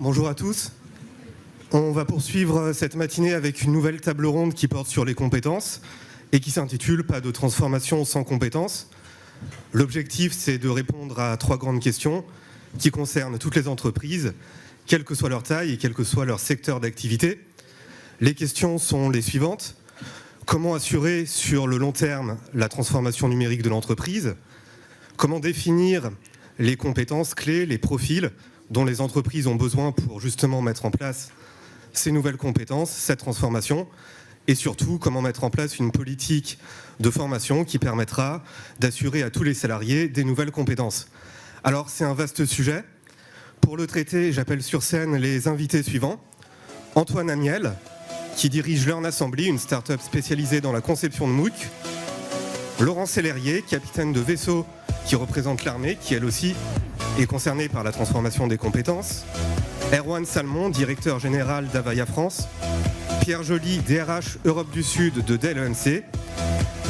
Bonjour à tous. On va poursuivre cette matinée avec une nouvelle table ronde qui porte sur les compétences et qui s'intitule « Pas de transformation sans compétences ». L'objectif, c'est de répondre à 3 grandes questions qui concernent toutes les entreprises, quelle que soit leur taille et quel que soit leur secteur d'activité. Les questions sont les suivantes. Comment assurer sur le long terme la transformation numérique de l'entreprise? Comment définir les compétences clés, les profils dont les entreprises ont besoin pour justement mettre en place ces nouvelles compétences, cette transformation? Et surtout, comment mettre en place une politique de formation qui permettra d'assurer à tous les salariés des nouvelles compétences. Alors, c'est un vaste sujet. Pour le traiter, j'appelle sur scène les invités suivants. Antoine Amiel, qui dirige Learn Assembly, une start-up spécialisée dans la conception de MOOC. Laurent Sellerier, capitaine de vaisseau qui représente l'armée, qui elle aussi est concernée par la transformation des compétences. Erwan Salmon, directeur général d'Avaya France. Pierre Joly, DRH Europe du Sud de Dell EMC.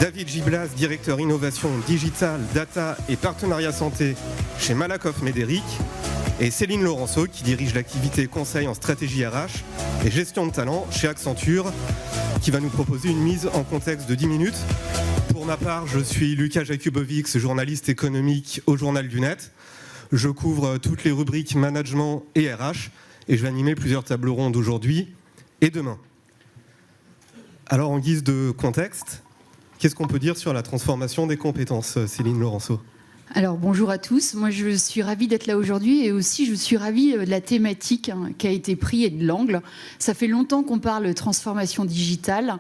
David Giblas, directeur innovation digital, data et partenariat santé chez Malakoff Médéric. Et Céline Laurenceau, qui dirige l'activité conseil en stratégie RH et gestion de talent chez Accenture, qui va nous proposer une mise en contexte de 10 minutes. Pour ma part, je suis Lucas Jakubowicz, journaliste économique au Journal du Net. Je couvre toutes les rubriques management et RH et je vais animer plusieurs tables rondes aujourd'hui et demain. Alors, en guise de contexte, qu'est-ce qu'on peut dire sur la transformation des compétences, Céline Laurenceau? Alors bonjour à tous, moi je suis ravie d'être là aujourd'hui et aussi je suis ravie de la thématique qui a été prise et de l'angle. Ça fait longtemps qu'on parle de transformation digitale.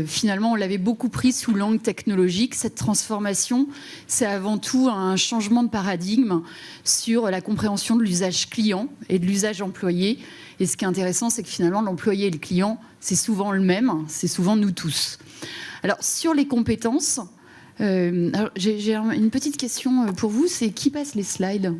Finalement, on l'avait beaucoup pris sous l'angle technologique. Cette transformation, c'est avant tout un changement de paradigme sur la compréhension de l'usage client et de l'usage employé. Et ce qui est intéressant, c'est que finalement, l'employé et le client, c'est souvent le même, c'est souvent nous tous. Alors, sur les compétences, j'ai une petite question pour vous, c'est qui passe les slides?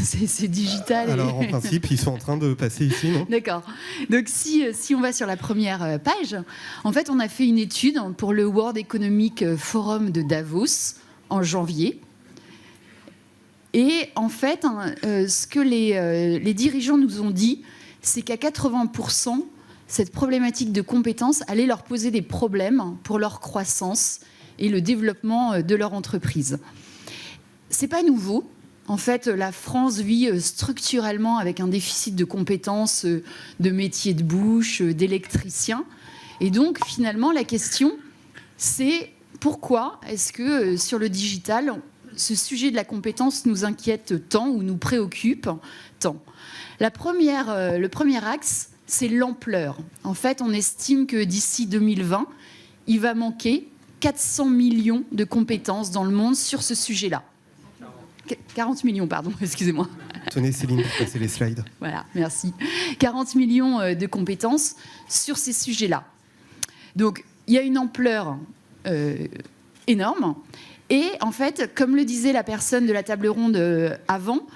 C'est digital. Alors, en principe, ils sont en train de passer ici, non? D'accord. Donc, si on va sur la première page, en fait, on a fait une étude pour le World Economic Forum de Davos en janvier. Et en fait, ce que les dirigeants nous ont dit, c'est qu'à 80%, cette problématique de compétences allait leur poser des problèmes pour leur croissance et le développement de leur entreprise. C'est pas nouveau. En fait, la France vit structurellement avec un déficit de compétences de métiers de bouche, d'électriciens. Et donc, finalement, la question, c'est pourquoi est-ce que sur le digital, ce sujet de la compétence nous inquiète tant ou nous préoccupe tant? Le premier axe, c'est l'ampleur. En fait, on estime que d'ici 2020, il va manquer 400 millions de compétences dans le monde sur ce sujet-là. 40 millions, pardon, excusez-moi. Tenez Céline, pour passer les slides. Voilà, merci. 40 millions de compétences sur ces sujets-là. Donc, il y a une ampleur énorme. Et en fait, comme le disait la personne de la table ronde avant,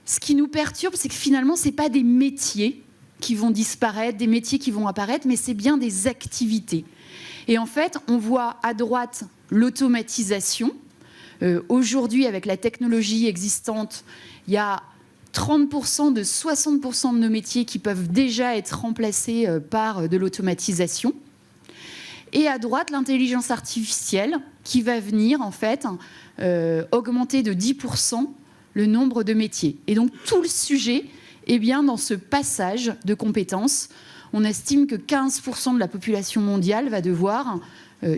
ce qui nous perturbe, c'est que finalement, ce n'est pas des métiers qui vont disparaître, des métiers qui vont apparaître, mais c'est bien des activités. Et en fait, on voit à droite l'automatisation. Aujourd'hui, avec la technologie existante, il y a 30% de 60% de nos métiers qui peuvent déjà être remplacés par de l'automatisation. Et à droite, l'intelligence artificielle qui va venir, en fait, augmenter de 10% le nombre de métiers. Et donc, tout le sujet est bien dans ce passage de compétences. On estime que 15% de la population mondiale va devoir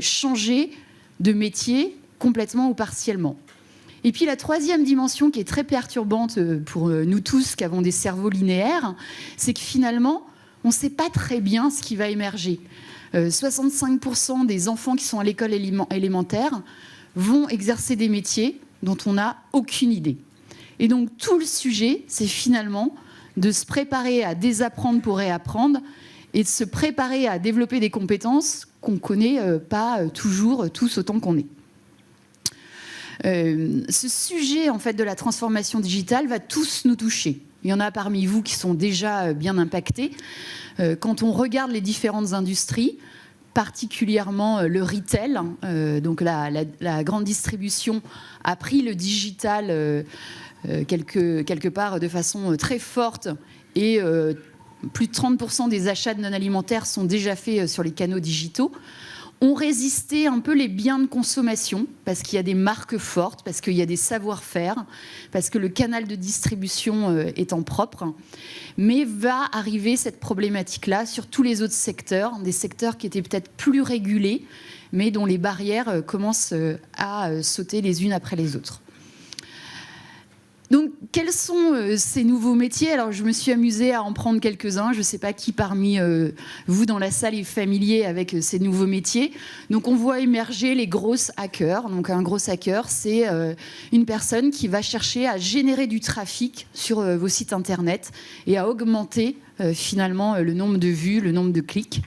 changer de métier complètement ou partiellement. Et puis la troisième dimension qui est très perturbante pour nous tous qui avons des cerveaux linéaires, c'est que finalement, on ne sait pas très bien ce qui va émerger. 65% des enfants qui sont à l'école élémentaire vont exercer des métiers dont on n'a aucune idée. Et donc tout le sujet, c'est finalement de se préparer à désapprendre pour réapprendre et de se préparer à développer des compétences qu'on ne connaît pas toujours tous autant qu'on est. Ce sujet en fait, de la transformation digitale va tous nous toucher. Il y en a parmi vous qui sont déjà bien impactés. Quand on regarde les différentes industries, particulièrement le retail, donc la grande distribution a pris le digital quelque part de façon très forte et plus de 30% des achats de non alimentaires sont déjà faits sur les canaux digitaux, ont résisté un peu les biens de consommation parce qu'il y a des marques fortes, parce qu'il y a des savoir-faire, parce que le canal de distribution est en propre. Mais va arriver cette problématique-là sur tous les autres secteurs, des secteurs qui étaient peut-être plus régulés, mais dont les barrières commencent à sauter les unes après les autres. Donc, quels sont ces nouveaux métiers? Alors, je me suis amusée à en prendre quelques-uns. Je ne sais pas qui parmi vous dans la salle est familier avec ces nouveaux métiers. Donc, on voit émerger les grosses hackers. Donc, un gros hacker, c'est une personne qui va chercher à générer du trafic sur vos sites Internet et à augmenter finalement le nombre de vues, le nombre de clics.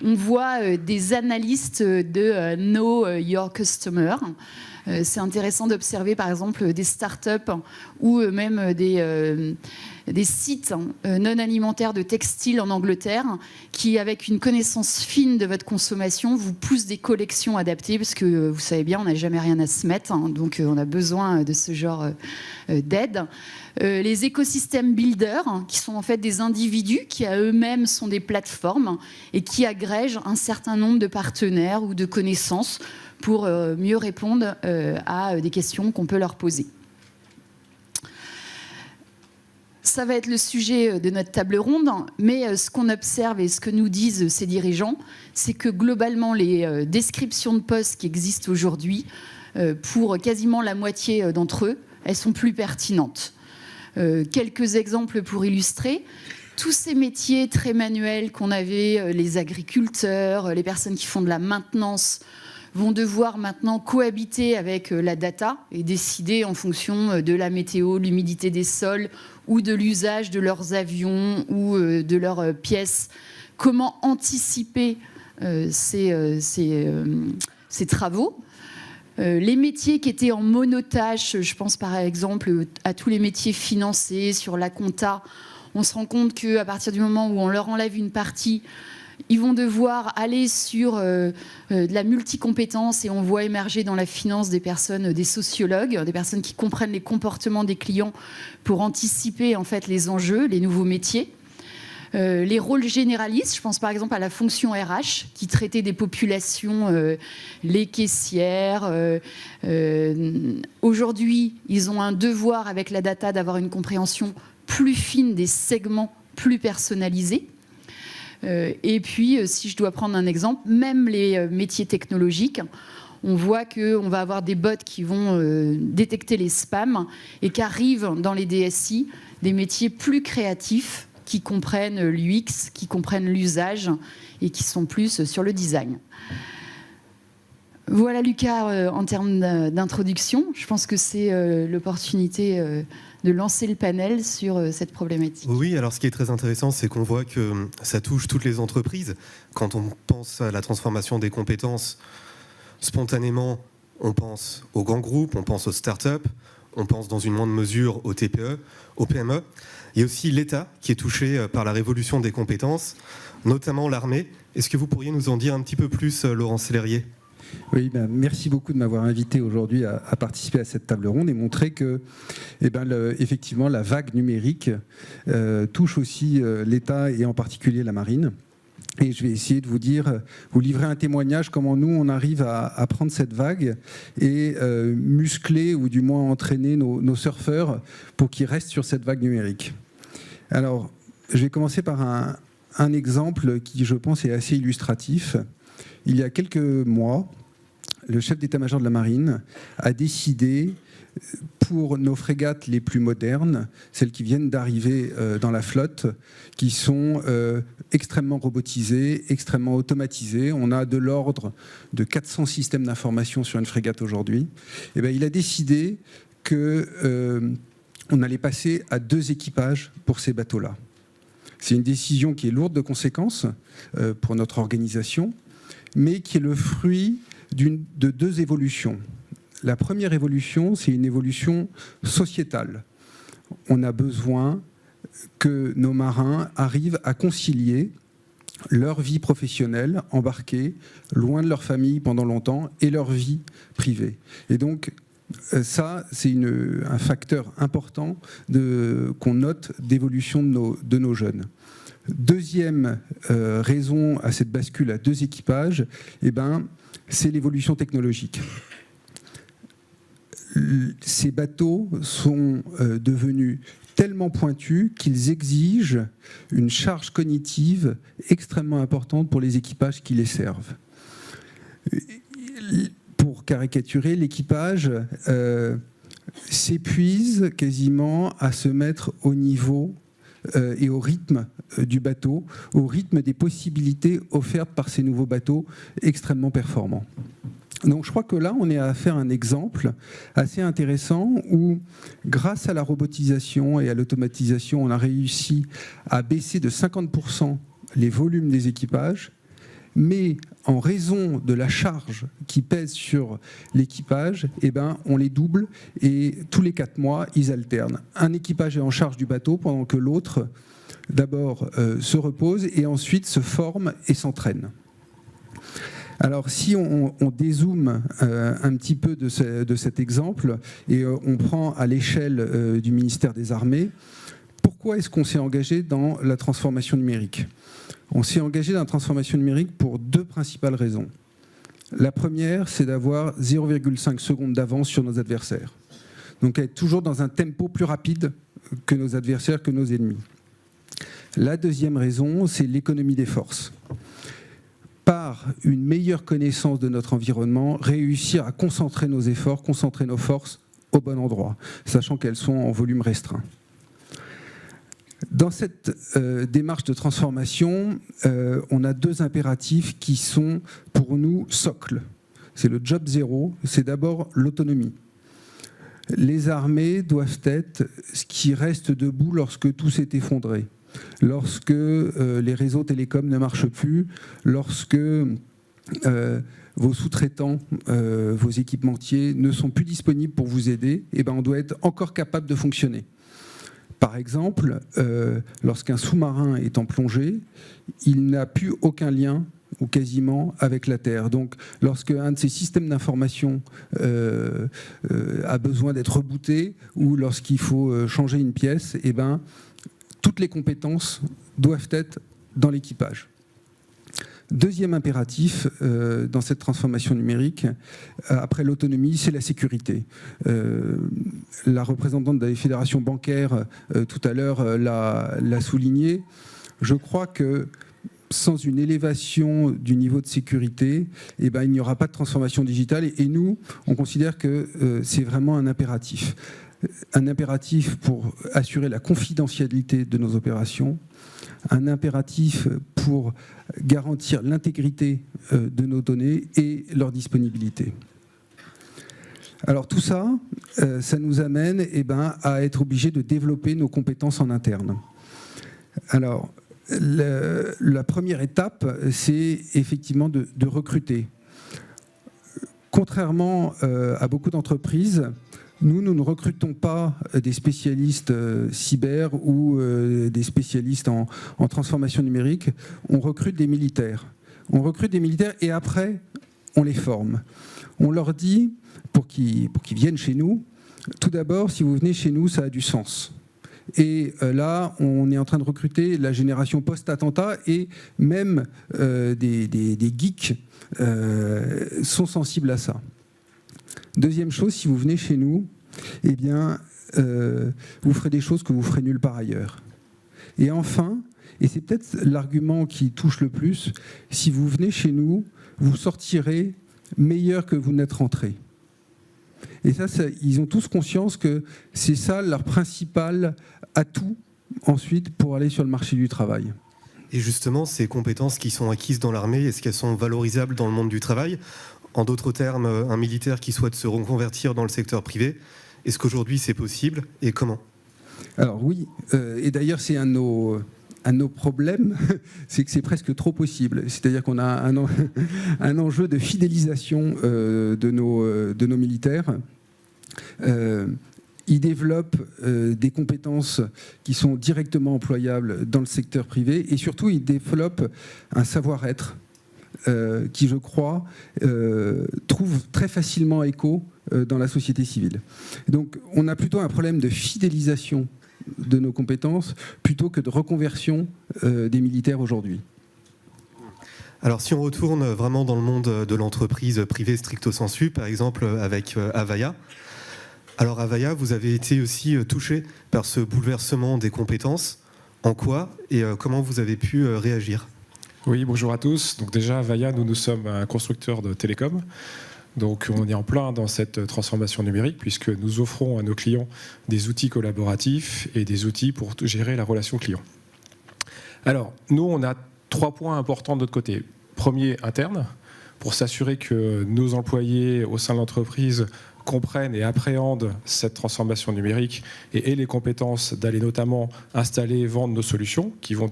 On voit des analystes de Know Your Customer. C'est intéressant d'observer, par exemple, des startups ou même des sites non alimentaires de textiles en Angleterre qui, avec une connaissance fine de votre consommation, vous poussent des collections adaptées parce que, vous savez bien, on n'a jamais rien à se mettre, donc on a besoin de ce genre d'aide. Les écosystèmes builders, qui sont en fait des individus qui à eux-mêmes sont des plateformes et qui agrègent un certain nombre de partenaires ou de connaissances pour mieux répondre à des questions qu'on peut leur poser. Ça va être le sujet de notre table ronde, mais ce qu'on observe et ce que nous disent ces dirigeants, c'est que globalement, les descriptions de postes qui existent aujourd'hui, pour quasiment la moitié d'entre eux, elles sont plus pertinentes. Quelques exemples pour illustrer. Tous ces métiers très manuels qu'on avait, les agriculteurs, les personnes qui font de la maintenance, vont devoir maintenant cohabiter avec la data et décider en fonction de la météo, l'humidité des sols ou de l'usage de leurs avions ou de leurs pièces, comment anticiper ces travaux. Les métiers qui étaient en monotâche, je pense par exemple à tous les métiers financiers, sur la compta, on se rend compte qu'à partir du moment où on leur enlève une partie, ils vont devoir aller sur de la multicompétence et on voit émerger dans la finance des personnes, des sociologues, des personnes qui comprennent les comportements des clients pour anticiper en fait les enjeux, les nouveaux métiers. Les rôles généralistes, je pense par exemple à la fonction RH qui traitait des populations, les caissières. Aujourd'hui, ils ont un devoir avec la data d'avoir une compréhension plus fine des segments plus personnalisés. Et puis, si je dois prendre un exemple, même les métiers technologiques, on voit qu'on va avoir des bots qui vont détecter les spams et qu'arrivent dans les DSI des métiers plus créatifs qui comprennent l'UX, qui comprennent l'usage et qui sont plus sur le design. Voilà, Lucas, en termes d'introduction. Je pense que c'est l'opportunité de lancer le panel sur cette problématique. Oui, alors ce qui est très intéressant, c'est qu'on voit que ça touche toutes les entreprises. Quand on pense à la transformation des compétences, spontanément, on pense aux grands groupes, on pense aux startups, on pense dans une moindre mesure aux TPE, aux PME. Il y a aussi l'État qui est touché par la révolution des compétences, notamment l'armée. Est-ce que vous pourriez nous en dire un petit peu plus, Laurent Sellerier ? Oui, merci beaucoup de m'avoir invité aujourd'hui à participer à cette table ronde et montrer que effectivement, la vague numérique touche aussi l'État et en particulier la marine. Et je vais essayer de vous livrer un témoignage, comment nous, on arrive à prendre cette vague et muscler ou du moins entraîner nos surfeurs pour qu'ils restent sur cette vague numérique. Alors, je vais commencer par un exemple qui, je pense, est assez illustratif. Il y a quelques mois, le chef d'état-major de la marine a décidé, pour nos frégates les plus modernes, celles qui viennent d'arriver dans la flotte, qui sont extrêmement robotisées, extrêmement automatisées. On a de l'ordre de 400 systèmes d'information sur une frégate aujourd'hui. Et bien, il a décidé qu'on allait passer à 2 équipages pour ces bateaux-là. C'est une décision qui est lourde de conséquences pour notre organisation, mais qui est le fruit de 2 évolutions. La première évolution, c'est une évolution sociétale. On a besoin que nos marins arrivent à concilier leur vie professionnelle, embarquée, loin de leur famille pendant longtemps, et leur vie privée. Et donc, Ça, c'est un facteur important qu'on note d'évolution de nos jeunes. Deuxième raison à cette bascule à 2 équipages, c'est l'évolution technologique. Ces bateaux sont devenus tellement pointus qu'ils exigent une charge cognitive extrêmement importante pour les équipages qui les servent. Pour caricaturer, l'équipage s'épuise quasiment à se mettre au niveau et au rythme du bateau, au rythme des possibilités offertes par ces nouveaux bateaux extrêmement performants. Donc je crois que là, on est à faire un exemple assez intéressant où, grâce à la robotisation et à l'automatisation, on a réussi à baisser de 50% les volumes des équipages, mais en raison de la charge qui pèse sur l'équipage, on les double et tous les 4 mois, ils alternent. Un équipage est en charge du bateau pendant que l'autre, d'abord, se repose et ensuite se forme et s'entraîne. Alors, si on dézoome un petit peu de cet exemple et on prend à l'échelle du ministère des Armées, pourquoi est-ce qu'on s'est engagé dans la transformation numérique ? On s'est engagé dans la transformation numérique pour 2 principales raisons. La première, c'est d'avoir 0,5 secondes d'avance sur nos adversaires. Donc, être toujours dans un tempo plus rapide que nos adversaires, que nos ennemis. La deuxième raison, c'est l'économie des forces. Par une meilleure connaissance de notre environnement, réussir à concentrer nos efforts, concentrer nos forces au bon endroit, sachant qu'elles sont en volume restreint. Dans cette démarche de transformation, on a 2 impératifs qui sont pour nous socles. C'est le job zéro, c'est d'abord l'autonomie. Les armées doivent être ce qui reste debout lorsque tout s'est effondré. Lorsque les réseaux télécoms ne marchent plus, lorsque vos sous-traitants, vos équipementiers ne sont plus disponibles pour vous aider, on doit être encore capable de fonctionner. Par exemple, lorsqu'un sous-marin est en plongée, il n'a plus aucun lien, ou quasiment, avec la Terre. Donc, lorsque un de ces systèmes d'information a besoin d'être rebooté, ou lorsqu'il faut changer une pièce, toutes les compétences doivent être dans l'équipage. Deuxième impératif dans cette transformation numérique, après l'autonomie, c'est la sécurité. La représentante de la fédération bancaire, tout à l'heure, l'a souligné. Je crois que sans une élévation du niveau de sécurité, il n'y aura pas de transformation digitale. Et nous, on considère que c'est vraiment un impératif. Un impératif pour assurer la confidentialité de nos opérations, un impératif pour garantir l'intégrité de nos données et leur disponibilité. Alors tout ça, ça nous amène à être obligés de développer nos compétences en interne. Alors, la première étape, c'est effectivement de recruter. Contrairement à beaucoup d'entreprises, nous ne recrutons pas des spécialistes cyber ou des spécialistes en transformation numérique. On recrute des militaires. On recrute des militaires et après, on les forme. On leur dit, pour qu'ils viennent chez nous, tout d'abord, si vous venez chez nous, ça a du sens. Et là, on est en train de recruter la génération post-attentat et même des geeks sont sensibles à ça. Deuxième chose, si vous venez chez nous, vous ferez des choses que vous ferez nulle part ailleurs. Et enfin, et c'est peut-être l'argument qui touche le plus, si vous venez chez nous, vous sortirez meilleur que vous n'êtes rentré. Et ça, ils ont tous conscience que c'est ça leur principal atout ensuite pour aller sur le marché du travail. Et justement, ces compétences qui sont acquises dans l'armée, est-ce qu'elles sont valorisables dans le monde du travail ? En d'autres termes, un militaire qui souhaite se reconvertir dans le secteur privé, est-ce qu'aujourd'hui c'est possible et comment ? Alors oui, et d'ailleurs c'est un de nos problèmes, c'est que c'est presque trop possible. C'est-à-dire qu'on a un enjeu de fidélisation de nos militaires. Ils développent des compétences qui sont directement employables dans le secteur privé et surtout ils développent un savoir-être qui, je crois, trouve très facilement écho dans la société civile. Donc on a plutôt un problème de fidélisation de nos compétences plutôt que de reconversion des militaires aujourd'hui. Alors si on retourne vraiment dans le monde de l'entreprise privée stricto sensu, par exemple avec Avaya, alors Avaya, vous avez été aussi touché par ce bouleversement des compétences. En quoi et comment vous avez pu réagir ? Oui, bonjour à tous. Donc déjà, Avaya, nous sommes un constructeur de télécom. Donc on est en plein dans cette transformation numérique puisque nous offrons à nos clients des outils collaboratifs et des outils pour gérer la relation client. Alors, nous, on a 3 points importants de notre côté. Premier, interne, pour s'assurer que nos employés au sein de l'entreprise comprennent et appréhendent cette transformation numérique et aient les compétences d'aller notamment installer et vendre nos solutions qui vont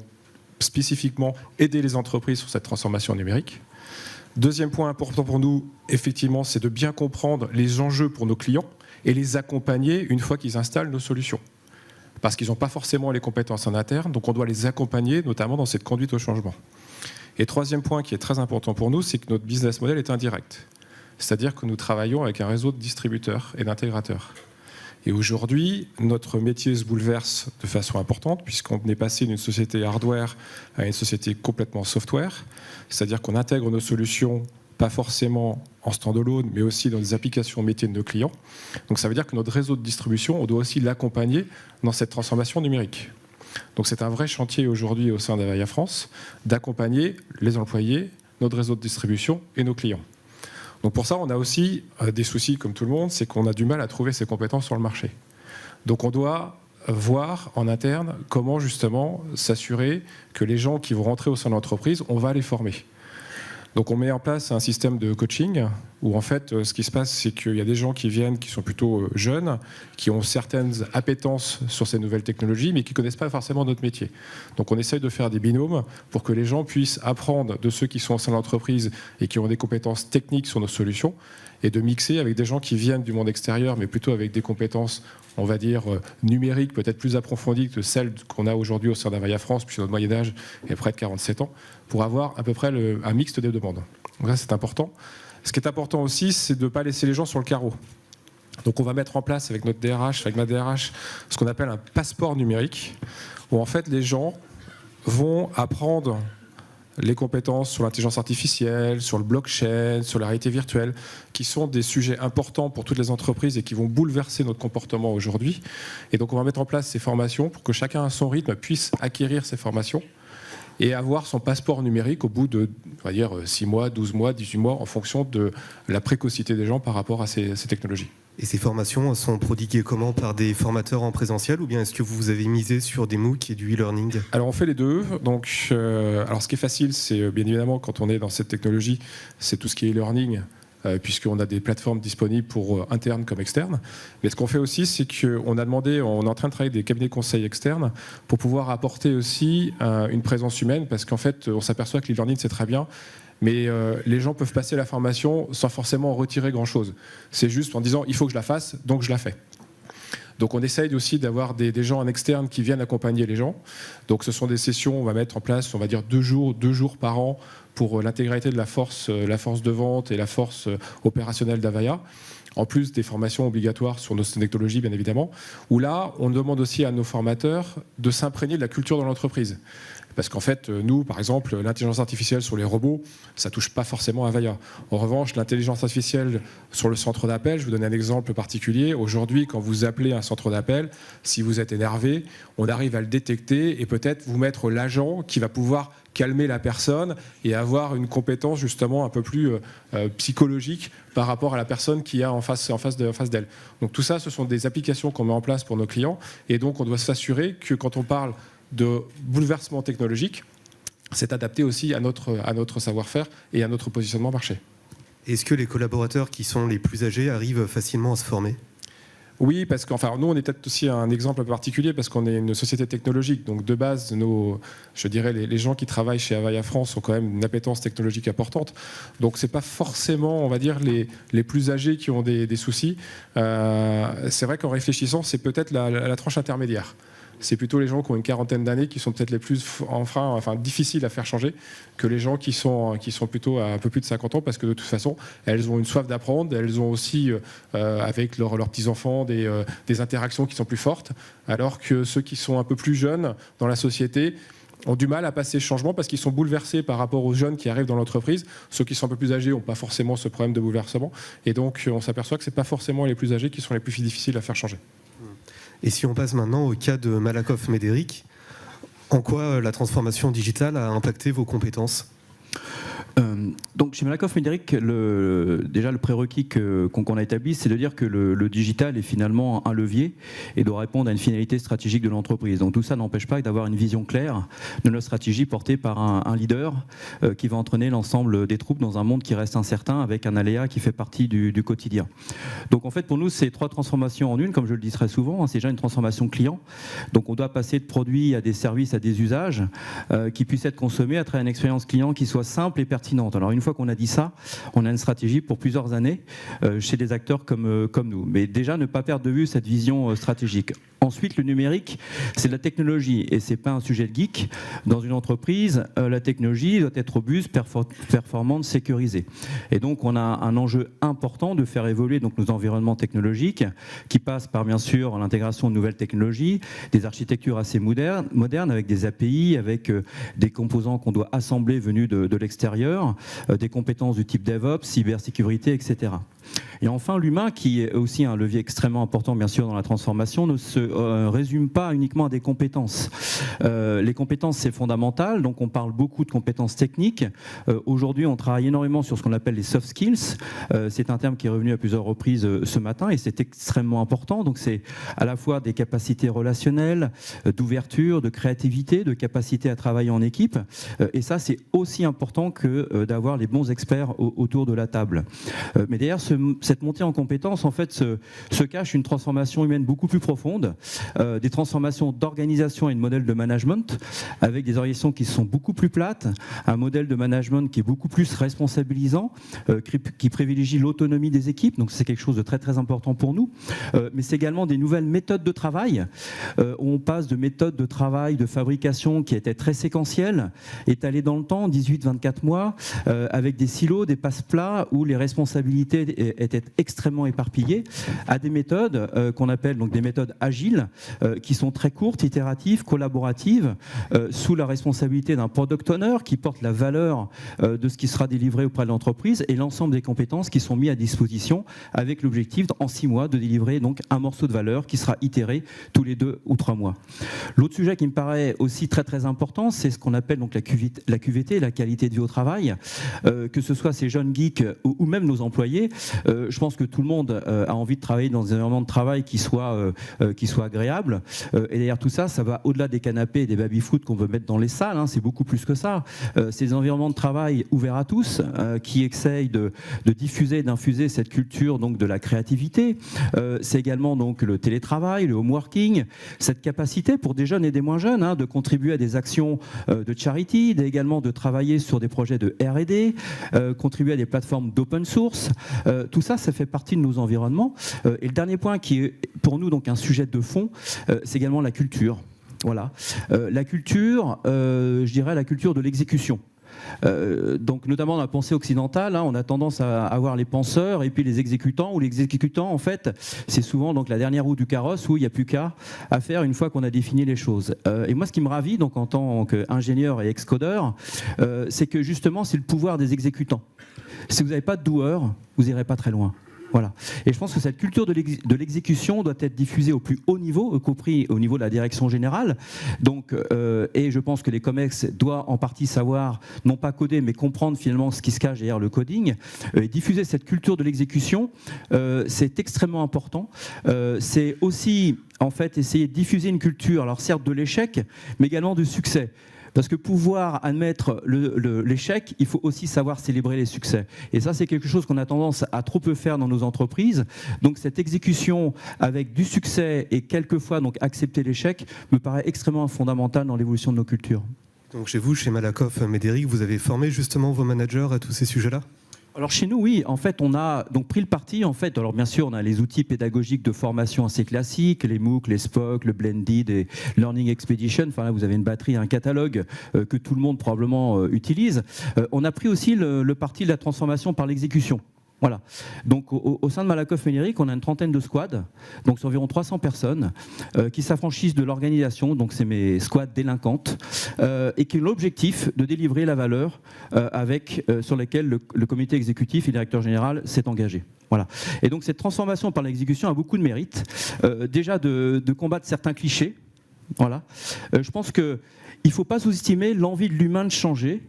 spécifiquement aider les entreprises sur cette transformation numérique. Deuxième point important pour nous, effectivement, c'est de bien comprendre les enjeux pour nos clients et les accompagner une fois qu'ils installent nos solutions. Parce qu'ils n'ont pas forcément les compétences en interne, donc on doit les accompagner, notamment dans cette conduite au changement. Et troisième point qui est très important pour nous, c'est que notre business model est indirect. C'est-à-dire que nous travaillons avec un réseau de distributeurs et d'intégrateurs. Et aujourd'hui, notre métier se bouleverse de façon importante puisqu'on est passé d'une société hardware à une société complètement software. C'est-à-dire qu'on intègre nos solutions, pas forcément en stand-alone, mais aussi dans des applications métiers de nos clients. Donc ça veut dire que notre réseau de distribution, on doit aussi l'accompagner dans cette transformation numérique. Donc c'est un vrai chantier aujourd'hui au sein d'Avaya France, d'accompagner les employés, notre réseau de distribution et nos clients. Donc pour ça, on a aussi des soucis comme tout le monde, c'est qu'on a du mal à trouver ces compétences sur le marché. Donc on doit voir en interne comment justement s'assurer que les gens qui vont rentrer au sein de l'entreprise, on va les former. Donc on met en place un système de coaching où en fait ce qui se passe c'est qu'il y a des gens qui viennent qui sont plutôt jeunes, qui ont certaines appétences sur ces nouvelles technologies mais qui ne connaissent pas forcément notre métier. Donc on essaye de faire des binômes pour que les gens puissent apprendre de ceux qui sont au sein de l'entreprise et qui ont des compétences techniques sur nos solutions et de mixer avec des gens qui viennent du monde extérieur mais plutôt avec des compétences on va dire numériques peut-être plus approfondies que celles qu'on a aujourd'hui au sein d'Avaya France puisque notre moyen d'âge est près de 47 ans pour avoir à peu près un mixte des demandes. Donc ça c'est important. Ce qui est important aussi c'est de ne pas laisser les gens sur le carreau. Donc on va mettre en place avec notre DRH, avec ma DRH, ce qu'on appelle un passeport numérique où en fait les gens vont apprendre les compétences sur l'intelligence artificielle, sur le blockchain, sur la réalité virtuelle, qui sont des sujets importants pour toutes les entreprises et qui vont bouleverser notre comportement aujourd'hui. Et donc on va mettre en place ces formations pour que chacun à son rythme puisse acquérir ces formations et avoir son passeport numérique au bout de, on va dire, 6 mois, 12 mois, 18 mois, en fonction de la précocité des gens par rapport à ces technologies. Et ces formations sont prodiguées comment? Par des formateurs en présentiel ou bien est-ce que vous avez misé sur des MOOC et du e-learning? Alors on fait les deux. Donc, alors ce qui est facile, c'est bien évidemment quand on est dans cette technologie, c'est tout ce qui est e-learning, puisqu'on a des plateformes disponibles pour internes comme externes. Mais ce qu'on fait aussi, c'est qu'on a demandé, on est en train de travailler avec des cabinets de conseil externes pour pouvoir apporter aussi une présence humaine, parce qu'en fait, on s'aperçoit que l'e-learning, c'est très bien, mais les gens peuvent passer la formation sans forcément en retirer grand-chose. C'est juste en disant, il faut que je la fasse, donc je la fais. Donc on essaye aussi d'avoir des gens en externe qui viennent accompagner les gens. Donc ce sont des sessions, on va mettre en place, on va dire 2 jours par an pour l'intégralité de la force de vente et la force opérationnelle d'Avaya. En plus des formations obligatoires sur nos technologies, bien évidemment, où là, on demande aussi à nos formateurs de s'imprégner de la culture de l'entreprise. Parce qu'en fait, nous, par exemple, l'intelligence artificielle sur les robots, ça ne touche pas forcément Avaya. En revanche, l'intelligence artificielle sur le centre d'appel, je vais vous donner un exemple particulier. Aujourd'hui, quand vous appelez un centre d'appel, si vous êtes énervé, on arrive à le détecter et peut-être vous mettre l'agent qui va pouvoir calmer la personne et avoir une compétence justement un peu plus psychologique par rapport à la personne qui a en face d'elle. Donc tout ça, ce sont des applications qu'on met en place pour nos clients et donc on doit s'assurer que quand on parle de bouleversement technologique, c'est adapté aussi à notre savoir-faire et à notre positionnement marché. Est-ce que les collaborateurs qui sont les plus âgés arrivent facilement à se former ? Oui, parce qu'enfin, nous, on est peut-être aussi un exemple particulier parce qu'on est une société technologique. Donc, de base, je dirais, les gens qui travaillent chez Avaya France ont quand même une appétence technologique importante. Donc, c'est pas forcément, on va dire, les plus âgés qui ont des soucis. C'est vrai qu'en réfléchissant, c'est peut-être la tranche intermédiaire. c'est plutôt les gens qui ont une quarantaine d'années qui sont peut-être les plus difficiles à faire changer que les gens qui sont plutôt à un peu plus de 50 ans, parce que de toute façon, elles ont une soif d'apprendre, elles ont aussi, avec leurs petits-enfants, des interactions qui sont plus fortes, alors que ceux qui sont un peu plus jeunes dans la société ont du mal à passer ce changement parce qu'ils sont bouleversés par rapport aux jeunes qui arrivent dans l'entreprise. Ceux qui sont un peu plus âgés n'ont pas forcément ce problème de bouleversement. Et donc, on s'aperçoit que ce n'est pas forcément les plus âgés qui sont les plus difficiles à faire changer. Et si on passe maintenant au cas de Malakoff-Médéric, en quoi la transformation digitale a impacté vos compétences ? Donc chez Malakoff-Médéric, déjà le prérequis qu'on a établi, c'est de dire que le digital est finalement un levier et doit répondre à une finalité stratégique de l'entreprise. Donc tout ça n'empêche pas d'avoir une vision claire de notre stratégie portée par un leader qui va entraîner l'ensemble des troupes dans un monde qui reste incertain avec un aléa qui fait partie du quotidien. Donc en fait pour nous c'est 3 transformations en une, comme je le dis très souvent, c'est déjà une transformation client. Donc on doit passer de produits à des services, à des usages qui puissent être consommés à travers une expérience client qui soit simple et pertinente. Alors une fois qu'on a dit ça, on a une stratégie pour plusieurs années chez des acteurs comme nous. Mais déjà ne pas perdre de vue cette vision stratégique. Ensuite, le numérique, c'est de la technologie et c'est pas un sujet de geek. Dans une entreprise, la technologie doit être robuste, performante, sécurisée. Et donc on a un enjeu important de faire évoluer donc nos environnements technologiques qui passent par bien sûr l'intégration de nouvelles technologies, des architectures assez modernes avec des API, avec des composants qu'on doit assembler venus de l'extérieur, des compétences du type DevOps, cybersécurité, etc. Et enfin, l'humain, qui est aussi un levier extrêmement important, bien sûr, dans la transformation, ne se résume pas uniquement à des compétences. Les compétences, c'est fondamental, donc on parle beaucoup de compétences techniques. Aujourd'hui, on travaille énormément sur ce qu'on appelle les soft skills. C'est un terme qui est revenu à plusieurs reprises ce matin, et c'est extrêmement important. Donc c'est à la fois des capacités relationnelles, d'ouverture, de créativité, de capacité à travailler en équipe. Et ça, c'est aussi important que d'avoir les bons experts autour de la table. Mais derrière cette montée en compétences, en fait, se cache une transformation humaine beaucoup plus profonde, des transformations d'organisation et de modèle de management, avec des organisations qui sont beaucoup plus plates, un modèle de management qui est beaucoup plus responsabilisant, qui privilégie l'autonomie des équipes, donc c'est quelque chose de très très important pour nous, mais c'est également des nouvelles méthodes de travail, où on passe de méthodes de travail, de fabrication qui étaient très séquentielles, étalées dans le temps, 18-24 mois, avec des silos, des passe-plats, où les responsabilités étaient extrêmement éparpillées, à des méthodes qu'on appelle donc des méthodes agiles, qui sont très courtes, itératives, collaboratives, sous la responsabilité d'un product owner qui porte la valeur de ce qui sera délivré auprès de l'entreprise et l'ensemble des compétences qui sont mises à disposition avec l'objectif en 6 mois de délivrer donc un morceau de valeur qui sera itéré tous les 2 ou 3 mois. L'autre sujet qui me paraît aussi très très important, c'est ce qu'on appelle donc la QVT, la qualité de vie au travail, que ce soit ces jeunes geeks ou même nos employés. Je pense que tout le monde a envie de travailler dans des environnements de travail qui soient agréables. Et derrière tout ça, ça va au-delà des canapés et des baby-foot qu'on veut mettre dans les salles. C'est beaucoup plus que ça. C'est des environnements de travail ouverts à tous qui essayent de diffuser, d'infuser cette culture donc de la créativité. C'est également donc le télétravail, le home working, cette capacité pour des jeunes et des moins jeunes de contribuer à des actions de charity, également de travailler sur des projets de R&D, contribuer à des plateformes d'open source. Tout ça, ça fait partie de nos environnements. Et le dernier point qui est pour nous donc un sujet de fond, c'est également la culture. Voilà. La culture, je dirais la culture de l'exécution. Donc notamment dans la pensée occidentale, on a tendance à avoir les penseurs et puis les exécutants, où les exécutants en fait c'est souvent donc la dernière roue du carrosse où il n'y a plus qu'à faire une fois qu'on a défini les choses. Et moi ce qui me ravit donc en tant qu'ingénieur et ex-codeur, c'est que justement c'est le pouvoir des exécutants. Si vous n'avez pas de doueur, vous n'irez pas très loin. Voilà. Et je pense que cette culture de l'exécution doit être diffusée au plus haut niveau, y compris au niveau de la direction générale. Donc, et je pense que les COMEX doivent en partie savoir, non pas coder, mais comprendre finalement ce qui se cache derrière le coding. Et diffuser cette culture de l'exécution, c'est extrêmement important. C'est aussi, en fait, essayer de diffuser une culture, alors certes de l'échec, mais également du succès. Parce que pouvoir admettre l'échec, il faut aussi savoir célébrer les succès. Et ça, c'est quelque chose qu'on a tendance à trop peu faire dans nos entreprises. Donc cette exécution avec du succès et quelquefois donc accepter l'échec me paraît extrêmement fondamental dans l'évolution de nos cultures. Donc chez vous, chez Malakoff-Médéric, vous avez formé justement vos managers à tous ces sujets-là ? Alors chez nous, oui, en fait, on a donc pris le parti. En fait, alors bien sûr, on a les outils pédagogiques de formation assez classiques, les MOOC, les SPOC, le Blended et Learning Expedition. Enfin là, vous avez une batterie, un catalogue que tout le monde probablement utilise. On a pris aussi le parti de la transformation par l'exécution. Voilà. Donc au sein de Malakoff Ménéric, on a une trentaine de squads, donc c'est environ 300 personnes qui s'affranchissent de l'organisation, donc c'est mes squads délinquantes, et qui ont l'objectif de délivrer la valeur sur laquelle le comité exécutif et le directeur général s'est engagé. Voilà. Et donc cette transformation par l'exécution a beaucoup de mérite. Déjà de combattre certains clichés. Voilà. Je pense qu'il ne faut pas sous-estimer l'envie de l'humain de changer,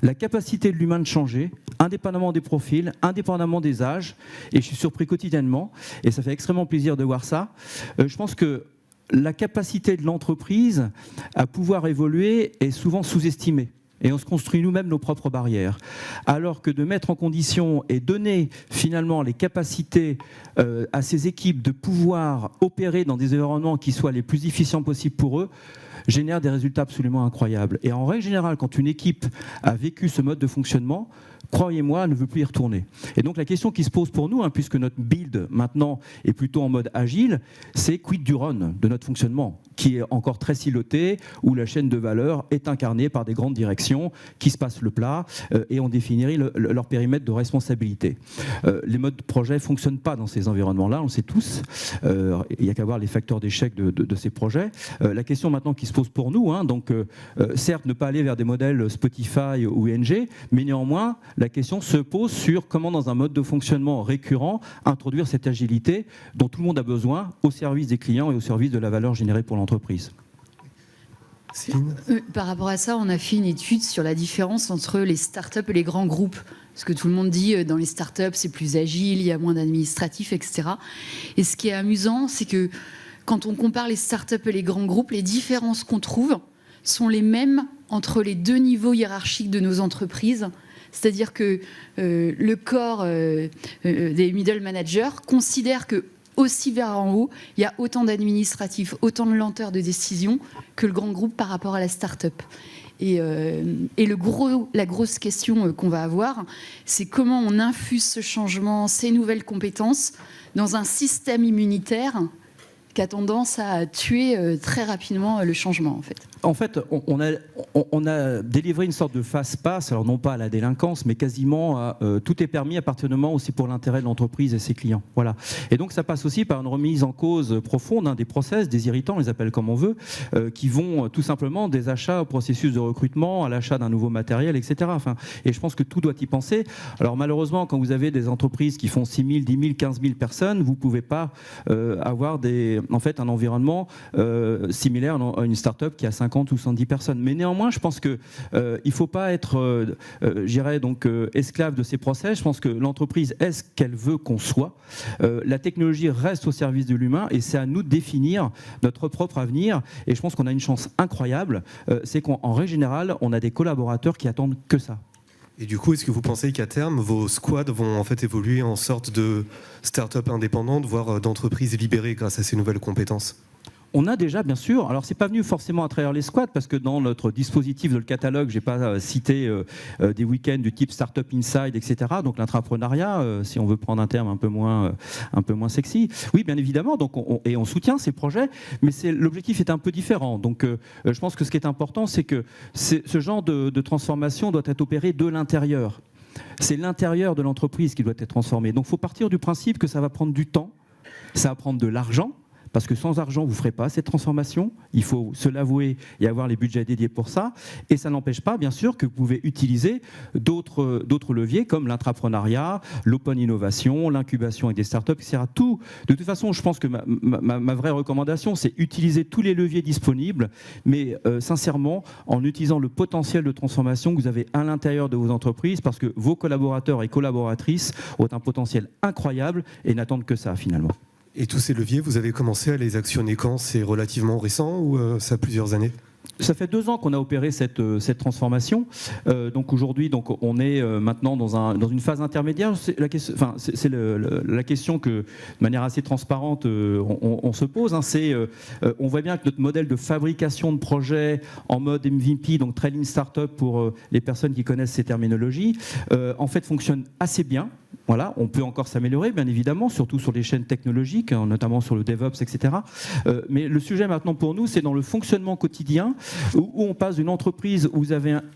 la capacité de l'humain de changer, indépendamment des profils, indépendamment des âges, et je suis surpris quotidiennement, et ça fait extrêmement plaisir de voir ça. Je pense que la capacité de l'entreprise à pouvoir évoluer est souvent sous-estimée. Et on se construit nous-mêmes nos propres barrières. Alors que de mettre en condition et donner finalement les capacités à ces équipes de pouvoir opérer dans des environnements qui soient les plus efficients possibles pour eux, génère des résultats absolument incroyables. Et en règle générale, quand une équipe a vécu ce mode de fonctionnement, croyez-moi, elle ne veut plus y retourner. Et donc la question qui se pose pour nous, puisque notre build maintenant est plutôt en mode agile, c'est quid du run, de notre fonctionnement, qui est encore très siloté, où la chaîne de valeur est incarnée par des grandes directions qui se passent le plat et on définirait leur périmètre de responsabilité. Les modes projet ne fonctionnent pas dans ces environnements-là, on le sait tous. Il n'y a qu'à voir les facteurs d'échec de ces projets. La question maintenant qui se pose pour nous, certes ne pas aller vers des modèles Spotify ou ING, mais néanmoins la question se pose sur comment dans un mode de fonctionnement récurrent introduire cette agilité dont tout le monde a besoin au service des clients et au service de la valeur générée pour l'entreprise. Par rapport à ça, on a fait une étude sur la différence entre les startups et les grands groupes. Parce que tout le monde dit dans les startups c'est plus agile, il y a moins d'administratifs, etc. Et ce qui est amusant, c'est que quand on compare les startups et les grands groupes, les différences qu'on trouve sont les mêmes entre les deux niveaux hiérarchiques de nos entreprises. C'est-à-dire que le corps des middle managers considère que aussi vers en haut, il y a autant d'administratifs, autant de lenteur de décision que le grand groupe par rapport à la start-up. Et la grosse question qu'on va avoir, c'est comment on infuse ce changement, ces nouvelles compétences dans un système immunitaire qui a tendance à tuer très rapidement le changement, en fait. En fait, on a délivré une sorte de fast-pass, alors non pas à la délinquance, mais quasiment à tout est permis à partir du moment où c'est pour l'intérêt de l'entreprise et ses clients. Voilà. Et donc ça passe aussi par une remise en cause profonde des process, des irritants, on les appelle comme on veut, qui vont tout simplement des achats au processus de recrutement, à l'achat d'un nouveau matériel, etc. Et je pense que tout doit y penser. Alors malheureusement, quand vous avez des entreprises qui font 6 000, 10 000, 15 000 personnes, vous ne pouvez pas avoir un environnement similaire à une start-up qui a 50 ou 110 personnes. Mais néanmoins, je pense qu'il ne faut pas être, esclave de ces process. Je pense que l'entreprise est ce qu'elle veut qu'on soit. La technologie reste au service de l'humain et c'est à nous de définir notre propre avenir. Et je pense qu'on a une chance incroyable, c'est qu'en règle générale, on a des collaborateurs qui attendent que ça. Et du coup, est-ce que vous pensez qu'à terme, vos squads vont en fait évoluer en sorte de start-up indépendante, voire d'entreprise libérée grâce à ces nouvelles compétences ? On a déjà, bien sûr, alors c'est pas venu forcément à travers les squads, parce que dans notre dispositif de le catalogue, j'ai pas cité des week-ends du type Startup Inside, etc. Donc l'intrapreneuriat, si on veut prendre un terme un peu moins sexy. Oui, bien évidemment, donc on soutient ces projets, mais l'objectif est un peu différent. Donc je pense que ce qui est important, c'est que ce genre de transformation doit être opéré de l'intérieur. C'est l'intérieur de l'entreprise qui doit être transformé. Donc il faut partir du principe que ça va prendre du temps, ça va prendre de l'argent, parce que sans argent, vous ne ferez pas cette transformation. Il faut se l'avouer et avoir les budgets dédiés pour ça. Et ça n'empêche pas, bien sûr, que vous pouvez utiliser d'autres leviers comme l'intrapreneuriat, l'open innovation, l'incubation avec des startups, etc. Tout. De toute façon, je pense que ma vraie recommandation, c'est utiliser tous les leviers disponibles, mais sincèrement, en utilisant le potentiel de transformation que vous avez à l'intérieur de vos entreprises, parce que vos collaborateurs et collaboratrices ont un potentiel incroyable et n'attendent que ça, finalement. Et tous ces leviers, vous avez commencé à les actionner quand ? C'est relativement récent ou ça a plusieurs années ? ça fait 2 ans qu'on a opéré cette transformation. Donc aujourd'hui, on est maintenant dans une phase intermédiaire. C'est la question que, de manière assez transparente, on se pose. On voit bien que notre modèle de fabrication de projets en mode MVP, donc Trailing Startup pour les personnes qui connaissent ces terminologies, en fait fonctionne assez bien. Voilà, on peut encore s'améliorer, bien évidemment, surtout sur les chaînes technologiques, notamment sur le DevOps, etc. Mais le sujet maintenant pour nous, c'est dans le fonctionnement quotidien, où on passe d'une entreprise où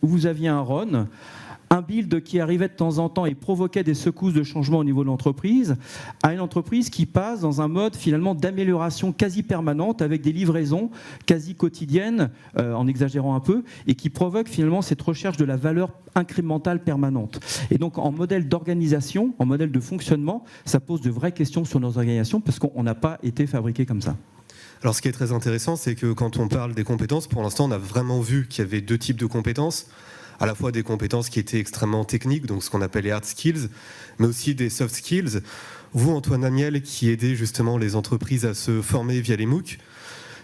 vous aviez un run, un build qui arrivait de temps en temps et provoquait des secousses de changement au niveau de l'entreprise, à une entreprise qui passe dans un mode finalement d'amélioration quasi permanente avec des livraisons quasi quotidiennes, en exagérant un peu, et qui provoque finalement cette recherche de la valeur incrémentale permanente. Et donc en modèle d'organisation, en modèle de fonctionnement, ça pose de vraies questions sur nos organisations parce qu'on n'a pas été fabriqué comme ça. Alors ce qui est très intéressant, c'est que quand on parle des compétences, pour l'instant on a vraiment vu qu'il y avait 2 types de compétences, à la fois des compétences qui étaient extrêmement techniques, donc ce qu'on appelle les hard skills, mais aussi des soft skills. Vous, Antoine Amiel, qui aidez justement les entreprises à se former via les MOOC,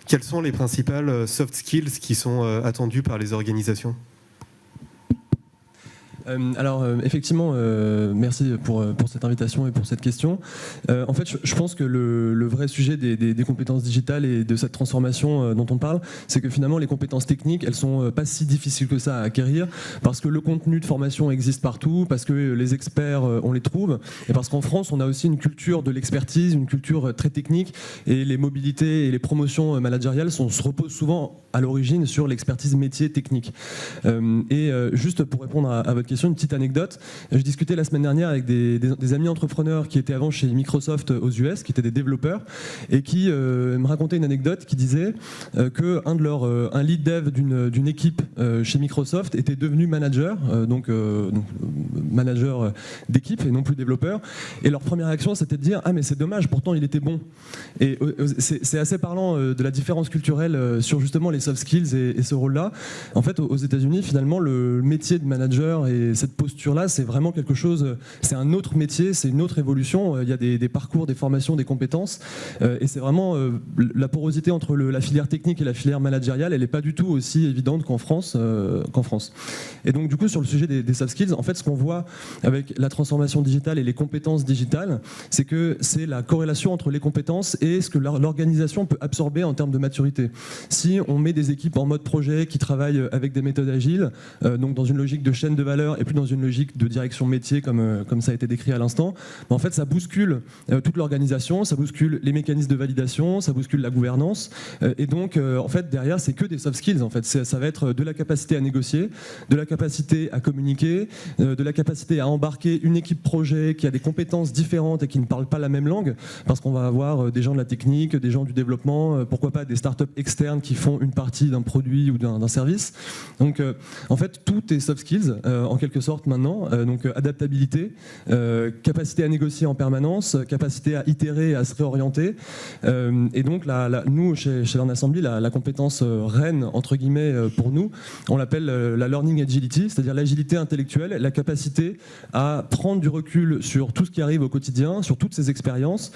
quelles sont les principales soft skills qui sont attendues par les organisations ? Alors effectivement, merci pour cette invitation et pour cette question. En fait, je pense que le vrai sujet des compétences digitales et de cette transformation dont on parle, c'est que finalement les compétences techniques, elles sont pas si difficiles que ça à acquérir, parce que le contenu de formation existe partout, parce que les experts, on les trouve, et parce qu'en France, on a aussi une culture de l'expertise, une culture très technique, et les mobilités et les promotions managériales se reposent souvent à l'origine sur l'expertise métier technique. Juste pour répondre à votre question, une petite anecdote. Je discutais la semaine dernière avec des amis entrepreneurs qui étaient avant chez Microsoft aux US, qui étaient des développeurs, et qui me racontaient une anecdote qui disait un lead dev d'une équipe chez Microsoft était devenu manager, donc manager d'équipe et non plus développeur. Et leur première réaction, c'était de dire « Ah mais c'est dommage, pourtant il était bon ». Et c'est assez parlant de la différence culturelle sur justement les soft skills et ce rôle-là. En fait, aux États-Unis, finalement, le métier de manager et cette posture-là, c'est vraiment quelque chose, c'est un autre métier, c'est une autre évolution. Il y a des parcours, des formations, des compétences. Et c'est vraiment la porosité entre la filière technique et la filière managériale, elle n'est pas du tout aussi évidente qu'en France. Et donc, du coup, sur le sujet des soft skills, en fait, ce qu'on voit avec la transformation digitale et les compétences digitales, c'est que c'est la corrélation entre les compétences et ce que l'organisation peut absorber en termes de maturité. Si on met des équipes en mode projet qui travaillent avec des méthodes agiles, donc dans une logique de chaîne de valeur et plus dans une logique de direction métier comme ça a été décrit à l'instant, en fait ça bouscule toute l'organisation, ça bouscule les mécanismes de validation, ça bouscule la gouvernance, et donc en fait derrière c'est que des soft skills en fait. Ça va être de la capacité à négocier, de la capacité à communiquer, de la capacité à embarquer une équipe projet qui a des compétences différentes et qui ne parle pas la même langue, parce qu'on va avoir des gens de la technique, des gens du développement, pourquoi pas des startups externes qui font une partie d'un produit ou d'un service. Donc en fait tout est soft skills en quelque sorte maintenant, donc adaptabilité, capacité à négocier en permanence, capacité à itérer, à se réorienter, et donc nous chez Learn Assembly, la compétence reine entre guillemets pour nous, on l'appelle la learning agility, c'est-à-dire l'agilité intellectuelle, la capacité à prendre du recul sur tout ce qui arrive au quotidien, sur toutes ces expériences,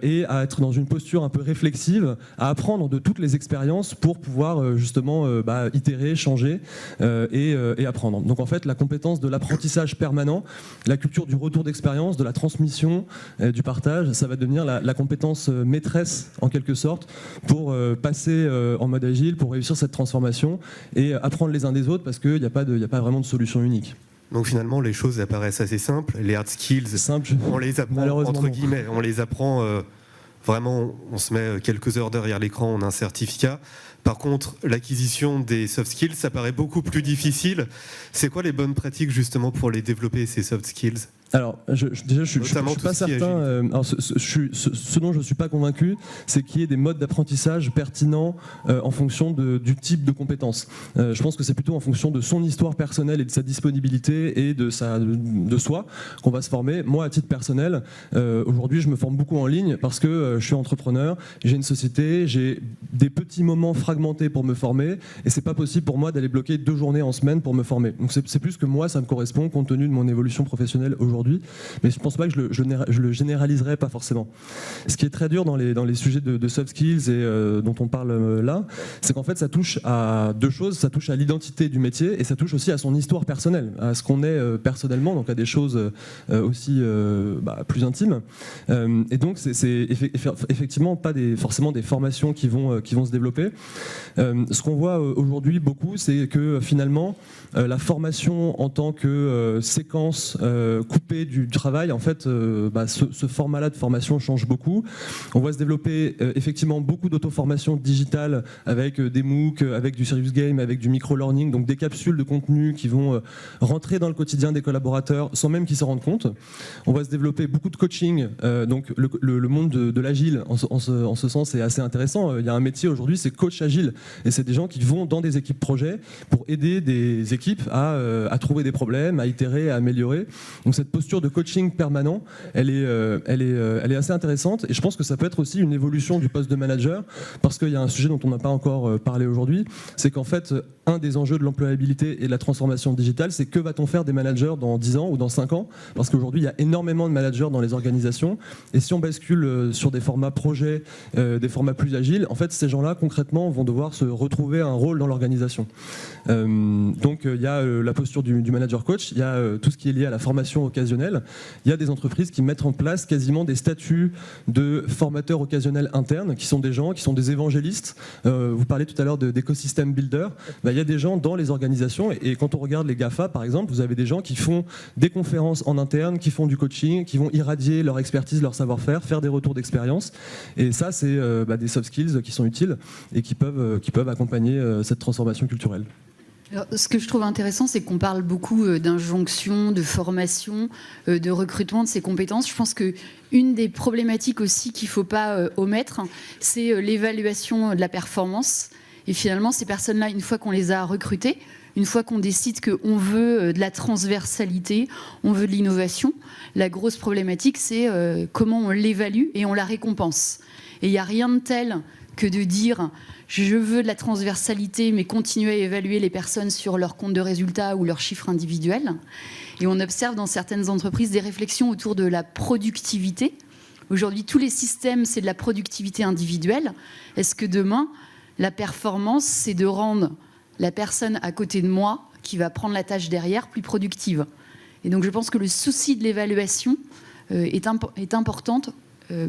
et à être dans une posture un peu réflexive, à apprendre de toutes les expériences pour pouvoir justement itérer, changer et apprendre. Donc en fait la compétence de l'apprentissage permanent, la culture du retour d'expérience, de la transmission, du partage, ça va devenir la compétence maîtresse en quelque sorte pour passer en mode agile, pour réussir cette transformation et apprendre les uns des autres, parce qu'il n'y a pas vraiment de solution unique. Donc finalement, les choses apparaissent assez simples. Les hard skills, on les apprend entre guillemets, on les apprend vraiment, on se met quelques heures derrière l'écran, on a un certificat. Par contre, l'acquisition des soft skills, ça paraît beaucoup plus difficile. C'est quoi les bonnes pratiques justement pour les développer, ces soft skills ? Alors, je suis pas certain. Ce dont je ne suis pas convaincu, c'est qu'il y ait des modes d'apprentissage pertinents en fonction du type de compétences. Je pense que c'est plutôt en fonction de son histoire personnelle et de sa disponibilité et de soi qu'on va se former. Moi, à titre personnel, aujourd'hui, je me forme beaucoup en ligne parce que je suis entrepreneur, j'ai une société, j'ai des petits moments fragmentés pour me former, et c'est pas possible pour moi d'aller bloquer 2 journées en semaine pour me former. Donc c'est plus que moi, ça me correspond compte tenu de mon évolution professionnelle aujourd'hui. aujourd'hui, mais je pense pas que je le généraliserai pas forcément. Ce qui est très dur dans les sujets de soft skills et dont on parle là, c'est qu'en fait ça touche à deux choses, ça touche à l'identité du métier et ça touche aussi à son histoire personnelle, à ce qu'on est personnellement, donc à des choses aussi plus intimes. Et donc c'est effectivement pas forcément des formations qui vont se développer. Ce qu'on voit aujourd'hui beaucoup, c'est que finalement la formation en tant que séquence coupée du travail, en fait, ce format-là de formation change beaucoup. On voit se développer effectivement beaucoup d'auto-formation digitale avec des MOOC, avec du serious game, avec du micro-learning, donc des capsules de contenu qui vont rentrer dans le quotidien des collaborateurs sans même qu'ils s'en rendent compte. On voit se développer beaucoup de coaching, donc le monde de l'agile en ce sens est assez intéressant. Il y a un métier aujourd'hui, c'est coach agile, et c'est des gens qui vont dans des équipes projets pour aider des équipes à trouver des problèmes, à itérer, à améliorer. Donc cette posture de coaching permanent, elle est assez intéressante, et je pense que ça peut être aussi une évolution du poste de manager, parce qu'il y a un sujet dont on n'a pas encore parlé aujourd'hui, c'est qu'en fait, un des enjeux de l'employabilité et de la transformation digitale, c'est que va-t-on faire des managers dans 10 ans ou dans 5 ans, parce qu'aujourd'hui, il y a énormément de managers dans les organisations, et si on bascule sur des formats projets, des formats plus agiles, en fait, ces gens-là, concrètement, vont devoir se retrouver un rôle dans l'organisation. Donc, il y a la posture du manager coach, il y a tout ce qui est lié à la formation occasionnelle, il y a des entreprises qui mettent en place quasiment des statuts de formateurs occasionnels internes, qui sont des gens, qui sont des évangélistes. Vous parlez tout à l'heure d'écosystème builder. Il y a des gens dans les organisations, et quand on regarde les GAFA, par exemple, vous avez des gens qui font des conférences en interne, qui font du coaching, qui vont irradier leur expertise, leur savoir-faire, faire des retours d'expérience. Et ça, c'est des soft skills qui sont utiles et qui peuvent accompagner cette transformation culturelle. Alors, ce que je trouve intéressant, c'est qu'on parle beaucoup d'injonction, de formation, de recrutement de ces compétences. Je pense qu'une des problématiques aussi qu'il ne faut pas omettre, c'est l'évaluation de la performance. Et finalement, ces personnes-là, une fois qu'on les a recrutées, une fois qu'on décide qu'on veut de la transversalité, on veut de l'innovation, la grosse problématique, c'est comment on l'évalue et on la récompense. Et il n'y a rien de tel que de dire je veux de la transversalité, mais continuer à évaluer les personnes sur leur compte de résultats ou leurs chiffres individuels. Et on observe dans certaines entreprises des réflexions autour de la productivité. Aujourd'hui, tous les systèmes, c'est de la productivité individuelle. Est-ce que demain, la performance, c'est de rendre la personne à côté de moi, qui va prendre la tâche derrière, plus productive? Et donc je pense que le souci de l'évaluation est importante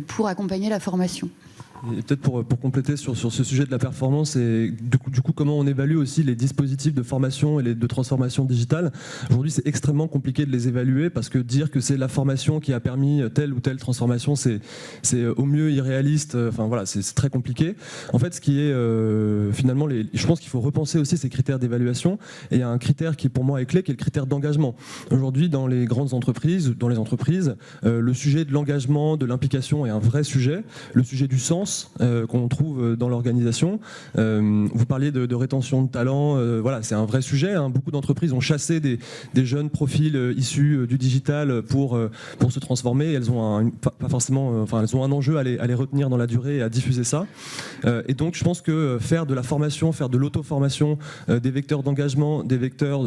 pour accompagner la formation. Et peut-être pour compléter sur ce sujet de la performance et du coup comment on évalue aussi les dispositifs de formation et de transformation digitale. Aujourd'hui, c'est extrêmement compliqué de les évaluer parce que dire que c'est la formation qui a permis telle ou telle transformation, c'est au mieux irréaliste. Enfin voilà, c'est très compliqué. En fait, ce qui est finalement, je pense qu'il faut repenser aussi ces critères d'évaluation. Et il y a un critère qui pour moi est clé, qui est le critère d'engagement. Aujourd'hui, dans les grandes entreprises, le sujet de l'engagement, de l'implication est un vrai sujet. Le sujet du sens qu'on trouve dans l'organisation. Vous parliez de rétention de talent, voilà, c'est un vrai sujet. Hein. Beaucoup d'entreprises ont chassé des jeunes profils issus du digital pour se transformer. Elles ont elles ont un enjeu à les retenir dans la durée et à diffuser ça. Et donc, je pense que faire de la formation, faire de l'auto-formation, des vecteurs d'engagement, des vecteurs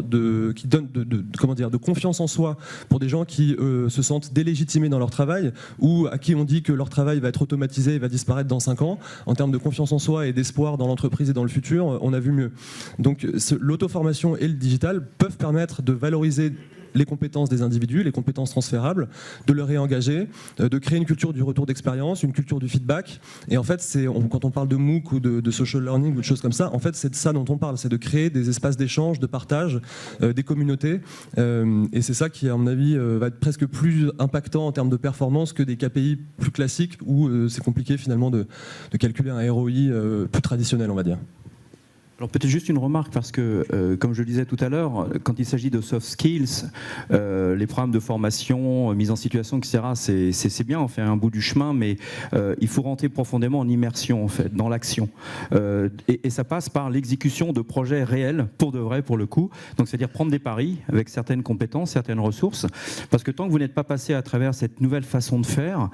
qui donnent de confiance en soi pour des gens qui se sentent délégitimés dans leur travail ou à qui on dit que leur travail va être automatisé et va disparaître dans 5 ans, en termes de confiance en soi et d'espoir dans l'entreprise et dans le futur, on a vu mieux. Donc l'auto-formation et le digital peuvent permettre de valoriser les compétences des individus, les compétences transférables, de les réengager, de créer une culture du retour d'expérience, une culture du feedback. Et en fait, quand on parle de MOOC ou de social learning ou de choses comme ça, en fait, c'est de ça dont on parle, c'est de créer des espaces d'échange, de partage, des communautés. Et c'est ça qui, à mon avis, va être presque plus impactant en termes de performance que des KPI plus classiques où c'est compliqué finalement de calculer un ROI plus traditionnel, on va dire. Alors peut-être juste une remarque, parce que, comme je le disais tout à l'heure, quand il s'agit de soft skills, les programmes de formation, mise en situation, etc., c'est bien, on fait un bout du chemin, mais il faut rentrer profondément en immersion, en fait, dans l'action. Et ça passe par l'exécution de projets réels, pour de vrai, pour le coup. Donc c'est-à-dire prendre des paris avec certaines compétences, certaines ressources, parce que tant que vous n'êtes pas passé à travers cette nouvelle façon de faire,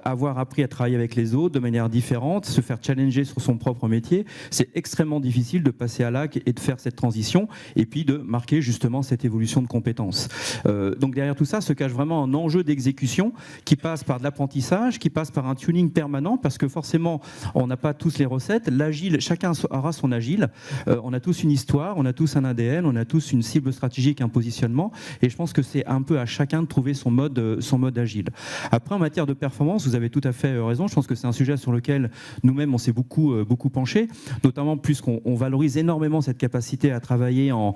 avoir appris à travailler avec les autres de manière différente, se faire challenger sur son propre métier, c'est extrêmement difficile difficile de passer à l'acte et de faire cette transition, et puis de marquer justement cette évolution de compétences. Donc derrière tout ça se cache vraiment un enjeu d'exécution qui passe par de l'apprentissage, qui passe par un tuning permanent, parce que forcément, on n'a pas tous les recettes. L'agile, chacun aura son agile. On a tous une histoire, on a tous un ADN, on a tous une cible stratégique, un positionnement, et je pense que c'est un peu à chacun de trouver son mode agile. Après, en matière de performance, vous avez tout à fait raison. Je pense que c'est un sujet sur lequel nous-mêmes on s'est beaucoup penché, notamment puisqu'on valorise énormément cette capacité à travailler en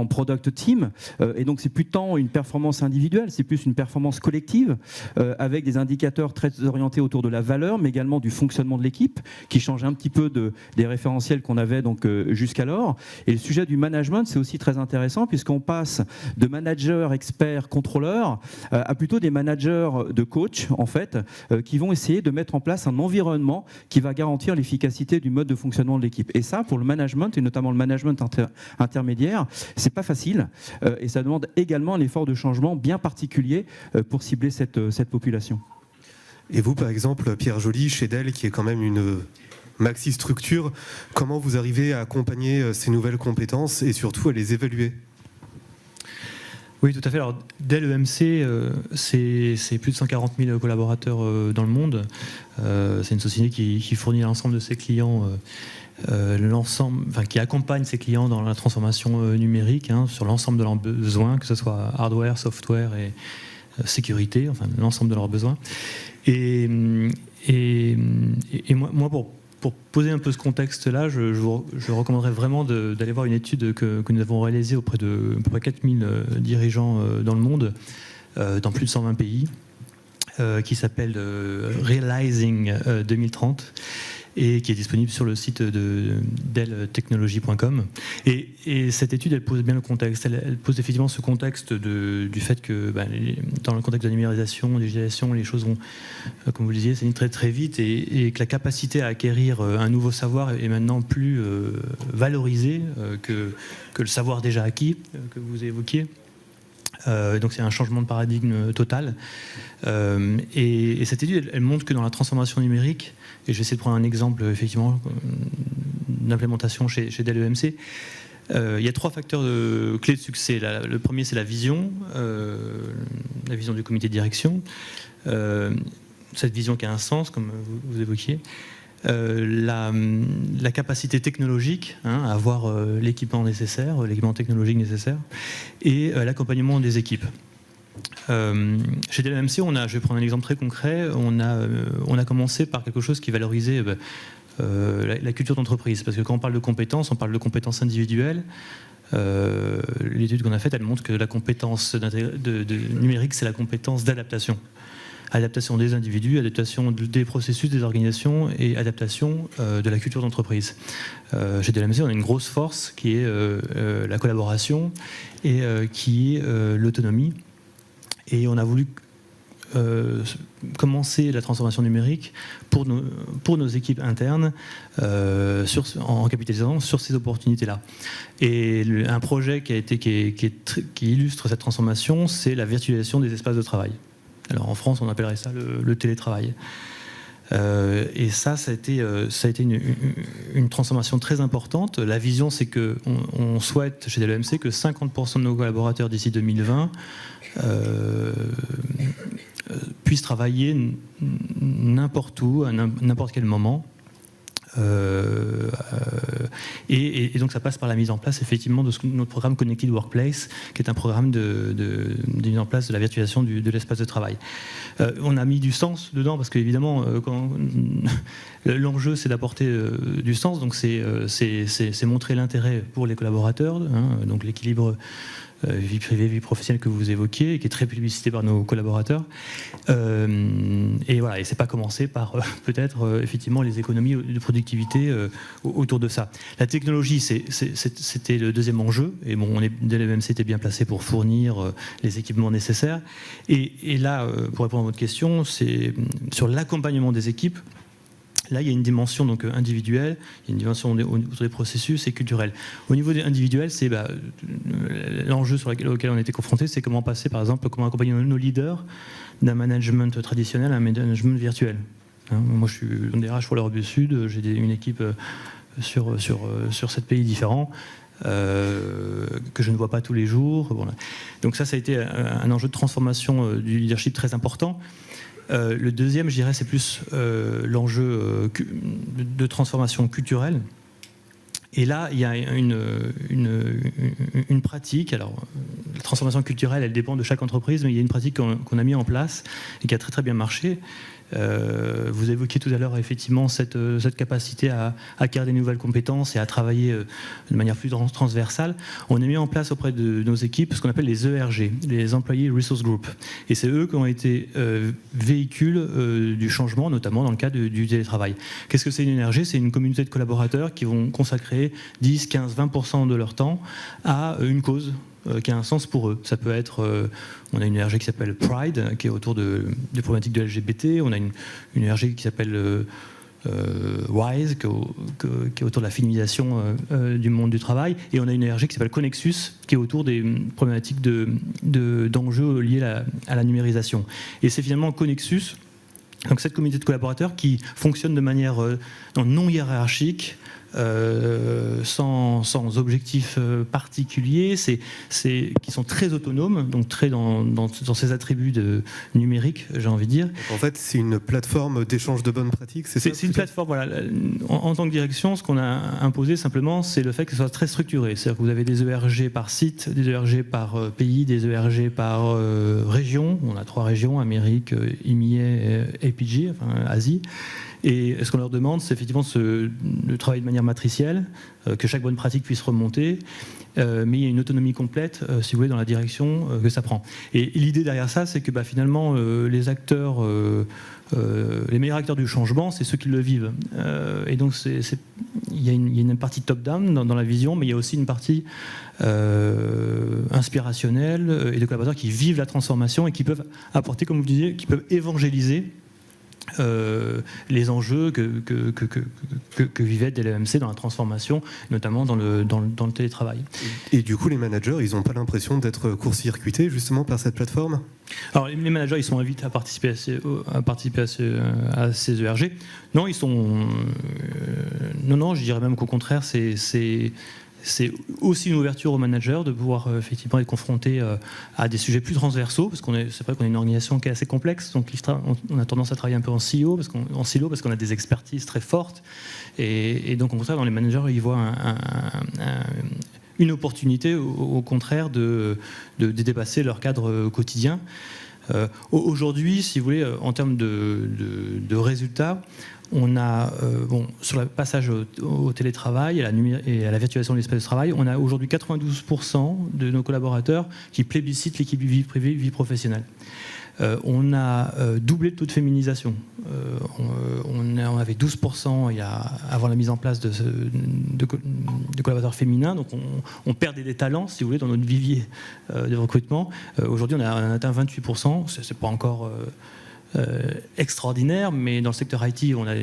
product team, et donc c'est plus tant une performance individuelle, c'est plus une performance collective, avec des indicateurs très orientés autour de la valeur, mais également du fonctionnement de l'équipe, qui change un petit peu des référentiels qu'on avait donc jusqu'alors. Et le sujet du management, c'est aussi très intéressant, puisqu'on passe de managers, experts, contrôleurs, à plutôt des managers de coach, en fait, qui vont essayer de mettre en place un environnement qui va garantir l'efficacité du mode de fonctionnement de l'équipe. Et ça, pour le management, et notamment le management intermédiaire, c'est pas facile, et ça demande également un effort de changement bien particulier pour cibler cette population. Et vous, par exemple, Pierre Joly, chez Dell, qui est quand même une maxi structure, comment vous arrivez à accompagner ces nouvelles compétences et surtout à les évaluer ? Oui, tout à fait. Alors, Dell EMC, c'est plus de 140 000 collaborateurs dans le monde. C'est une société qui fournit à l'ensemble de ses clients, qui accompagne ses clients dans la transformation numérique, sur l'ensemble de leurs besoins, que ce soit hardware, software et sécurité, enfin l'ensemble de leurs besoins. Et moi, pour poser un peu ce contexte-là, je recommanderais vraiment d'aller voir une étude que nous avons réalisée auprès de à peu près 4000 dirigeants dans le monde, dans plus de 120 pays, qui s'appelle Realizing 2030. Et qui est disponible sur le site de delltechnology.com. Et cette étude, elle pose bien le contexte. Elle pose effectivement ce contexte du fait que, dans le contexte de la numérisation, de la digitalisation, les choses vont, comme vous le disiez, s'évoluent très très vite, et que la capacité à acquérir un nouveau savoir est maintenant plus valorisée que le savoir déjà acquis, que vous évoquiez. Donc c'est un changement de paradigme total. Et cette étude, elle montre que dans la transformation numérique, et je vais essayer de prendre un exemple effectivement d'implémentation chez Dell EMC, il y a 3 facteurs clés de succès. Le premier, c'est la vision du comité de direction. Cette vision qui a un sens, comme vous évoquiez. La capacité technologique, à avoir l'équipement nécessaire, l'équipement technologique nécessaire, et l'accompagnement des équipes. Chez Dell EMC, je vais prendre un exemple très concret, on a commencé par quelque chose qui valorisait la culture d'entreprise, parce que quand on parle de compétences individuelles. L'étude qu'on a faite, elle montre que la compétence de numérique, c'est la compétence d'adaptation. Adaptation des individus, adaptation des processus, des organisations et adaptation de la culture d'entreprise. Chez Dell EMC, on a une grosse force qui est la collaboration et qui est l'autonomie. Et on a voulu commencer la transformation numérique pour nos équipes internes en capitalisant sur ces opportunités-là. Et un projet qui illustre cette transformation, c'est la virtualisation des espaces de travail. Alors en France, on appellerait ça le télétravail. Et ça a été une transformation très importante. La vision, c'est qu'on souhaite chez Dell EMC que 50% de nos collaborateurs d'ici 2020 puissent travailler n'importe où, à n'importe quel moment. Et donc ça passe par la mise en place effectivement de notre programme Connected Workplace, qui est un programme de mise en place de la virtualisation de l'espace de travail. On a mis du sens dedans parce qu'évidemment l'enjeu c'est d'apporter du sens, donc c'est montrer l'intérêt pour les collaborateurs, donc l'équilibre vie privée, vie professionnelle que vous évoquiez, et qui est très publicité par nos collaborateurs. Et voilà, et c'est pas commencé par peut-être effectivement les économies de productivité autour de ça. La technologie, c'était le deuxième enjeu, et bon, Dell EMC était bien placé pour fournir les équipements nécessaires. Et là, pour répondre à votre question, c'est sur l'accompagnement des équipes. Là, il y a une dimension donc individuelle, il y a une dimension autour des processus et culturelle. Au niveau des individuels, c'est l'enjeu auquel on a été confronté, c'est comment passer, par exemple, comment accompagner nos leaders d'un management traditionnel à un management virtuel. Moi, je suis DRH pour l'Europe du Sud, j'ai une équipe sur 7 pays différents. Que je ne vois pas tous les jours. Bon, donc ça a été un enjeu de transformation du leadership très important. Le deuxième, je dirais, c'est plus l'enjeu de transformation culturelle. Et là, il y a une pratique. Alors, la transformation culturelle, elle dépend de chaque entreprise, mais il y a une pratique qu'on a mis en place et qui a très très bien marché. Vous évoquiez tout à l'heure effectivement cette capacité à acquérir des nouvelles compétences et à travailler de manière plus transversale. On a mis en place auprès de nos équipes ce qu'on appelle les ERG, les Employee Resource Group. Et c'est eux qui ont été véhicules du changement, notamment dans le cadre du télétravail. Qu'est-ce que c'est une ERG ? C'est une communauté de collaborateurs qui vont consacrer 10, 15, 20% de leur temps à une cause qui a un sens pour eux. Ça peut être, on a une ERG qui s'appelle Pride, qui est autour des problématiques de LGBT, on a une ERG qui s'appelle Wise, qui est autour de la féminisation du monde du travail, et on a une ERG qui s'appelle Connexus, qui est autour des problématiques d'enjeux liés à la numérisation. Et c'est finalement Connexus, donc cette communauté de collaborateurs qui fonctionne de manière non hiérarchique, sans objectif particulier, qui sont très autonomes, donc très dans ces attributs numériques, j'ai envie de dire. Donc en fait, c'est une plateforme d'échange de bonnes pratiques, c'est ça ? C'est une plateforme, voilà. En tant que direction, ce qu'on a imposé simplement, c'est le fait que ce soit très structuré. C'est-à-dire que vous avez des ERG par site, des ERG par pays, des ERG par région. On a 3 régions, Amérique, IMIA et APJ, enfin Asie. Et ce qu'on leur demande, c'est effectivement de travailler de manière matricielle, que chaque bonne pratique puisse remonter, mais il y a une autonomie complète, si vous voulez, dans la direction que ça prend. Et l'idée derrière ça, c'est que finalement, les acteurs, les meilleurs acteurs du changement, c'est ceux qui le vivent. Et donc, il y a une partie top-down dans la vision, mais il y a aussi une partie inspirationnelle et de collaborateurs qui vivent la transformation et qui peuvent apporter, comme vous disiez, qui peuvent évangéliser les enjeux que vivait DLMC dans la transformation, notamment dans le télétravail. Et du coup, les managers, ils n'ont pas l'impression d'être court-circuités justement par cette plateforme ? Alors, les managers, ils sont invités à participer à ces ERG. Non, ils sont... non, je dirais même qu'au contraire, c'est aussi une ouverture aux managers de pouvoir effectivement être confrontés à des sujets plus transversaux, parce c'est vrai qu'on a une organisation qui est assez complexe, donc on a tendance à travailler un peu en silo, parce qu'on a des expertises très fortes, et donc au contraire, dans les managers, ils voient une opportunité, au contraire, de dépasser leur cadre quotidien. Aujourd'hui, si vous voulez, en termes de résultats, on a, sur le passage au télétravail et à la virtualisation de l'espace de travail, on a aujourd'hui 92% de nos collaborateurs qui plébiscitent l'équipe vie privée, vie professionnelle. On a doublé le taux de féminisation. On avait 12% avant la mise en place de collaborateurs féminins. Donc on perdait des talents, si vous voulez, dans notre vivier de recrutement. Aujourd'hui, on a atteint 28%. C'est pas encore extraordinaire, mais dans le secteur IT, on a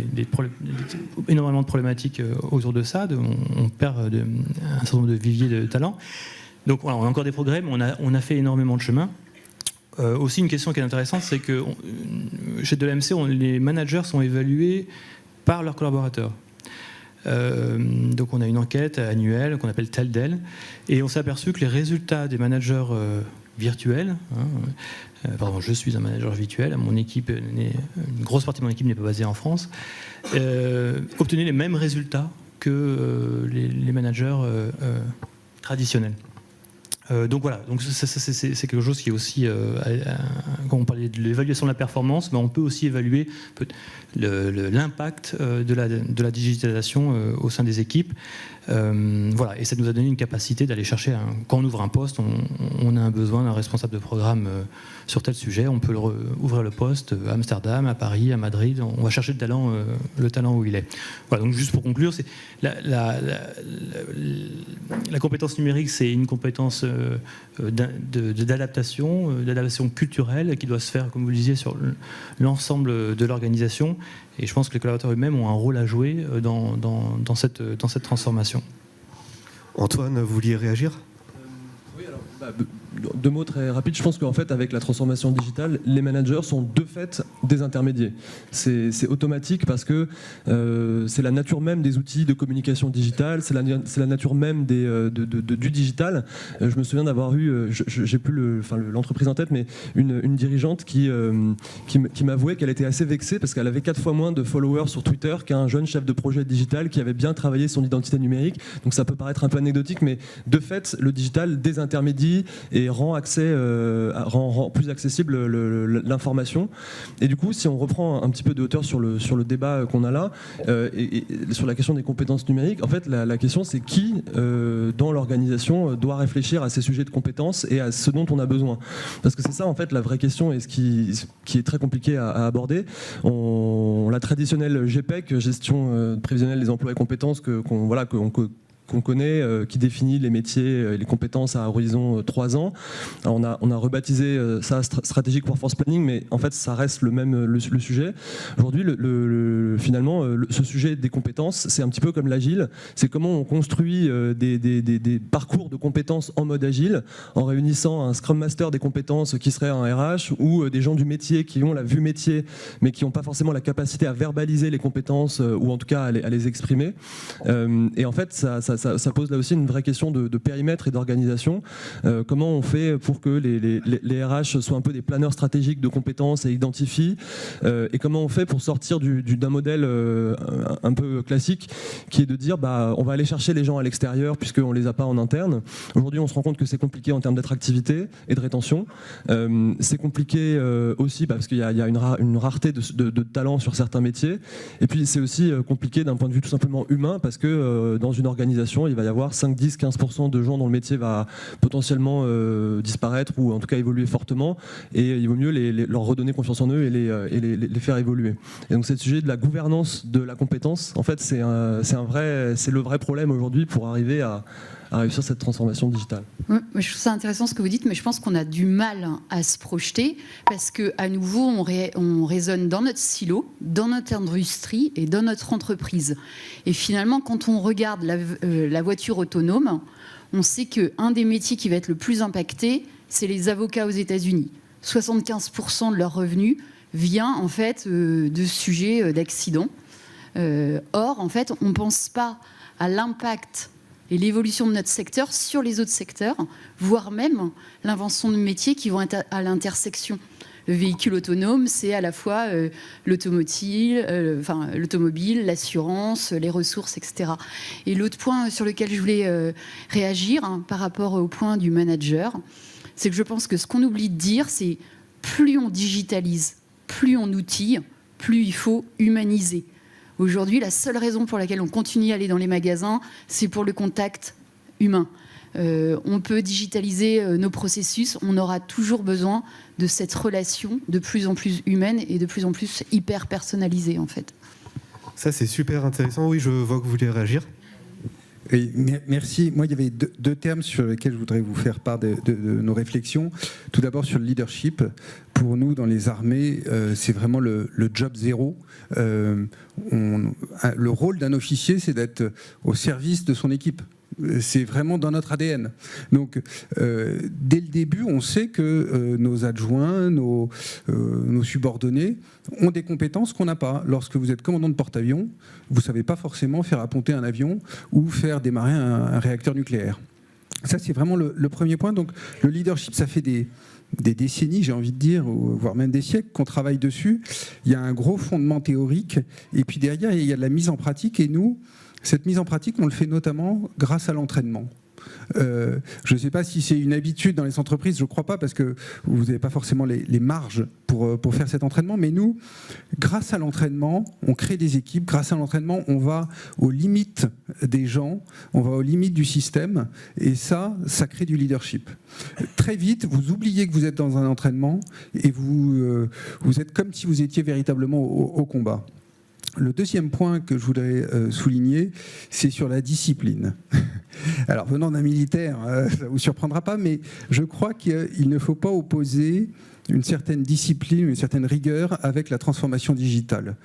énormément de problématiques autour de ça. On perd un certain nombre de viviers de talents. Donc voilà, on a encore des progrès, mais on a fait énormément de chemin. Aussi, une question qui est intéressante, c'est que chez DLMC, les managers sont évalués par leurs collaborateurs. Donc on a une enquête annuelle qu'on appelle TELDEL, et on s'est aperçu que les résultats des managers virtuels, pardon, je suis un manager virtuel, une grosse partie de mon équipe n'est pas basée en France, obtenaient les mêmes résultats que les managers traditionnels. Donc voilà, donc c'est quelque chose qui est aussi, quand on parlait de l'évaluation de la performance, mais on peut aussi évaluer l'impact de la digitalisation au sein des équipes. Voilà, et ça nous a donné une capacité d'aller chercher, quand on ouvre un poste, on a un besoin d'un responsable de programme sur tel sujet, on peut ouvrir le poste à Amsterdam, à Paris, à Madrid, on va chercher le talent où il est. Voilà, donc juste pour conclure, la compétence numérique, c'est une compétence d'adaptation culturelle qui doit se faire, comme vous le disiez, sur l'ensemble de l'organisation. Et je pense que les collaborateurs eux-mêmes ont un rôle à jouer dans cette transformation. Antoine, vous vouliez réagir ? Oui, alors, deux mots très rapides. Je pense qu'en fait, avec la transformation digitale, les managers sont de fait des intermédiaires. C'est automatique parce que c'est la nature même des outils de communication digitale, c'est la nature même du digital. Je me souviens d'avoir eu, j'ai plus l'entreprise en tête, mais une dirigeante qui m'avouait qu'elle était assez vexée parce qu'elle avait 4 fois moins de followers sur Twitter qu'un jeune chef de projet digital qui avait bien travaillé son identité numérique. Donc ça peut paraître un peu anecdotique, mais de fait, le digital désintermédie et rend plus accessible l'information. Et du coup, si on reprend un petit peu de hauteur sur le débat qu'on a là, et sur la question des compétences numériques, en fait, la question c'est qui, dans l'organisation, doit réfléchir à ces sujets de compétences et à ce dont on a besoin. Parce que c'est ça, en fait, la vraie question et ce qui est très compliqué à aborder. La traditionnelle GPEC, gestion prévisionnelle des emplois et compétences, qu'on connaît, qui définit les métiers et les compétences à horizon 3 ans. Alors on a rebaptisé ça Strategic Workforce Planning, mais en fait ça reste le sujet. Aujourd'hui, finalement, ce sujet des compétences, c'est un petit peu comme l'agile. C'est comment on construit des parcours de compétences en mode agile, en réunissant un Scrum Master des compétences qui serait un RH, ou des gens du métier qui ont la vue métier, mais qui n'ont pas forcément la capacité à verbaliser les compétences, ou en tout cas à les exprimer. Et en fait, ça pose là aussi une vraie question de périmètre et d'organisation. Comment on fait pour que les RH soient un peu des planeurs stratégiques de compétences et identifient, et comment on fait pour sortir d'un modèle un peu classique qui est de dire on va aller chercher les gens à l'extérieur puisqu'on ne les a pas en interne. Aujourd'hui, on se rend compte que c'est compliqué en termes d'attractivité et de rétention. C'est compliqué aussi parce qu'il y a une rareté de talents sur certains métiers. Et puis c'est aussi compliqué d'un point de vue tout simplement humain parce que dans une organisation, il va y avoir 5, 10, 15% de gens dont le métier va potentiellement disparaître ou en tout cas évoluer fortement, et il vaut mieux leur redonner confiance en eux et les faire évoluer. Et donc c'est le sujet de la gouvernance de la compétence. En fait, c'est le vrai problème aujourd'hui pour arriver à réussir cette transformation digitale. Oui, je trouve ça intéressant ce que vous dites, mais je pense qu'on a du mal à se projeter parce qu'à nouveau, on raisonne dans notre silo, dans notre industrie et dans notre entreprise. Et finalement, quand on regarde la voiture autonome, on sait qu'un des métiers qui va être le plus impacté, c'est les avocats aux États-Unis. 75% de leurs revenus vient en fait de sujets d'accidents. Or, en fait, on ne pense pas à l'impact et l'évolution de notre secteur sur les autres secteurs, voire même l'invention de métiers qui vont être à l'intersection. Le véhicule autonome, c'est à la fois l'automobile, l'assurance, les ressources, etc. Et l'autre point sur lequel je voulais réagir par rapport au point du manager, c'est que je pense que ce qu'on oublie de dire, c'est plus on digitalise, plus on outille, plus il faut humaniser. Aujourd'hui, la seule raison pour laquelle on continue à aller dans les magasins, c'est pour le contact humain. On peut digitaliser nos processus, on aura toujours besoin de cette relation de plus en plus humaine et de plus en plus hyper personnalisée, en fait. Ça, c'est super intéressant. Oui, je vois que vous voulez réagir. Oui, merci. Moi, il y avait deux termes sur lesquels je voudrais vous faire part de nos réflexions. Tout d'abord sur le leadership. Pour nous, dans les armées, c'est vraiment le job zéro. Le rôle d'un officier, c'est d'être au service de son équipe. C'est vraiment dans notre ADN. Donc, dès le début, on sait que nos adjoints, nos subordonnés ont des compétences qu'on n'a pas. Lorsque vous êtes commandant de porte-avions, vous ne savez pas forcément faire apponter un avion ou faire démarrer un réacteur nucléaire. Ça, c'est vraiment le premier point. Donc, le leadership, ça fait des décennies, j'ai envie de dire, voire même des siècles qu'on travaille dessus. Il y a un gros fondement théorique. Et puis derrière, il y a de la mise en pratique. Et nous, cette mise en pratique, on le fait notamment grâce à l'entraînement. Je ne sais pas si c'est une habitude dans les entreprises, je ne crois pas, parce que vous n'avez pas forcément les marges pour faire cet entraînement, mais nous, grâce à l'entraînement, on crée des équipes, grâce à l'entraînement, on va aux limites des gens, on va aux limites du système, et ça crée du leadership. Très vite, vous oubliez que vous êtes dans un entraînement, et vous êtes comme si vous étiez véritablement au combat. Le deuxième point que je voudrais souligner, c'est sur la discipline. Alors, venant d'un militaire, ça ne vous surprendra pas, mais je crois qu'il ne faut pas opposer une certaine discipline, une certaine rigueur avec la transformation digitale.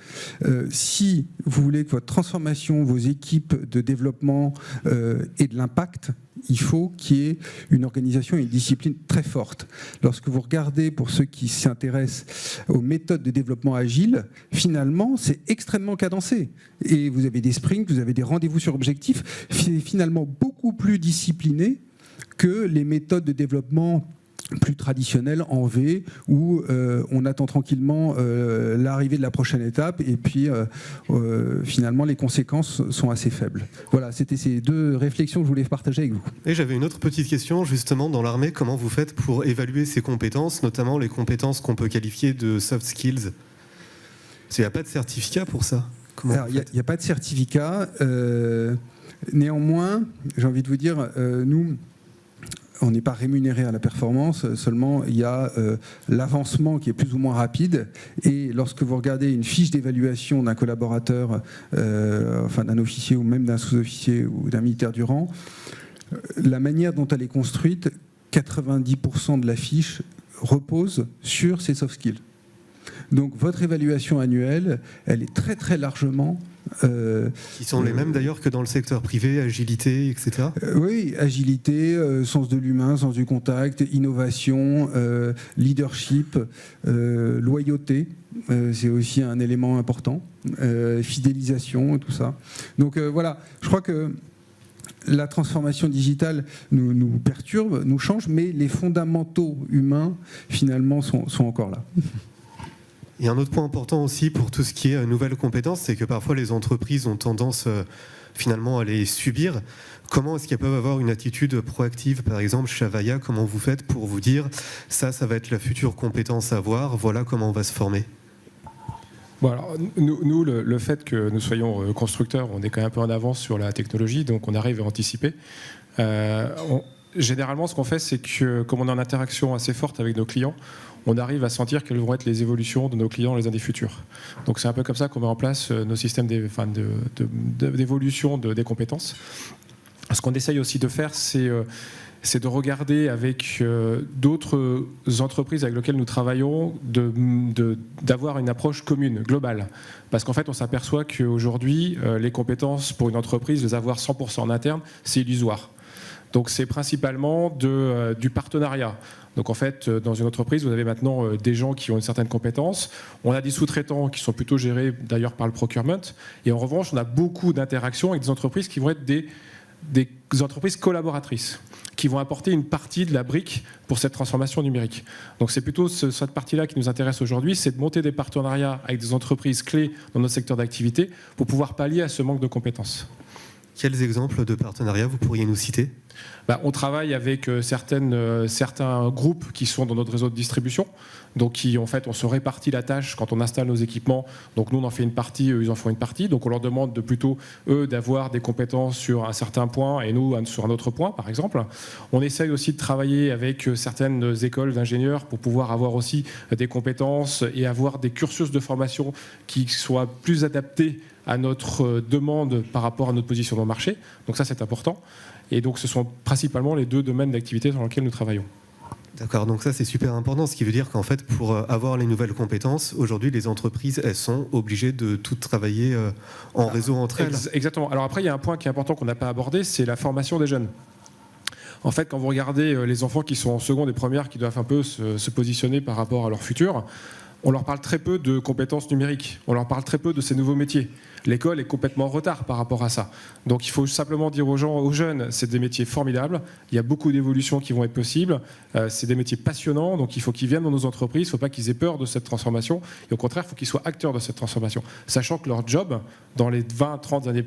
Si vous voulez que votre transformation, vos équipes de développement aient de l'impact, il faut qu'il y ait une organisation et une discipline très forte. Lorsque vous regardez, pour ceux qui s'intéressent aux méthodes de développement agile, finalement, c'est extrêmement cadencé. Et vous avez des sprints, vous avez des rendez-vous sur objectifs, c'est finalement beaucoup plus discipliné que les méthodes de développement plus traditionnelles en V, où on attend tranquillement l'arrivée de la prochaine étape, et puis finalement les conséquences sont assez faibles. Voilà, c'était ces deux réflexions que je voulais partager avec vous. Et j'avais une autre petite question, justement, dans l'armée, comment vous faites pour évaluer ces compétences, notamment les compétences qu'on peut qualifier de soft skills? Il n'y a pas de certificat pour ça. Il n'y a pas de certificat. Néanmoins, j'ai envie de vous dire, nous, on n'est pas rémunéré à la performance, seulement il y a l'avancement qui est plus ou moins rapide. Et lorsque vous regardez une fiche d'évaluation d'un collaborateur, enfin d'un officier ou même d'un sous-officier ou d'un militaire du rang, la manière dont elle est construite, 90% de la fiche repose sur ces soft skills. Donc votre évaluation annuelle, elle est très très largement... qui sont les mêmes d'ailleurs que dans le secteur privé, agilité, etc. Oui, agilité, sens de l'humain, sens du contact, innovation, leadership, loyauté, c'est aussi un élément important, fidélisation, tout ça. Donc voilà, je crois que la transformation digitale nous perturbe, nous change, mais les fondamentaux humains, finalement, sont encore là. Et un autre point important aussi pour tout ce qui est nouvelles compétences, c'est que parfois les entreprises ont tendance finalement à les subir. Comment est-ce qu'elles peuvent avoir une attitude proactive? Par exemple, chez Avaya, comment vous faites pour vous dire ça va être la future compétence à avoir, voilà comment on va se former? Bon, alors, nous le fait que nous soyons constructeurs, on est quand même un peu en avance sur la technologie, donc on arrive à anticiper. Généralement, ce qu'on fait, c'est que comme on est en interaction assez forte avec nos clients, on arrive à sentir quelles vont être les évolutions de nos clients les années futures. Donc c'est un peu comme ça qu'on met en place nos systèmes d'évolution des compétences. Ce qu'on essaye aussi de faire, c'est de regarder avec d'autres entreprises avec lesquelles nous travaillons, d'avoir une approche commune, globale. Parce qu'en fait, on s'aperçoit qu'aujourd'hui, les compétences pour une entreprise, les avoir 100% en interne, c'est illusoire. Donc c'est principalement du partenariat. Donc en fait, dans une entreprise, vous avez maintenant des gens qui ont une certaine compétence. On a des sous-traitants qui sont plutôt gérés d'ailleurs par le procurement. Et en revanche, on a beaucoup d'interactions avec des entreprises qui vont être des entreprises collaboratrices, qui vont apporter une partie de la brique pour cette transformation numérique. Donc c'est plutôt cette partie-là qui nous intéresse aujourd'hui, c'est de monter des partenariats avec des entreprises clés dans notre secteur d'activité pour pouvoir pallier à ce manque de compétences. Quels exemples de partenariats vous pourriez nous citer? On travaille avec certains groupes qui sont dans notre réseau de distribution, donc qui en fait on se répartit la tâche quand on installe nos équipements. Donc nous on en fait une partie, eux ils en font une partie. Donc on leur demande de plutôt eux d'avoir des compétences sur un certain point et nous sur un autre point par exemple. On essaye aussi de travailler avec certaines écoles d'ingénieurs pour pouvoir avoir aussi des compétences et avoir des cursus de formation qui soient plus adaptés à notre demande par rapport à notre position dans le marché. Donc ça c'est important. Et donc ce sont principalement les deux domaines d'activité dans lesquels nous travaillons. D'accord, donc ça c'est super important, ce qui veut dire qu'en fait pour avoir les nouvelles compétences, aujourd'hui les entreprises elles sont obligées de toutes travailler en réseau entre elles. Exactement. Alors après il y a un point qui est important qu'on n'a pas abordé, c'est la formation des jeunes. En fait quand vous regardez les enfants qui sont en seconde et première, qui doivent un peu se positionner par rapport à leur futur, on leur parle très peu de compétences numériques, on leur parle très peu de ces nouveaux métiers. L'école est complètement en retard par rapport à ça. Donc il faut simplement dire aux jeunes, c'est des métiers formidables, il y a beaucoup d'évolutions qui vont être possibles, c'est des métiers passionnants, donc il faut qu'ils viennent dans nos entreprises, il ne faut pas qu'ils aient peur de cette transformation, et au contraire, il faut qu'ils soient acteurs de cette transformation, sachant que leur job, dans les 20-30 années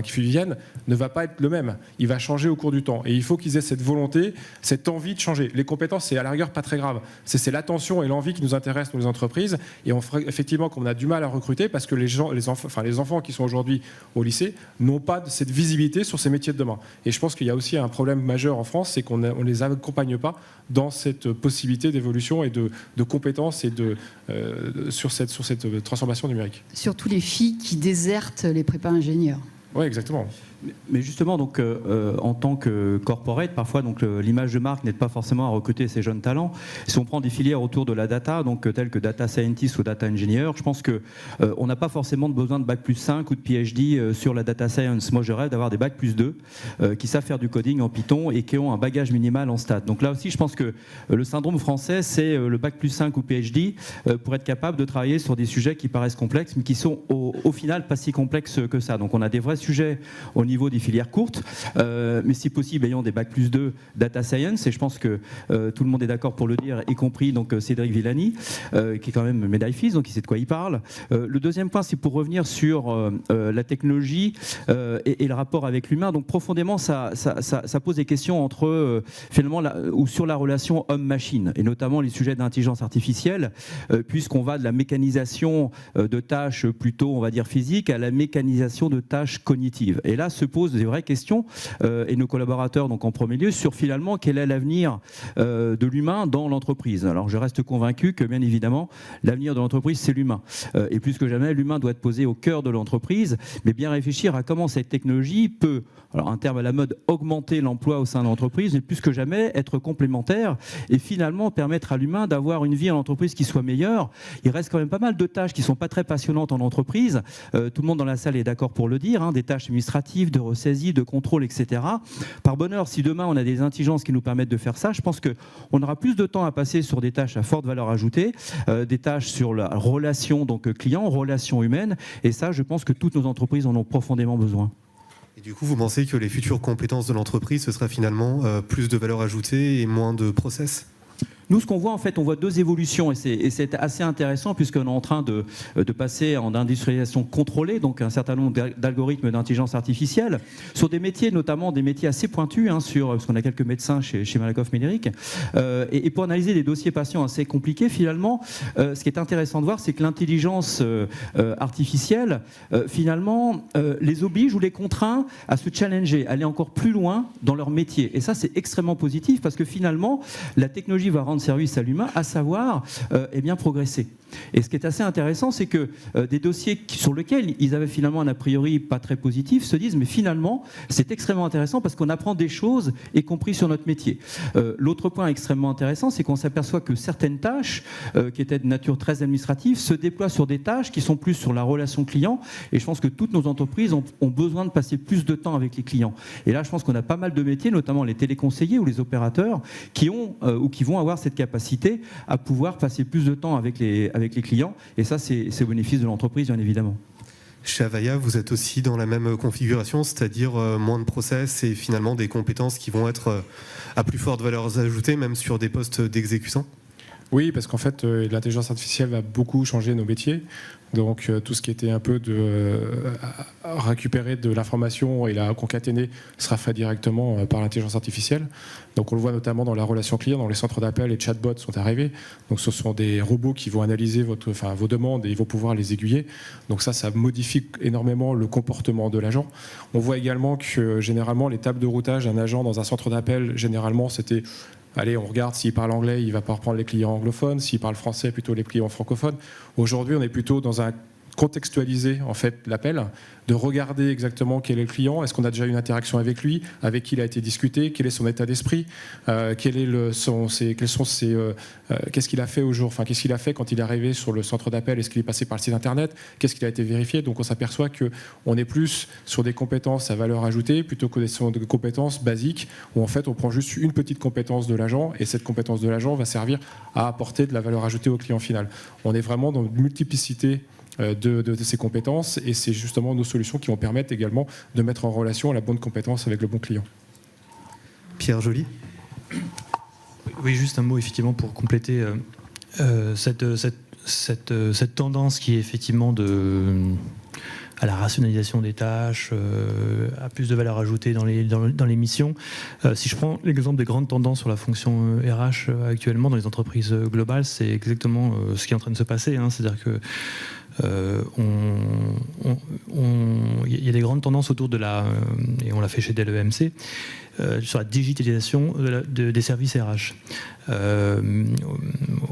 qui viennent, ne va pas être le même, il va changer au cours du temps, et il faut qu'ils aient cette volonté, cette envie de changer. Les compétences, c'est à la rigueur pas très grave, c'est l'attention et l'envie qui nous intéressent, nous les entreprises, et on ferait effectivement qu'on a du mal à recruter parce que les enfants qui sont aujourd'hui au lycée n'ont pas cette visibilité sur ces métiers de demain. Et je pense qu'il y a aussi un problème majeur en France, c'est qu'on ne les accompagne pas dans cette possibilité d'évolution et de compétences et sur cette transformation numérique. Surtout les filles qui désertent les prépas ingénieurs. Oui, exactement. Mais justement, donc, en tant que corporate, parfois, donc, l'image de marque n'aide pas forcément à recruter ces jeunes talents. Si on prend des filières autour de la data, donc telles que data scientist ou data engineer, je pense qu'on n'a pas forcément besoin de bac plus 5 ou de PhD sur la data science. Moi, je rêve d'avoir des bac plus 2 qui savent faire du coding en Python et qui ont un bagage minimal en stats. Donc là aussi, je pense que le syndrome français, c'est le bac plus 5 ou PhD pour être capable de travailler sur des sujets qui paraissent complexes, mais qui sont au final pas si complexes que ça. Donc on a des vrais sujets au niveau des filières courtes, mais si possible ayant des bac plus 2 data science, et je pense que tout le monde est d'accord pour le dire, y compris donc Cédric Villani, qui est quand même médaille FIS, donc il sait de quoi il parle. Le deuxième point, c'est pour revenir sur la technologie et le rapport avec l'humain. Donc profondément, ça pose des questions entre finalement ou sur la relation homme-machine, et notamment les sujets d'intelligence artificielle, puisqu'on va de la mécanisation de tâches plutôt, on va dire, physiques, à la mécanisation de tâches cognitives. Et là se posent des vraies questions, et nos collaborateurs, donc en premier lieu, sur finalement quel est l'avenir de l'humain dans l'entreprise. Alors je reste convaincu que bien évidemment l'avenir de l'entreprise c'est l'humain, et plus que jamais l'humain doit être posé au cœur de l'entreprise, mais bien réfléchir à comment cette technologie peut, alors un terme à la mode, augmenter l'emploi au sein de l'entreprise, mais plus que jamais être complémentaire et finalement permettre à l'humain d'avoir une vie en entreprise qui soit meilleure. Il reste quand même pas mal de tâches qui sont pas très passionnantes en entreprise, tout le monde dans la salle est d'accord pour le dire, hein, des tâches administratives, de ressaisie, de contrôle, etc. Par bonheur, si demain on a des intelligences qui nous permettent de faire ça, je pense qu'on aura plus de temps à passer sur des tâches à forte valeur ajoutée, des tâches sur la relation donc client, relation humaine, et ça je pense que toutes nos entreprises en ont profondément besoin. Et du coup, vous pensez que les futures compétences de l'entreprise, ce sera finalement plus de valeur ajoutée et moins de process ? Nous, ce qu'on voit, en fait, on voit deux évolutions, et c'est assez intéressant puisqu'on est en train de passer en industrialisation contrôlée, donc un certain nombre d'algorithmes d'intelligence artificielle, sur des métiers, notamment des métiers assez pointus, hein, parce qu'on a quelques médecins chez Malakoff Médéric, et pour analyser des dossiers patients assez compliqués, finalement, ce qui est intéressant de voir, c'est que l'intelligence artificielle, finalement, les oblige ou les contraint à se challenger, à aller encore plus loin dans leur métier. Et ça, c'est extrêmement positif parce que finalement, la technologie va rendre service à l'humain, à savoir bien progresser. Et ce qui est assez intéressant, c'est que des dossiers sur lesquels ils avaient finalement un a priori pas très positif se disent mais finalement c'est extrêmement intéressant parce qu'on apprend des choses, y compris sur notre métier. L'autre point extrêmement intéressant, c'est qu'on s'aperçoit que certaines tâches qui étaient de nature très administrative se déploient sur des tâches qui sont plus sur la relation client, et je pense que toutes nos entreprises ont besoin de passer plus de temps avec les clients. Et là je pense qu'on a pas mal de métiers, notamment les téléconseillers ou les opérateurs, qui ont ou qui vont avoir cette capacité à pouvoir passer plus de temps avec les clients, et ça c'est au bénéfice de l'entreprise bien évidemment. Chez Avaya, vous êtes aussi dans la même configuration, c'est-à-dire moins de process et finalement des compétences qui vont être à plus forte valeur ajoutée, même sur des postes d'exécutant ? Oui, parce qu'en fait, l'intelligence artificielle va beaucoup changer nos métiers. Donc, tout ce qui était un peu de récupérer de l'information et la concaténer sera fait directement par l'intelligence artificielle. Donc, on le voit notamment dans la relation client, dans les centres d'appel, les chatbots sont arrivés. Donc, ce sont des robots qui vont analyser vos demandes et ils vont pouvoir les aiguiller. Donc, ça modifie énormément le comportement de l'agent. On voit également que généralement, les tables de routage d'un agent dans un centre d'appel, généralement, c'était... Allez, on regarde s'il parle anglais, il va pas reprendre les clients anglophones. S'il parle français, plutôt les clients francophones. Aujourd'hui, on est plutôt dans un contextualiser en fait l'appel, de regarder exactement quel est le client, est-ce qu'on a déjà eu une interaction avec lui, avec qui il a été discuté, quel est son état d'esprit, qu'est-ce qu'il a fait au jour, enfin qu'est-ce qu'il a fait quand il est arrivé sur le centre d'appel, est-ce qu'il est passé par le site internet, qu'est-ce qu'il a été vérifié. Donc on s'aperçoit qu'on est plus sur des compétences à valeur ajoutée plutôt que des compétences basiques où en fait on prend juste une petite compétence de l'agent et cette compétence de l'agent va servir à apporter de la valeur ajoutée au client final. On est vraiment dans une multiplicité de ces compétences, et c'est justement nos solutions qui vont permettre également de mettre en relation la bonne compétence avec le bon client. Pierre Joly. Oui, juste un mot effectivement pour compléter cette tendance qui est effectivement à la rationalisation des tâches, à plus de valeur ajoutée dans les missions. Si je prends l'exemple des grandes tendances sur la fonction RH actuellement dans les entreprises globales, c'est exactement ce qui est en train de se passer, hein. C'est-à-dire que il y a des grandes tendances autour de et on l'a fait chez Dell EMC, sur la digitalisation des services RH.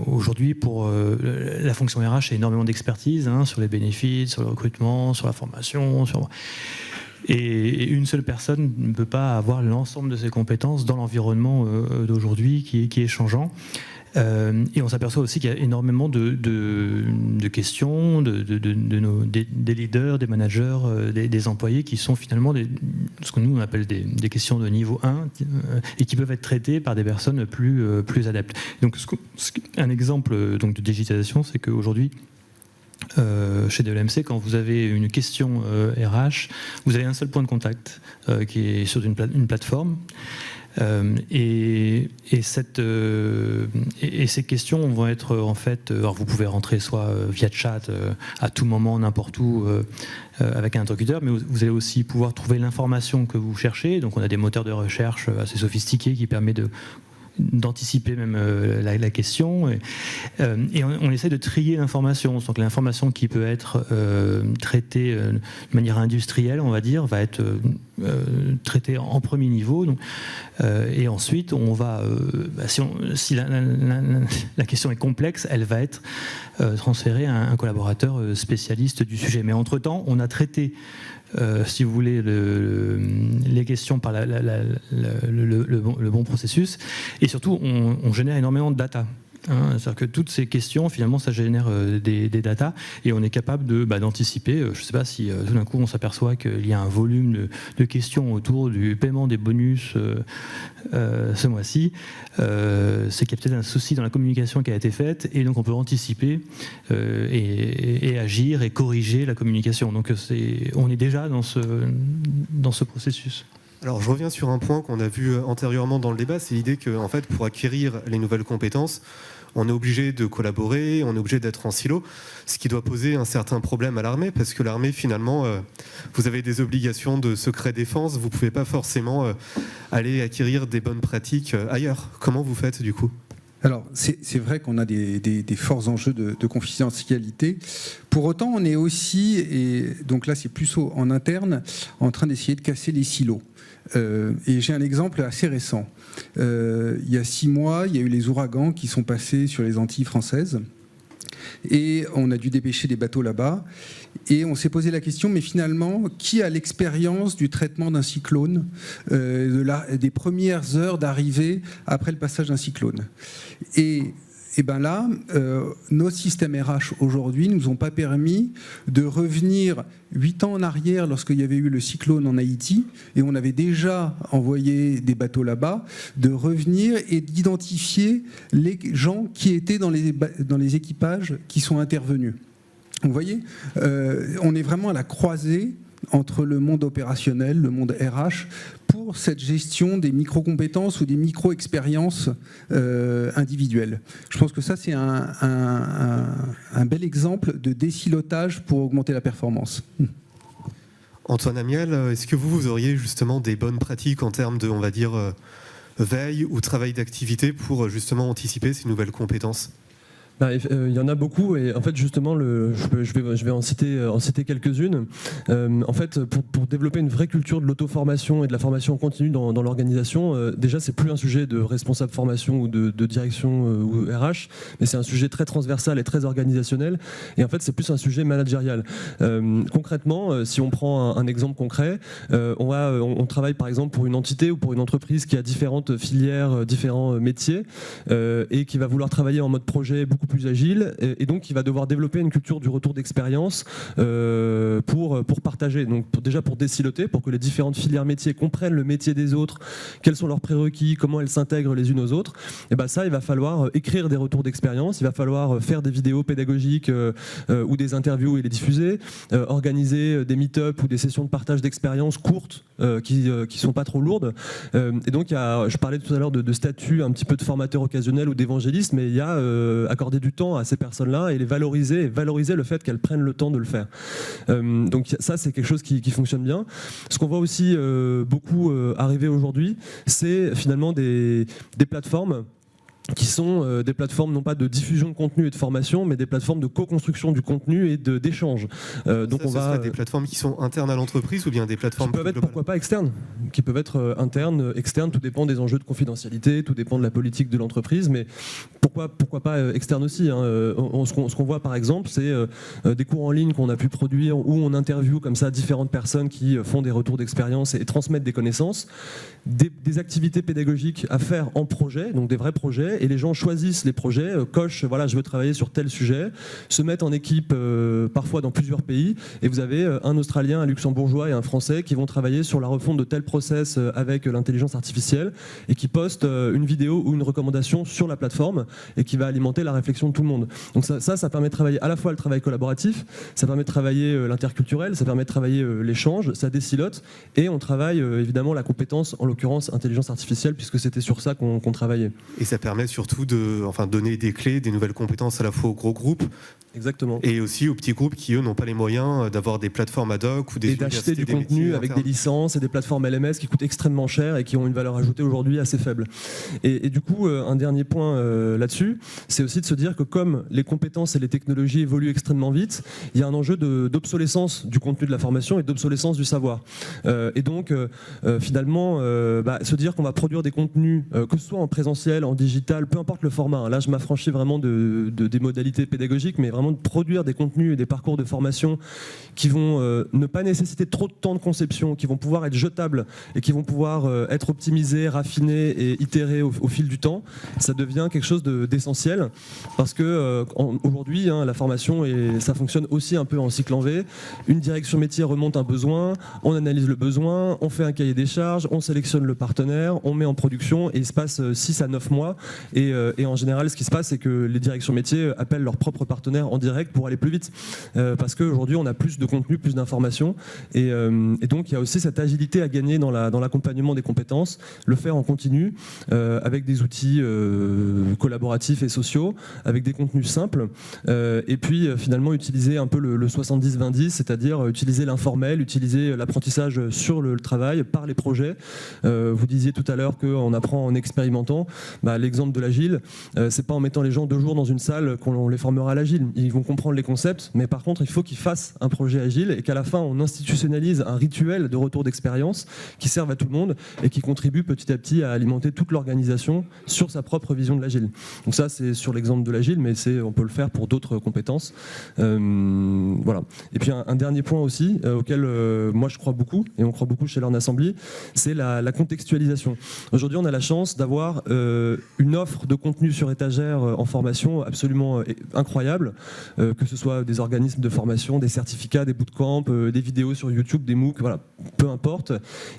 Aujourd'hui, pour la fonction RH, il y a énormément d'expertise, hein, sur les bénéfices, sur le recrutement, sur la formation, Et une seule personne ne peut pas avoir l'ensemble de ces compétences dans l'environnement d'aujourd'hui qui est changeant. Et on s'aperçoit aussi qu'il y a énormément de questions des leaders, des managers, des employés qui sont finalement ce que nous on appelle des questions de niveau 1 et qui peuvent être traitées par des personnes plus adeptes. Donc un exemple donc, de digitalisation, c'est qu'aujourd'hui, chez DLMC, quand vous avez une question RH, vous avez un seul point de contact qui est sur une plateforme. Et ces questions vont être en fait, alors vous pouvez rentrer soit via chat à tout moment, n'importe où, avec un interlocuteur, mais vous allez aussi pouvoir trouver l'information que vous cherchez. Donc on a des moteurs de recherche assez sophistiqués qui permettent d'anticiper même la question et on essaie de trier l'information. Donc l'information qui peut être traitée de manière industrielle, on va dire, va être traitée en premier niveau. Donc, et ensuite, on va, si la question est complexe, elle va être transférée à un collaborateur spécialiste du sujet. Mais entre-temps, on a traité si vous voulez, les questions par le bon processus. Et surtout, on génère énormément de data. C'est-à-dire que toutes ces questions, finalement, ça génère des datas et on est capable d'anticiper. Je ne sais pas si tout d'un coup on s'aperçoit qu'il y a un volume de questions autour du paiement des bonus ce mois-ci. C'est qu'il y a peut-être un souci dans la communication qui a été faite et donc on peut anticiper et agir et corriger la communication. Donc on est déjà dans ce processus. Alors je reviens sur un point qu'on a vu antérieurement dans le débat, c'est l'idée que en fait, pour acquérir les nouvelles compétences, on est obligé de collaborer, on est obligé d'être en silo, ce qui doit poser un certain problème à l'armée, parce que l'armée, finalement, vous avez des obligations de secret défense, vous ne pouvez pas forcément aller acquérir des bonnes pratiques ailleurs. Comment vous faites du coup ? Alors, c'est vrai qu'on a des forts enjeux de confidentialité. Pour autant, on est aussi, et donc là c'est plus en interne, en train d'essayer de casser les silos. Et j'ai un exemple assez récent. Il y a 6 mois, il y a eu les ouragans qui sont passés sur les Antilles françaises. Et on a dû dépêcher des bateaux là-bas. Et on s'est posé la question, mais finalement, qui a l'expérience du traitement d'un cyclone, des premières heures d'arrivée après le passage d'un cyclone ? Et bien là, nos systèmes RH aujourd'hui ne nous ont pas permis de revenir 8 ans en arrière lorsqu'il y avait eu le cyclone en Haïti, et on avait déjà envoyé des bateaux là-bas, de revenir et d'identifier les gens qui étaient dans les équipages qui sont intervenus. Vous voyez, on est vraiment à la croisée entre le monde opérationnel, le monde RH, pour cette gestion des micro-compétences ou des micro-expériences individuelles. Je pense que ça, c'est un bel exemple de désilotage pour augmenter la performance. Antoine Amiel, est-ce que vous auriez justement des bonnes pratiques en termes de, on va dire, veille ou travail d'activité pour justement anticiper ces nouvelles compétences ? Il y en a beaucoup et en fait justement je vais en citer quelques-unes. En fait pour développer une vraie culture de l'auto-formation et de la formation continue dans l'organisation, déjà c'est plus un sujet de responsable formation ou de direction ou RH, mais c'est un sujet très transversal et très organisationnel et en fait c'est plus un sujet managérial. Concrètement, si on prend un exemple concret, on travaille par exemple pour une entité ou pour une entreprise qui a différentes filières, différents métiers et qui va vouloir travailler en mode projet beaucoup plus agile et donc qui va devoir développer une culture du retour d'expérience pour partager, donc déjà pour désiloter, pour que les différentes filières métiers comprennent le métier des autres, quels sont leurs prérequis, comment elles s'intègrent les unes aux autres. Et ben ça, il va falloir écrire des retours d'expérience, il va falloir faire des vidéos pédagogiques ou des interviews et les diffuser, organiser des meet-up ou des sessions de partage d'expérience courtes qui sont pas trop lourdes. Et donc je parlais tout à l'heure de statut un petit peu de formateur occasionnel ou d'évangéliste, mais il y a accorder du temps à ces personnes-là et les valoriser le fait qu'elles prennent le temps de le faire. Donc ça, c'est quelque chose qui fonctionne bien. Ce qu'on voit aussi beaucoup arriver aujourd'hui, c'est finalement des plateformes qui sont des plateformes non pas de diffusion de contenu et de formation, mais des plateformes de co-construction du contenu et d'échange. Donc ce sera des plateformes qui sont internes à l'entreprise ou bien des plateformes qui peuvent être globales. pourquoi pas externes, qui peuvent être internes, externes, tout dépend des enjeux de confidentialité, tout dépend de la politique de l'entreprise, mais pourquoi pas externes aussi, hein. Ce qu'on voit par exemple, c'est des cours en ligne qu'on a pu produire où on interviewe comme ça différentes personnes qui font des retours d'expérience et transmettent des connaissances, des activités pédagogiques à faire en projet, donc des vrais projets, et les gens choisissent les projets, cochent, voilà, je veux travailler sur tel sujet, se mettent en équipe parfois dans plusieurs pays, et vous avez un Australien, un Luxembourgeois et un Français qui vont travailler sur la refonte de tel process avec l'intelligence artificielle et qui postent une vidéo ou une recommandation sur la plateforme et qui va alimenter la réflexion de tout le monde. Donc ça permet de travailler à la fois le travail collaboratif, ça permet de travailler l'interculturel, ça permet de travailler l'échange, ça désilote, et on travaille évidemment la compétence, en l'occurrence intelligence artificielle, puisque c'était sur ça qu'on travaillait. Et ça permet surtout de donner des clés, des nouvelles compétences à la fois aux gros groupes. Exactement. Et aussi aux petits groupes qui, eux, n'ont pas les moyens d'avoir des plateformes ad hoc ou des d'acheter du contenu avec des licences et des plateformes LMS qui coûtent extrêmement cher et qui ont une valeur ajoutée aujourd'hui assez faible. Et du coup, un dernier point là-dessus, c'est aussi de se dire que comme les compétences et les technologies évoluent extrêmement vite, il y a un enjeu d'obsolescence du contenu de la formation et d'obsolescence du savoir. Et donc, finalement, se dire qu'on va produire des contenus, que ce soit en présentiel, en digital, peu importe le format. Hein. Là, je m'affranchis vraiment des modalités pédagogiques, mais vraiment de produire des contenus et des parcours de formation qui vont ne pas nécessiter trop de temps de conception, qui vont pouvoir être jetables et qui vont pouvoir être optimisés, raffinés et itérés au fil du temps. Ça devient quelque chose d'essentiel parce que aujourd'hui, la formation, ça fonctionne aussi un peu en cycle en V. Une direction métier remonte un besoin, on analyse le besoin, on fait un cahier des charges, on sélectionne le partenaire, on met en production et il se passe 6 à 9 mois. Et en général, ce qui se passe, c'est que les directions métiers appellent leurs propres partenaires en direct pour aller plus vite. Parce qu'aujourd'hui, on a plus de contenu, plus d'informations. Et donc, il y a aussi cette agilité à gagner dans l'accompagnement des compétences, le faire en continu, avec des outils collaboratifs et sociaux, avec des contenus simples. Et puis, finalement, utiliser un peu le 70-20-10, c'est-à-dire utiliser l'informel, utiliser l'apprentissage sur le travail, par les projets. Vous disiez tout à l'heure qu'on apprend en expérimentant. L'exemple de l'agile, c'est pas en mettant les gens 2 jours dans une salle qu'on les formera à l'agile. Ils vont comprendre les concepts, mais par contre, il faut qu'ils fassent un projet agile et qu'à la fin, on institutionnalise un rituel de retour d'expérience qui serve à tout le monde et qui contribue petit à petit à alimenter toute l'organisation sur sa propre vision de l'agile. Donc ça, c'est sur l'exemple de l'agile, mais on peut le faire pour d'autres compétences. Voilà. Et puis un dernier point aussi, auquel moi je crois beaucoup, et on croit beaucoup chez Learn Assembly, c'est la contextualisation. Aujourd'hui, on a la chance d'avoir une offre de contenu sur étagère en formation absolument incroyable, que ce soit des organismes de formation, des certificats, des bootcamps, des vidéos sur YouTube, des MOOC, voilà, peu importe.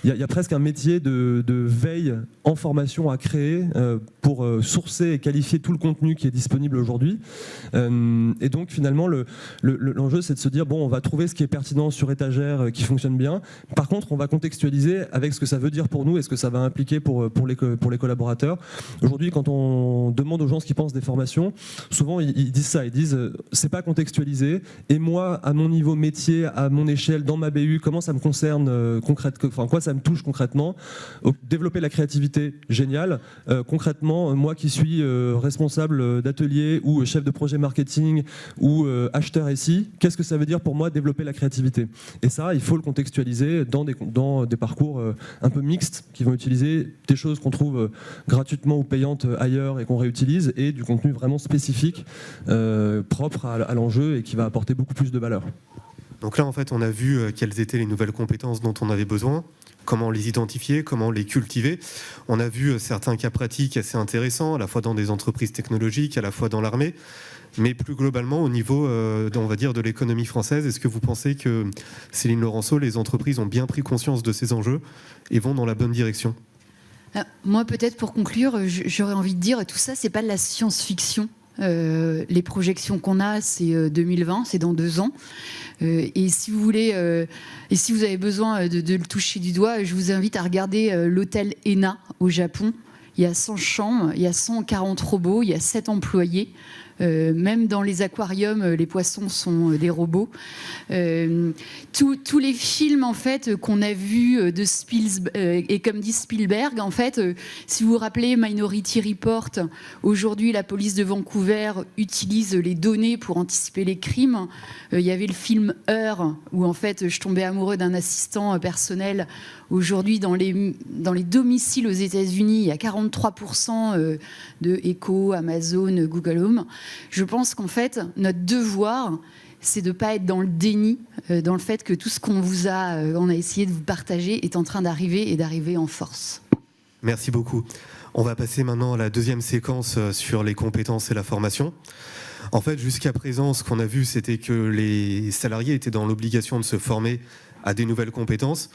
Il y a presque un métier de veille en formation à créer pour sourcer et qualifier tout le contenu qui est disponible aujourd'hui. Et donc finalement, l'enjeu, c'est de se dire, bon, on va trouver ce qui est pertinent sur étagère, qui fonctionne bien. Par contre, on va contextualiser avec ce que ça veut dire pour nous et ce que ça va impliquer pour les collaborateurs. Aujourd'hui, quand on demande aux gens ce qu'ils pensent des formations, souvent ils disent ça, ils disent c'est pas contextualisé, et moi, à mon niveau métier, à mon échelle, dans ma BU, comment ça me concerne concrètement, quoi ça me touche concrètement. Développer la créativité, génial. Concrètement, moi qui suis responsable d'atelier ou chef de projet marketing ou acheteur SI, qu'est-ce que ça veut dire pour moi développer la créativité? Et ça, il faut le contextualiser dans des parcours un peu mixtes qui vont utiliser des choses qu'on trouve gratuitement ou payantes ailleurs et qu'on réutilise, et du contenu vraiment spécifique, propre à l'enjeu et qui va apporter beaucoup plus de valeur. Donc là, en fait, on a vu quelles étaient les nouvelles compétences dont on avait besoin, comment les identifier, comment les cultiver. On a vu certains cas pratiques assez intéressants, à la fois dans des entreprises technologiques, à la fois dans l'armée. Mais plus globalement, au niveau, on va dire, de l'économie française, est-ce que vous pensez que, Céline Laurenceau, les entreprises ont bien pris conscience de ces enjeux et vont dans la bonne direction? Moi, peut-être pour conclure, j'aurais envie de dire, tout ça, c'est pas de la science-fiction. Les projections qu'on a, c'est 2020, c'est dans 2 ans. Et si vous voulez, et si vous avez besoin de le toucher du doigt, je vous invite à regarder l'hôtel ENA au Japon. Il y a 100 chambres, il y a 140 robots, il y a 7 employés. Même dans les aquariums, les poissons sont des robots. Tous les films en fait qu'on a vus de Spielberg, et comme dit Spielberg, en fait, si vous vous rappelez Minority Report, aujourd'hui la police de Vancouver utilise les données pour anticiper les crimes. Il y avait le film Heure où en fait je tombais amoureux d'un assistant personnel. Aujourd'hui, dans les domiciles aux États-Unis, il y a 43% de Echo, Amazon, Google Home. Je pense qu'en fait, notre devoir, c'est de ne pas être dans le déni, dans le fait que tout ce qu'on a essayé de vous partager est en train d'arriver et d'arriver en force. Merci beaucoup. On va passer maintenant à la deuxième séquence sur les compétences et la formation. En fait, jusqu'à présent, ce qu'on a vu, c'était que les salariés étaient dans l'obligation de se former à des nouvelles compétences.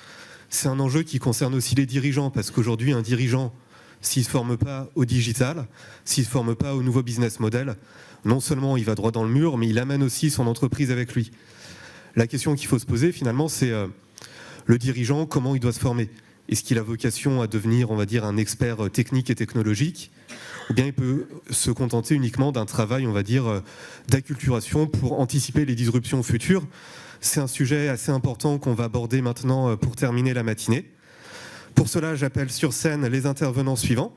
C'est un enjeu qui concerne aussi les dirigeants, parce qu'aujourd'hui, un dirigeant, s'il ne se forme pas au digital, s'il ne se forme pas au nouveau business model, non seulement il va droit dans le mur, mais il amène aussi son entreprise avec lui. La question qu'il faut se poser, finalement, c'est le dirigeant, comment il doit se former ? Est-ce qu'il a vocation à devenir, on va dire, un expert technique et technologique ? Ou bien il peut se contenter uniquement d'un travail, on va dire, d'acculturation pour anticiper les disruptions futures ? C'est un sujet assez important qu'on va aborder maintenant pour terminer la matinée. Pour cela, j'appelle sur scène les intervenants suivants.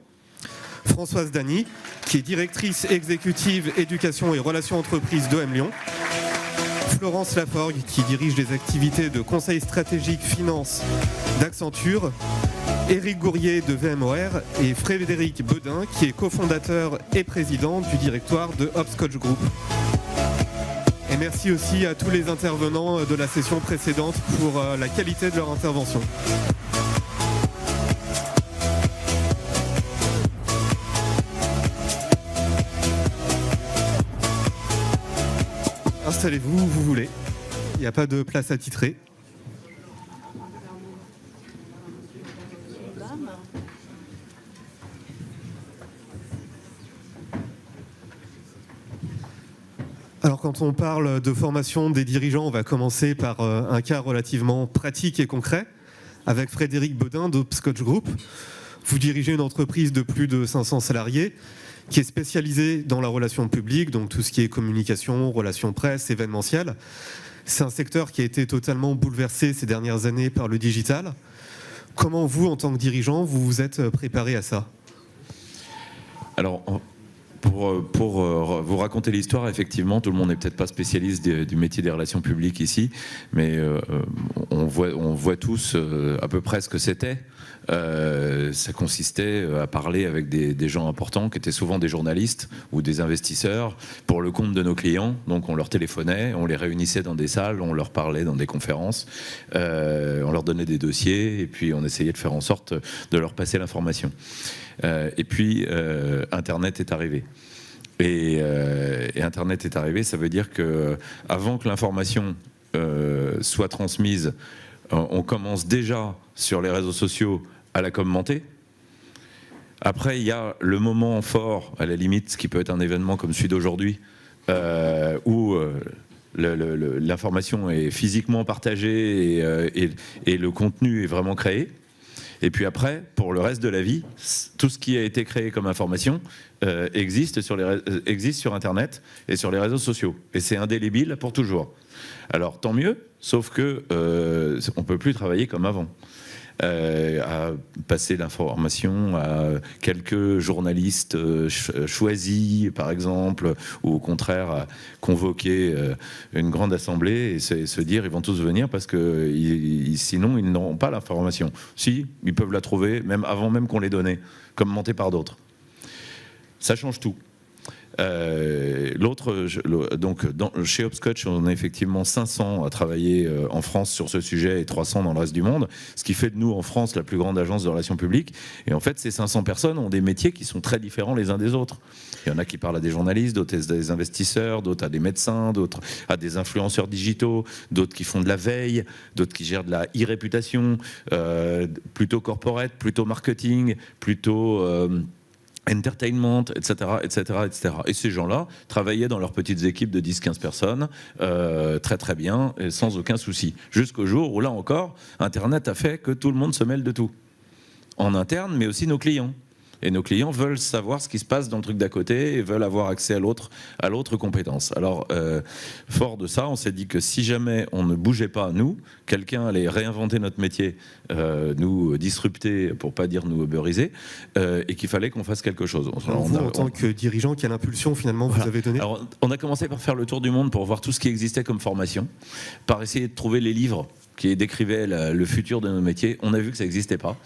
Françoise Dany, qui est directrice exécutive éducation et relations entreprises d'OM Lyon. Florence Laforgue, qui dirige les activités de conseil stratégique finance d'Accenture. Éric Gourrier de VMware et Frédéric Bedin, qui est cofondateur et président du directoire de Hopscotch Group. Et merci aussi à tous les intervenants de la session précédente pour la qualité de leur intervention. Installez-vous où vous voulez. Il n'y a pas de place attitrée. Alors quand on parle de formation des dirigeants, on va commencer par un cas relativement pratique et concret avec Frédéric Bedin d'Hopscotch Group. Vous dirigez une entreprise de plus de 500 salariés qui est spécialisée dans la relation publique, donc tout ce qui est communication, relations presse, événementiel. C'est un secteur qui a été totalement bouleversé ces dernières années par le digital. Comment vous, en tant que dirigeant, vous vous êtes préparé à ça ? Alors, pour vous raconter l'histoire, effectivement, tout le monde n'est peut-être pas spécialiste du métier des relations publiques ici, mais on voit tous à peu près ce que c'était. Ça consistait à parler avec des gens importants qui étaient souvent des journalistes ou des investisseurs pour le compte de nos clients. Donc on leur téléphonait, on les réunissait dans des salles, on leur parlait dans des conférences, on leur donnait des dossiers et puis on essayait de faire en sorte de leur passer l'information. Et puis Internet est arrivé. Et Internet est arrivé, ça veut dire que avant que l'information soit transmise, on commence déjà sur les réseaux sociaux à la commenter. Après, il y a le moment fort, à la limite, ce qui peut être un événement comme celui d'aujourd'hui, où l'information est physiquement partagée et le contenu est vraiment créé. Et puis après, pour le reste de la vie, tout ce qui a été créé comme information existe sur Internet et sur les réseaux sociaux. Et c'est indélébile pour toujours. Alors tant mieux, sauf que on ne peut plus travailler comme avant. À passer l'information à quelques journalistes choisis, par exemple, ou au contraire à convoquer une grande assemblée et se dire ils vont tous venir parce que sinon ils n'auront pas l'information. Si, ils peuvent la trouver, même avant même qu'on les donnait, commentée par d'autres. Ça change tout. Chez Hopscotch, on a effectivement 500 à travailler en France sur ce sujet et 300 dans le reste du monde, ce qui fait de nous en France la plus grande agence de relations publiques. Et en fait, ces 500 personnes ont des métiers qui sont très différents les uns des autres. Il y en a qui parlent à des journalistes, d'autres à des investisseurs, d'autres à des médecins, d'autres à des influenceurs digitaux, d'autres qui font de la veille, d'autres qui gèrent de la e-réputation, plutôt corporate, plutôt marketing, plutôt entertainment, etc., etc., etc. Et ces gens-là travaillaient dans leurs petites équipes de 10-15 personnes, très très bien, et sans aucun souci. Jusqu'au jour où, là encore, Internet a fait que tout le monde se mêle de tout. En interne, mais aussi nos clients. Et nos clients veulent savoir ce qui se passe dans le truc d'à côté et veulent avoir accès à l'autre compétence. Alors, fort de ça, on s'est dit que si jamais on ne bougeait pas, nous, quelqu'un allait réinventer notre métier, nous disrupter, pour pas dire nous uberiser, et qu'il fallait qu'on fasse quelque chose. Alors vous, en tant que dirigeant, quelle impulsion finalement vous avez donnée? Alors, on a commencé par faire le tour du monde pour voir tout ce qui existait comme formation, par essayer de trouver les livres qui décrivaient le futur de nos métiers. On a vu que ça n'existait pas.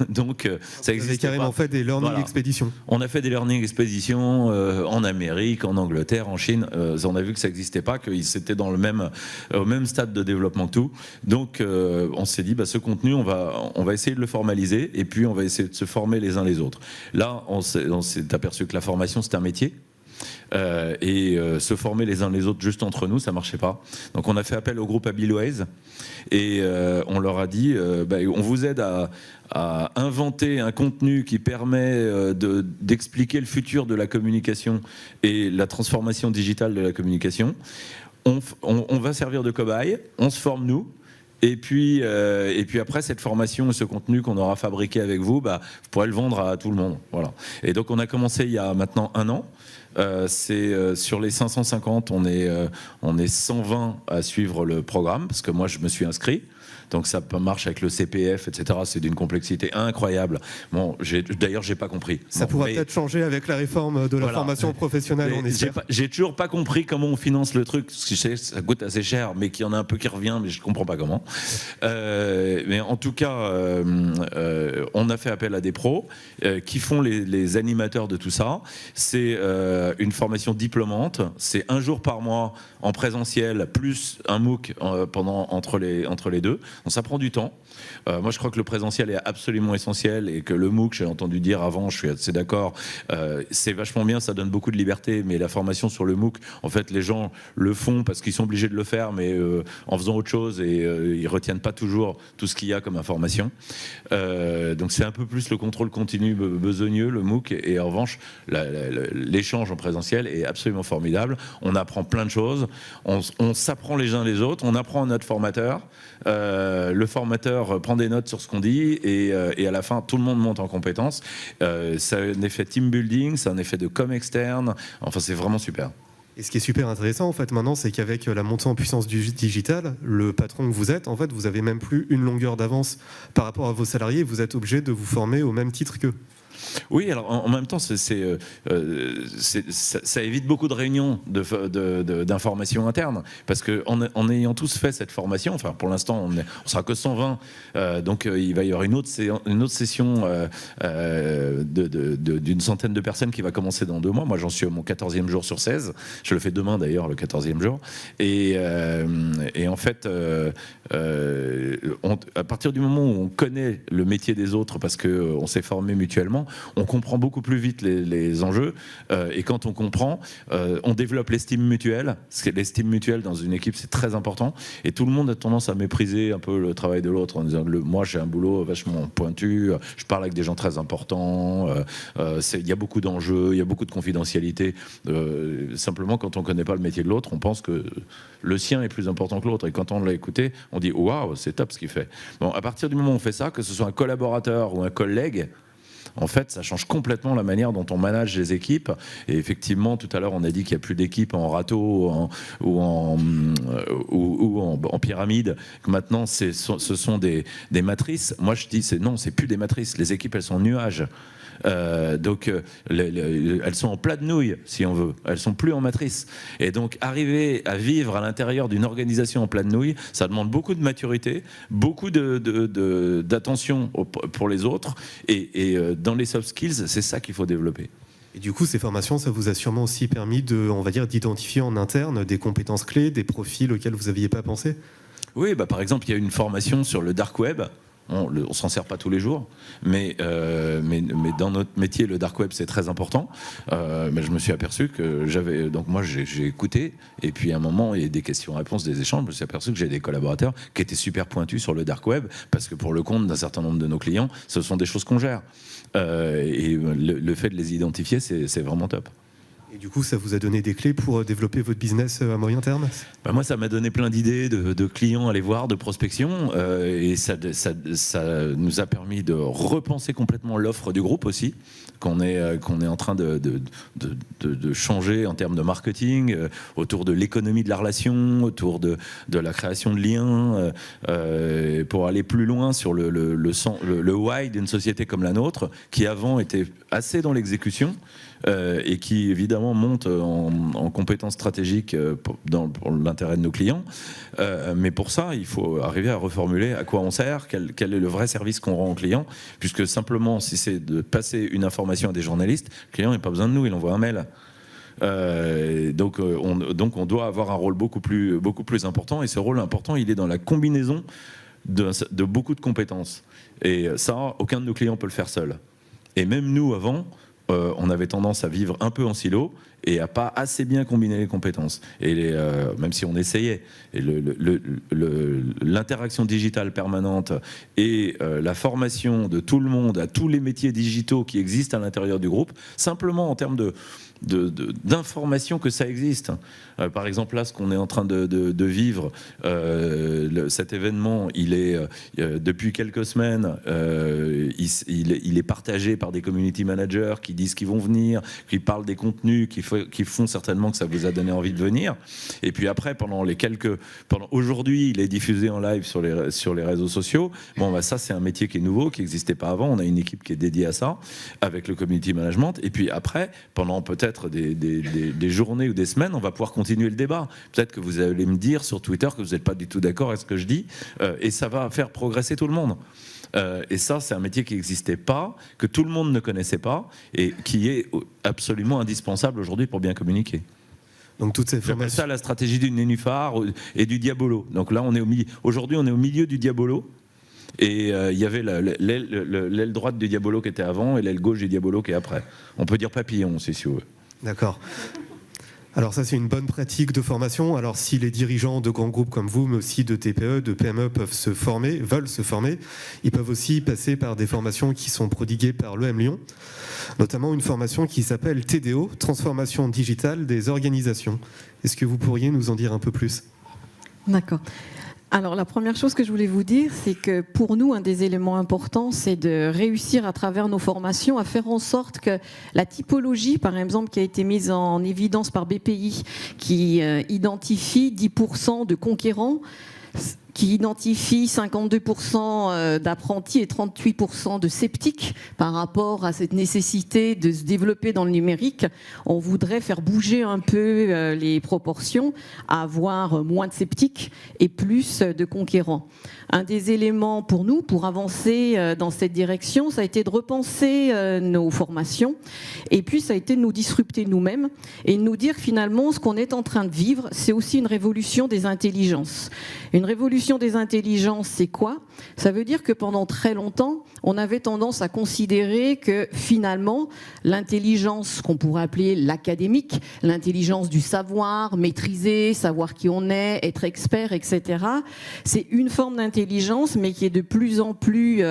Donc, ça existait. Vous avez carrément fait des learning expéditions. On a fait des learning expéditions en Amérique, en Angleterre, en Chine. On a vu que ça n'existait pas, que c'était au même stade de développement que tout. Donc, on s'est dit, ce contenu, on va essayer de le formaliser et puis on va essayer de se former les uns les autres. Là, on s'est aperçu que la formation, c'était un métier. Se former les uns les autres juste entre nous, ça marchait pas. Donc on a fait appel au groupe Abiloise et on leur a dit on vous aide à inventer un contenu qui permet d'expliquer le futur de la communication et la transformation digitale de la communication. On va servir de cobaye, on se forme nous. Et puis après cette formation et ce contenu qu'on aura fabriqué avec vous, vous pourrez le vendre à tout le monde. Voilà. Et donc on a commencé il y a maintenant 1 an. Sur les 550, on est 120 à suivre le programme parce que moi je me suis inscrit. Donc ça marche avec le CPF, etc. C'est d'une complexité incroyable. Bon, d'ailleurs, j'ai pas compris. Ça pourra peut-être changer avec la réforme de la formation professionnel, on espère. J'ai toujours pas compris comment on finance le truc. Parce que je sais, ça coûte assez cher, mais qu'il y en a un peu qui revient, mais je comprends pas comment. Mais en tout cas, on a fait appel à des pros qui font les animateurs de tout ça. C'est une formation diplômante. C'est 1 jour par mois en présentiel, plus un MOOC entre les deux. Donc ça prend du temps. Moi, je crois que le présentiel est absolument essentiel et que le MOOC, j'ai entendu dire avant, je suis assez d'accord, c'est vachement bien, ça donne beaucoup de liberté, mais la formation sur le MOOC, en fait, les gens le font parce qu'ils sont obligés de le faire, mais en faisant autre chose et ils retiennent pas toujours tout ce qu'il y a comme information. Donc c'est un peu plus le contrôle continu besogneux, le MOOC, et en revanche, l'échange en présentiel est absolument formidable. On apprend plein de choses, on s'apprend les uns les autres, on apprend à notre formateur. Le formateur prend des notes sur ce qu'on dit et à la fin tout le monde monte en compétences. C'est un effet team building, c'est un effet de com externe, enfin c'est vraiment super. Et ce qui est super intéressant en fait maintenant, c'est qu'avec la montée en puissance du digital, le patron que vous êtes, en fait, vous avez même plus une longueur d'avance par rapport à vos salariés, vous êtes obligé de vous former au même titre qu'eux. Oui, alors en même temps, ça évite beaucoup de réunions d'information interne, parce qu'en ayant tous fait cette formation, enfin pour l'instant on sera que 120, donc il va y avoir une autre session d'une centaine de personnes qui va commencer dans 2 mois. Moi j'en suis à mon 14e jour sur 16, je le fais demain d'ailleurs, le 14e jour, et en fait à partir du moment où on connaît le métier des autres, parce qu'on s'est formé mutuellement, on comprend beaucoup plus vite les enjeux, et quand on comprend, on développe l'estime mutuelle, parce que l'estime mutuelle dans une équipe c'est très important, et tout le monde a tendance à mépriser un peu le travail de l'autre en disant moi j'ai un boulot vachement pointu, je parle avec des gens très importants, il y a beaucoup d'enjeux, il y a beaucoup de confidentialité, simplement quand on connaît pas le métier de l'autre, on pense que le sien est plus important que l'autre, et quand on l'a écouté, on dit waouh, c'est top ce qu'il fait. Bon, à partir du moment où on fait ça, que ce soit un collaborateur ou un collègue, en fait, ça change complètement la manière dont on manage les équipes. Et effectivement, tout à l'heure, on a dit qu'il n'y a plus d'équipes en râteau ou en pyramide. Maintenant, ce sont des matrices. Moi, je dis, non, c'est plus des matrices. Les équipes, elles sont en nuages. Donc elles sont en plat de nouilles, si on veut, elles sont plus en matrice, et donc arriver à vivre à l'intérieur d'une organisation en plat de nouilles, ça demande beaucoup de maturité, beaucoup d'attention pour les autres, et dans les soft skills, c'est ça qu'il faut développer. Et du coup, ces formations, ça vous a sûrement aussi permis d'identifier en interne des compétences clés, des profils auxquels vous n'aviez pas pensé. Oui, par exemple, il y a une formation sur le dark web. On s'en sert pas tous les jours, mais dans notre métier, le dark web c'est très important. Mais je me suis aperçu que donc moi j'ai écouté, et puis à un moment il y a des questions-réponses, des échanges. Je me suis aperçu que j'ai des collaborateurs qui étaient super pointus sur le dark web, parce que pour le compte d'un certain nombre de nos clients, ce sont des choses qu'on gère. Et le fait de les identifier, c'est vraiment top. Et Et du coup, ça vous a donné des clés pour développer votre business à moyen terme ? Moi, ça m'a donné plein d'idées de clients à aller voir, de prospection, et ça nous a permis de repenser complètement l'offre du groupe aussi, qu'on est en train de changer en termes de marketing, autour de l'économie de la relation, autour de la création de liens, pour aller plus loin sur le why d'une société comme la nôtre, qui avant était assez dans l'exécution, et qui évidemment monte en compétences stratégiques pour l'intérêt de nos clients. Mais pour ça, il faut arriver à reformuler à quoi on sert, quel est le vrai service qu'on rend aux clients, puisque simplement, si c'est de passer une information à des journalistes, le client n'a pas besoin de nous, il envoie un mail. Donc on doit avoir un rôle beaucoup plus important, et ce rôle important, il est dans la combinaison de beaucoup de compétences. Et ça, aucun de nos clients peut le faire seul. Et même nous, avant, on avait tendance à vivre un peu en silo et à pas assez bien combiner les compétences. Et même si on essayait, et l'interaction digitale permanente et la formation de tout le monde à tous les métiers digitaux qui existent à l'intérieur du groupe, simplement en termes d'informations que ça existe. Par exemple, là, ce qu'on est en train de vivre, cet événement, il est depuis quelques semaines, il est partagé par des community managers qui disent qu'ils vont venir, qui parlent des contenus, qui font certainement que ça vous a donné envie de venir. Et puis après, aujourd'hui, il est diffusé en live sur les réseaux sociaux. Bon, bah, ça, c'est un métier qui est nouveau, qui n'existait pas avant. On a une équipe qui est dédiée à ça, avec le community management. Et puis après, pendant peut-être des journées ou des semaines, on va pouvoir continuer le débat. Peut-être que vous allez me dire sur Twitter que vous n'êtes pas du tout d'accord avec ce que je dis, et ça va faire progresser tout le monde. Et ça, c'est un métier qui n'existait pas, que tout le monde ne connaissait pas, et qui est absolument indispensable aujourd'hui pour bien communiquer. Donc toutes ces J'appelle ça la stratégie du nénuphar et du diabolo. Donc là, aujourd'hui, on est au milieu du diabolo. Et il y avait l'aile droite du diabolo qui était avant et l'aile gauche du diabolo qui est après. On peut dire papillon aussi, si vous voulez. D'accord. Alors ça, c'est une bonne pratique de formation. Alors si les dirigeants de grands groupes comme vous, mais aussi de TPE, de PME veulent se former, ils peuvent aussi passer par des formations qui sont prodiguées par l'EM Lyon, notamment une formation qui s'appelle TDO, Transformation digitale des organisations. Est-ce que vous pourriez nous en dire un peu plus ? D'accord. Alors la première chose que je voulais vous dire, c'est que pour nous, un des éléments importants, c'est de réussir à travers nos formations à faire en sorte que la typologie, par exemple, qui a été mise en évidence par BPI, qui identifie 10% de conquérants, qui identifie 52% d'apprentis et 38% de sceptiques par rapport à cette nécessité de se développer dans le numérique. On voudrait faire bouger un peu les proportions, avoir moins de sceptiques et plus de conquérants. Un des éléments pour nous, pour avancer dans cette direction, ça a été de repenser nos formations, et puis ça a été de nous disrupter nous-mêmes et de nous dire finalement ce qu'on est en train de vivre, c'est aussi une révolution des intelligences. Une révolution des intelligences, c'est quoi ? Ça veut dire que pendant très longtemps, on avait tendance à considérer que finalement, l'intelligence qu'on pourrait appeler l'académique, l'intelligence du savoir, maîtriser, savoir qui on est, être expert, etc., c'est une forme d'intelligence, mais qui est de plus en plus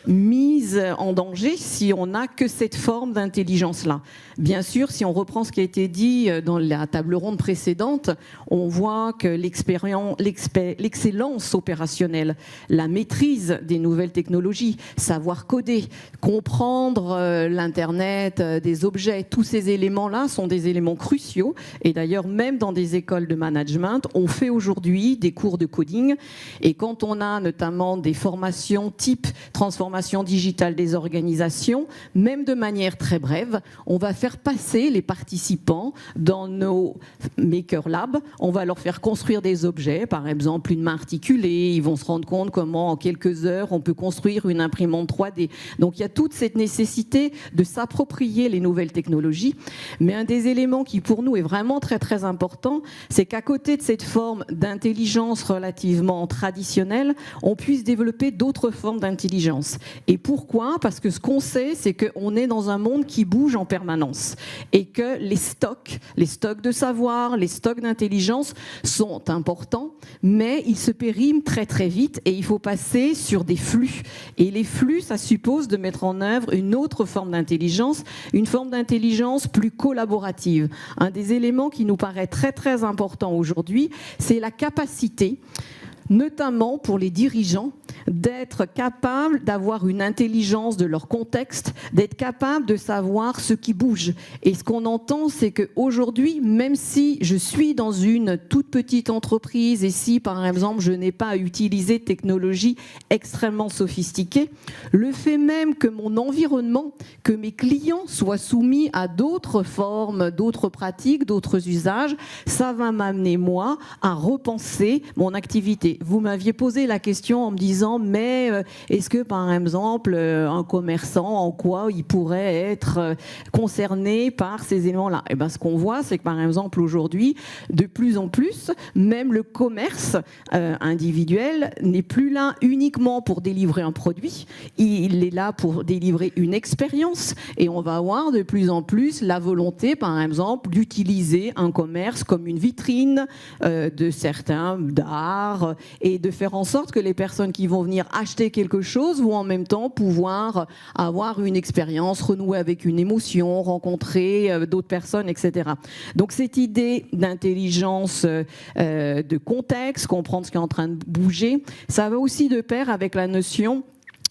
mise en danger si on n'a que cette forme d'intelligence-là. Bien sûr, si on reprend ce qui a été dit dans la table ronde précédente, on voit que l'excellence opérationnelle, la maîtrise des nouvelles technologies, savoir coder, comprendre l'Internet des objets, tous ces éléments-là sont des éléments cruciaux. Et d'ailleurs, même dans des écoles de management, on fait aujourd'hui des cours de coding. Et quand on a notamment des formations type transformation digitale des organisations, même de manière très brève, on va faire passer les participants dans nos Maker Lab. On va leur faire construire des objets, par exemple une main articulée. Ils vont se rendre compte comment en quelques heures on peut construire une imprimante 3D. Donc il y a toute cette nécessité de s'approprier les nouvelles technologies. Mais un des éléments qui pour nous est vraiment très très important, c'est qu'à côté de cette forme d'intelligence relativement traditionnelle, on puisse développer d'autres formes d'intelligence. Et pourquoi ? Parce que ce qu'on sait, c'est qu'on est dans un monde qui bouge en permanence et que les stocks de savoir, les stocks d'intelligence sont importants, mais ils se pérennent périment très très vite et il faut passer sur des flux. Et les flux, ça suppose de mettre en œuvre une autre forme d'intelligence, une forme d'intelligence plus collaborative. Un des éléments qui nous paraît très très important aujourd'hui, c'est la capacité, notamment pour les dirigeants, d'être capables d'avoir une intelligence de leur contexte, d'être capables de savoir ce qui bouge. Et ce qu'on entend, c'est qu'aujourd'hui, même si je suis dans une toute petite entreprise et si, par exemple, je n'ai pas à utiliser de technologies extrêmement sophistiquées, le fait même que mon environnement, que mes clients soient soumis à d'autres formes, d'autres pratiques, d'autres usages, ça va m'amener, moi, à repenser mon activité. Vous m'aviez posé la question en me disant mais est-ce que par exemple un commerçant, en quoi il pourrait être concerné par ces éléments-là? Et bien ce qu'on voit, c'est que par exemple aujourd'hui, de plus en plus, même le commerce individuel n'est plus là uniquement pour délivrer un produit, il est là pour délivrer une expérience et on va avoir de plus en plus la volonté par exemple d'utiliser un commerce comme une vitrine de certains d'art et de faire en sorte que les personnes qui vont venir acheter quelque chose vont en même temps pouvoir avoir une expérience, renouer avec une émotion, rencontrer d'autres personnes, etc. Donc cette idée d'intelligence de contexte, comprendre ce qui est en train de bouger, ça va aussi de pair avec la notion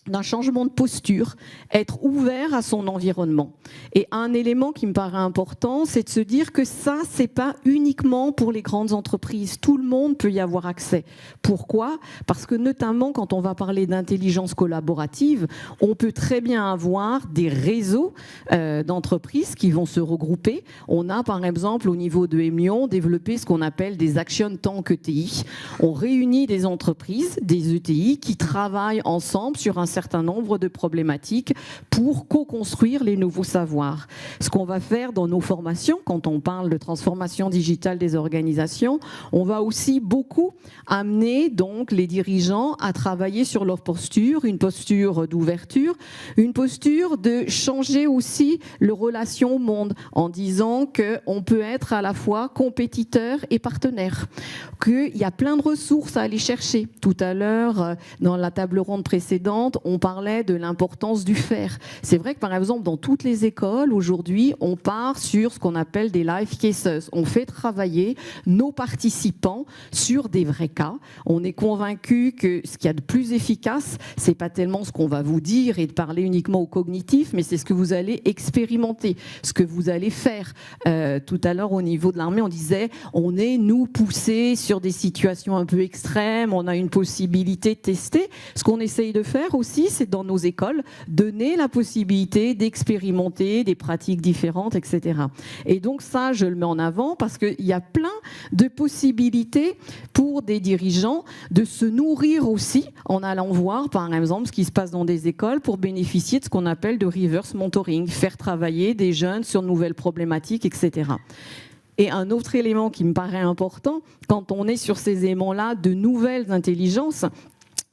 d'un changement de posture, être ouvert à son environnement. Et un élément qui me paraît important, c'est de se dire que ça, c'est pas uniquement pour les grandes entreprises. Tout le monde peut y avoir accès. Pourquoi ? Parce que notamment, quand on va parler d'intelligence collaborative, on peut très bien avoir des réseaux d'entreprises qui vont se regrouper. On a, par exemple, au niveau de Emion, développé ce qu'on appelle des action tank ETI. On réunit des entreprises, des ETI, qui travaillent ensemble sur un certain nombre de problématiques pour co-construire les nouveaux savoirs. Ce qu'on va faire dans nos formations, quand on parle de transformation digitale des organisations, on va aussi beaucoup amener donc les dirigeants à travailler sur leur posture, une posture d'ouverture, une posture de changer aussi leur relation au monde en disant qu'on peut être à la fois compétiteur et partenaire, qu'il y a plein de ressources à aller chercher. Tout à l'heure, dans la table ronde précédente, on parlait de l'importance du faire. C'est vrai que par exemple, dans toutes les écoles, aujourd'hui, on part sur ce qu'on appelle des life cases. On fait travailler nos participants sur des vrais cas. On est convaincu que ce qu'il y a de plus efficace, c'est pas tellement ce qu'on va vous dire et de parler uniquement au cognitif, mais c'est ce que vous allez expérimenter, ce que vous allez faire. Tout à l'heure, au niveau de l'armée, on disait, on est, nous, poussés sur des situations un peu extrêmes, on a une possibilité de tester. Ce qu'on essaye de faire aussi, c'est dans nos écoles, donner la possibilité d'expérimenter des pratiques différentes, etc. Et donc ça, je le mets en avant parce qu'il y a plein de possibilités pour des dirigeants de se nourrir aussi en allant voir, par exemple, ce qui se passe dans des écoles pour bénéficier de ce qu'on appelle de reverse mentoring, faire travailler des jeunes sur de nouvelles problématiques, etc. Et un autre élément qui me paraît important, quand on est sur ces éléments-là de nouvelles intelligences,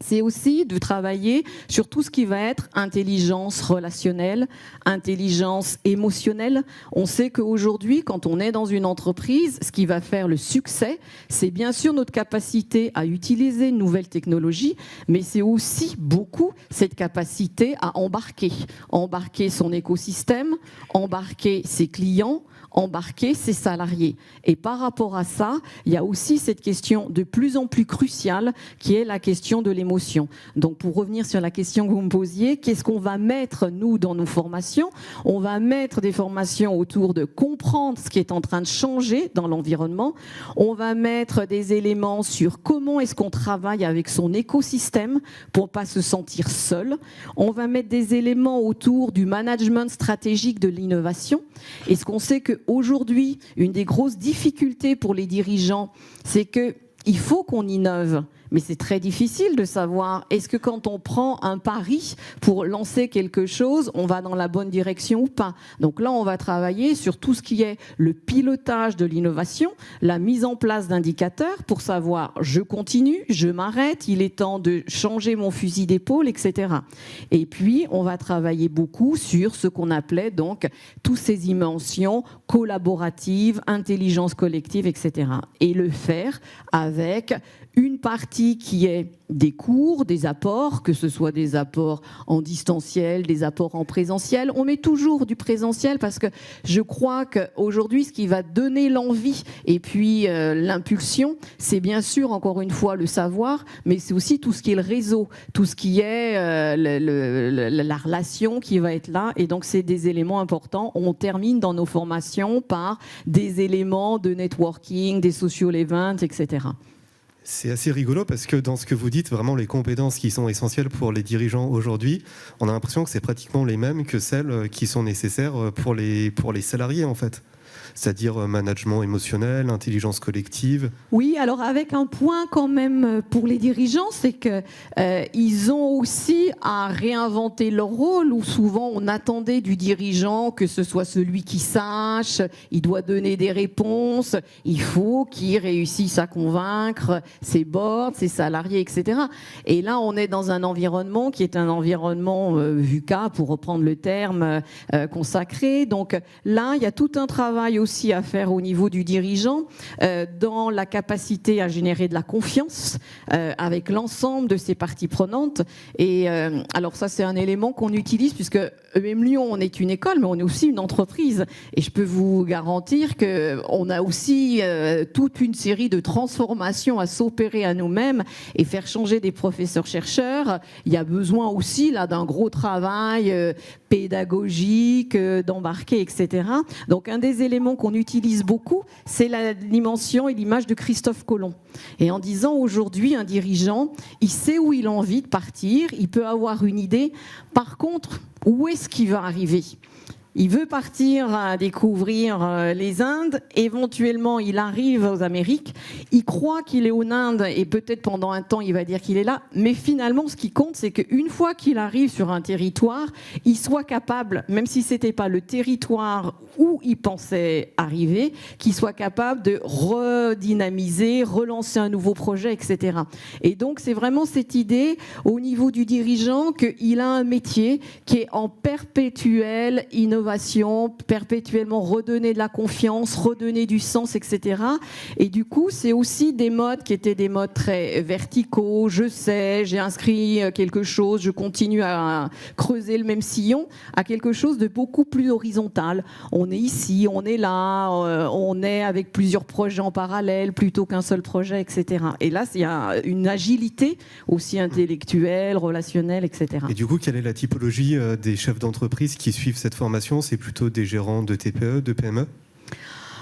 c'est aussi de travailler sur tout ce qui va être intelligence relationnelle, intelligence émotionnelle. On sait qu'aujourd'hui, quand on est dans une entreprise, ce qui va faire le succès, c'est bien sûr notre capacité à utiliser une nouvelle technologie, mais c'est aussi beaucoup cette capacité à embarquer son écosystème, embarquer ses clients, embarquer ses salariés. Et par rapport à ça, il y a aussi cette question de plus en plus cruciale qui est la question de l'émotion. Donc pour revenir sur la question que vous me posiez, qu'est-ce qu'on va mettre nous dans nos formations ? On va mettre des formations autour de comprendre ce qui est en train de changer dans l'environnement. On va mettre des éléments sur comment est-ce qu'on travaille avec son écosystème pour ne pas se sentir seul. On va mettre des éléments autour du management stratégique de l'innovation. Et ce qu'on sait qu'aujourd'hui, une des grosses difficultés pour les dirigeants, c'est qu'il faut qu'on innove. Mais c'est très difficile de savoir, est-ce que quand on prend un pari pour lancer quelque chose, on va dans la bonne direction ou pas. Donc là, on va travailler sur tout ce qui est le pilotage de l'innovation, la mise en place d'indicateurs pour savoir, je continue, je m'arrête, il est temps de changer mon fusil d'épaule, etc. Et puis, on va travailler beaucoup sur ce qu'on appelait donc tous ces dimensions collaboratives, intelligence collective, etc. Et le faire avec une partie qui est des cours, des apports, que ce soit des apports en distanciel, des apports en présentiel. On met toujours du présentiel parce que je crois qu'aujourd'hui, ce qui va donner l'envie et puis l'impulsion, c'est bien sûr, encore une fois, le savoir, mais c'est aussi tout ce qui est le réseau, tout ce qui est la relation qui va être là. Et donc, c'est des éléments importants. On termine dans nos formations par des éléments de networking, des social events, etc. C'est assez rigolo parce que dans ce que vous dites, vraiment les compétences qui sont essentielles pour les dirigeants aujourd'hui, on a l'impression que c'est pratiquement les mêmes que celles qui sont nécessaires pour les salariés en fait. C'est-à-dire management émotionnel, intelligence collective. Oui, alors avec un point quand même pour les dirigeants, c'est qu'ils ont aussi à réinventer leur rôle, où souvent on attendait du dirigeant que ce soit celui qui sache, il doit donner des réponses, il faut qu'il réussisse à convaincre ses boards, ses salariés, etc. Et là, on est dans un environnement qui est un environnement VUCA, pour reprendre le terme consacré. Donc là, il y a tout un travail aussi à faire au niveau du dirigeant dans la capacité à générer de la confiance avec l'ensemble de ses parties prenantes. Et alors ça, c'est un élément qu'on utilise puisque EM Lyon, on est une école, mais on est aussi une entreprise. Et je peux vous garantir qu'on a aussi toute une série de transformations à s'opérer à nous-mêmes et faire changer des professeurs-chercheurs. Il y a besoin aussi là d'un gros travail pédagogique, d'embarquer, etc. Donc un des éléments qu'on utilise beaucoup, c'est la dimension et l'image de Christophe Colomb. Et en disant aujourd'hui, un dirigeant, il sait où il a envie de partir, il peut avoir une idée. Par contre, où est-ce qu'il va arriver ? Il veut partir à découvrir les Indes, éventuellement il arrive aux Amériques, il croit qu'il est aux Indes et peut-être pendant un temps il va dire qu'il est là, mais finalement ce qui compte c'est qu'une fois qu'il arrive sur un territoire, il soit capable, même si ce n'était pas le territoire où il pensait arriver, qu'il soit capable de redynamiser, relancer un nouveau projet, etc. Et donc c'est vraiment cette idée au niveau du dirigeant qu'il a un métier qui est en perpétuelle innovation, perpétuellement redonner de la confiance, redonner du sens, etc. Et du coup, c'est aussi des modes qui étaient des modes très verticaux. Je sais, j'ai inscrit quelque chose, je continue à creuser le même sillon, à quelque chose de beaucoup plus horizontal. On est ici, on est là, on est avec plusieurs projets en parallèle plutôt qu'un seul projet, etc. Et là, il y a une agilité aussi intellectuelle, relationnelle, etc. Et du coup, quelle est la typologie des chefs d'entreprise qui suivent cette formation ? C'est plutôt des gérants de TPE, de PME ?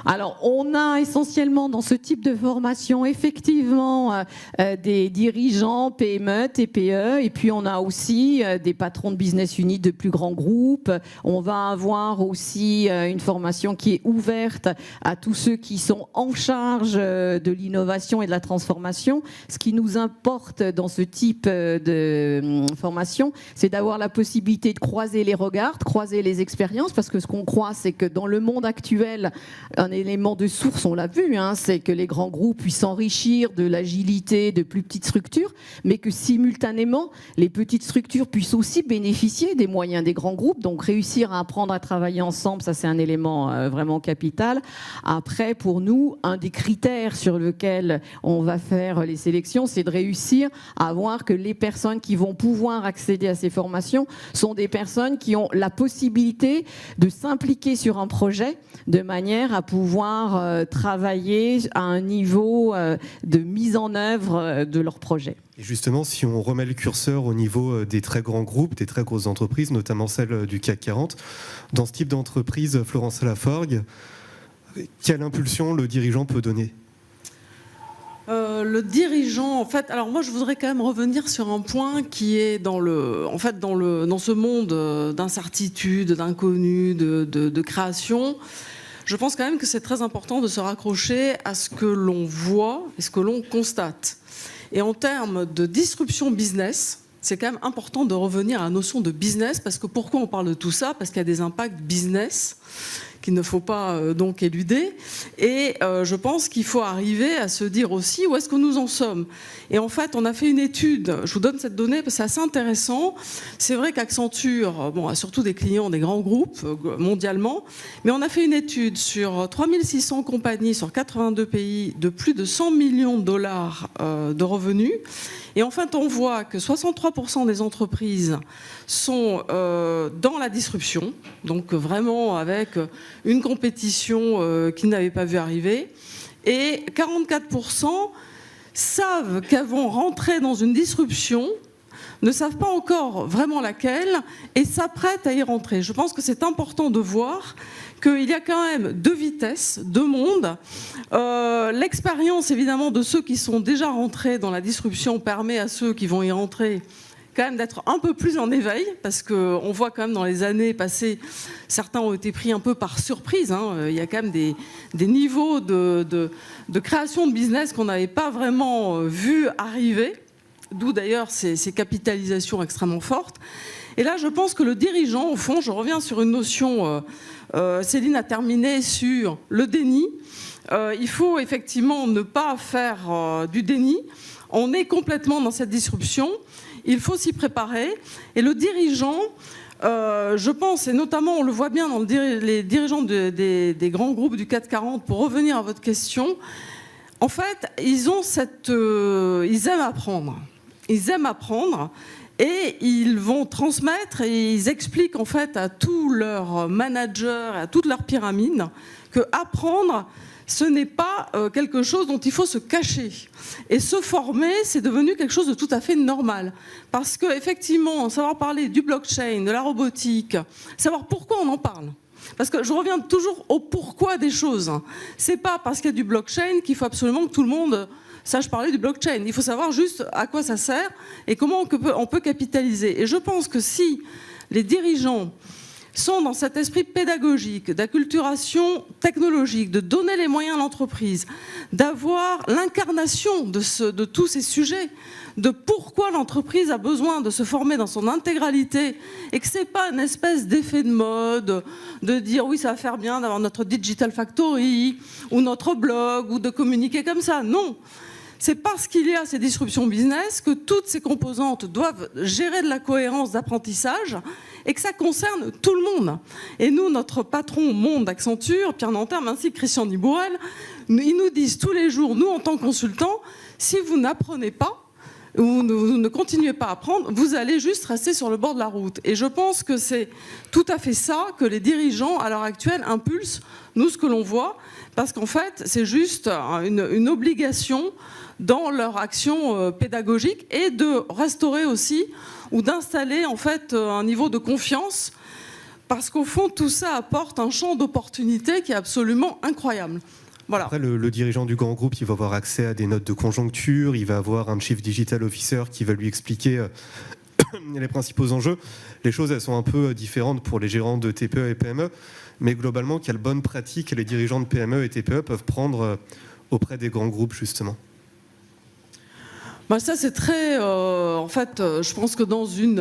Alors, on a essentiellement dans ce type de formation, effectivement, des dirigeants PME, TPE, et puis on a aussi des patrons de business unit de plus grands groupes. On va avoir aussi une formation qui est ouverte à tous ceux qui sont en charge de l'innovation et de la transformation. Ce qui nous importe dans ce type de formation, c'est d'avoir la possibilité de croiser les regards, de croiser les expériences, parce que ce qu'on croit, c'est que dans le monde actuel, un élément de source, on l'a vu, c'est que les grands groupes puissent s'enrichir de l'agilité de plus petites structures, mais que simultanément, les petites structures puissent aussi bénéficier des moyens des grands groupes. Donc réussir à apprendre à travailler ensemble, ça c'est un élément vraiment capital. Après, pour nous, un des critères sur lequel on va faire les sélections, c'est de réussir à voir que les personnes qui vont pouvoir accéder à ces formations sont des personnes qui ont la possibilité de s'impliquer sur un projet de manière à pouvoir travailler à un niveau de mise en œuvre de leur projet. Et justement, si on remet le curseur au niveau des très grands groupes, des très grosses entreprises, notamment celles du CAC 40, dans ce type d'entreprise, Florence Laforgue, quelle impulsion le dirigeant peut donner ? Le dirigeant, en fait, alors moi je voudrais quand même revenir sur un point qui est dans ce monde d'incertitude, d'inconnu, de création. Je pense quand même que c'est très important de se raccrocher à ce que l'on voit et ce que l'on constate. Et en termes de disruption business, c'est quand même important de revenir à la notion de business, parce que pourquoi on parle de tout ça ? Parce qu'il y a des impacts business qu'il ne faut pas donc éluder. Et je pense qu'il faut arriver à se dire aussi où est-ce que nous en sommes. Et en fait, on a fait une étude, je vous donne cette donnée parce que c'est assez intéressant. C'est vrai qu'Accenture a surtout des clients des grands groupes mondialement, mais on a fait une étude sur 3600 compagnies sur 82 pays de plus de 100 millions de dollars de revenus. Et en fait, on voit que 63% des entreprises sont dans la disruption, donc vraiment avec une compétition qu'ils n'avaient pas vu arriver. Et 44% savent qu'elles vont rentrer dans une disruption, ne savent pas encore vraiment laquelle, et s'apprêtent à y rentrer. Je pense que c'est important de voir qu'il y a quand même deux vitesses, deux mondes. L'expérience, évidemment, de ceux qui sont déjà rentrés dans la disruption permet à ceux qui vont y rentrer quand même d'être un peu plus en éveil, parce qu'on voit quand même dans les années passées, certains ont été pris un peu par surprise. Il y a quand même des niveaux de création de business qu'on n'avait pas vraiment vu arriver, d'où d'ailleurs ces capitalisations extrêmement fortes. Et là, je pense que le dirigeant, au fond, je reviens sur une notion, Céline a terminé sur le déni. Il faut effectivement ne pas faire du déni. On est complètement dans cette disruption. Il faut s'y préparer. Et le dirigeant, je pense, et notamment on le voit bien dans les dirigeants des grands groupes du CAC 40, pour revenir à votre question, en fait, ils aiment apprendre. Ils aiment apprendre. Et ils vont transmettre et ils expliquent en fait à tous leurs managers, à toute leur pyramide, que apprendre, ce n'est pas quelque chose dont il faut se cacher. Et se former, c'est devenu quelque chose de tout à fait normal. Parce qu'effectivement, savoir parler du blockchain, de la robotique, savoir pourquoi on en parle. Parce que je reviens toujours au pourquoi des choses. C'est pas parce qu'il y a du blockchain qu'il faut absolument que tout le monde sache parler du blockchain. Il faut savoir juste à quoi ça sert et comment on peut capitaliser. Et je pense que si les dirigeants sont dans cet esprit pédagogique, d'acculturation technologique, de donner les moyens à l'entreprise, d'avoir l'incarnation de tous ces sujets, de pourquoi l'entreprise a besoin de se former dans son intégralité, et que ce n'est pas une espèce d'effet de mode, de dire oui, ça va faire bien d'avoir notre Digital Factory, ou notre blog, ou de communiquer comme ça. Non. C'est parce qu'il y a ces disruptions business que toutes ces composantes doivent gérer de la cohérence d'apprentissage et que ça concerne tout le monde. Et nous, notre patron monde d'Accenture, Pierre Nanterme, ainsi que Christian Dibourel, ils nous disent tous les jours, nous en tant que consultants, si vous n'apprenez pas, ou vous ne continuez pas à apprendre, vous allez juste rester sur le bord de la route. Et je pense que c'est tout à fait ça que les dirigeants, à l'heure actuelle, impulsent, nous, ce que l'on voit, parce qu'en fait, c'est juste une obligation dans leur action pédagogique et de restaurer aussi ou d'installer en fait un niveau de confiance, parce qu'au fond, tout ça apporte un champ d'opportunités qui est absolument incroyable. Voilà. Après, le dirigeant du grand groupe, il va avoir accès à des notes de conjoncture, il va avoir un Chief Digital Officer qui va lui expliquer les principaux enjeux. Les choses, elles sont un peu différentes pour les gérants de TPE et PME, mais globalement, quelles bonnes pratiques les dirigeants de PME et TPE peuvent prendre auprès des grands groupes, justement? Ça, c'est très... en fait, je pense que dans une...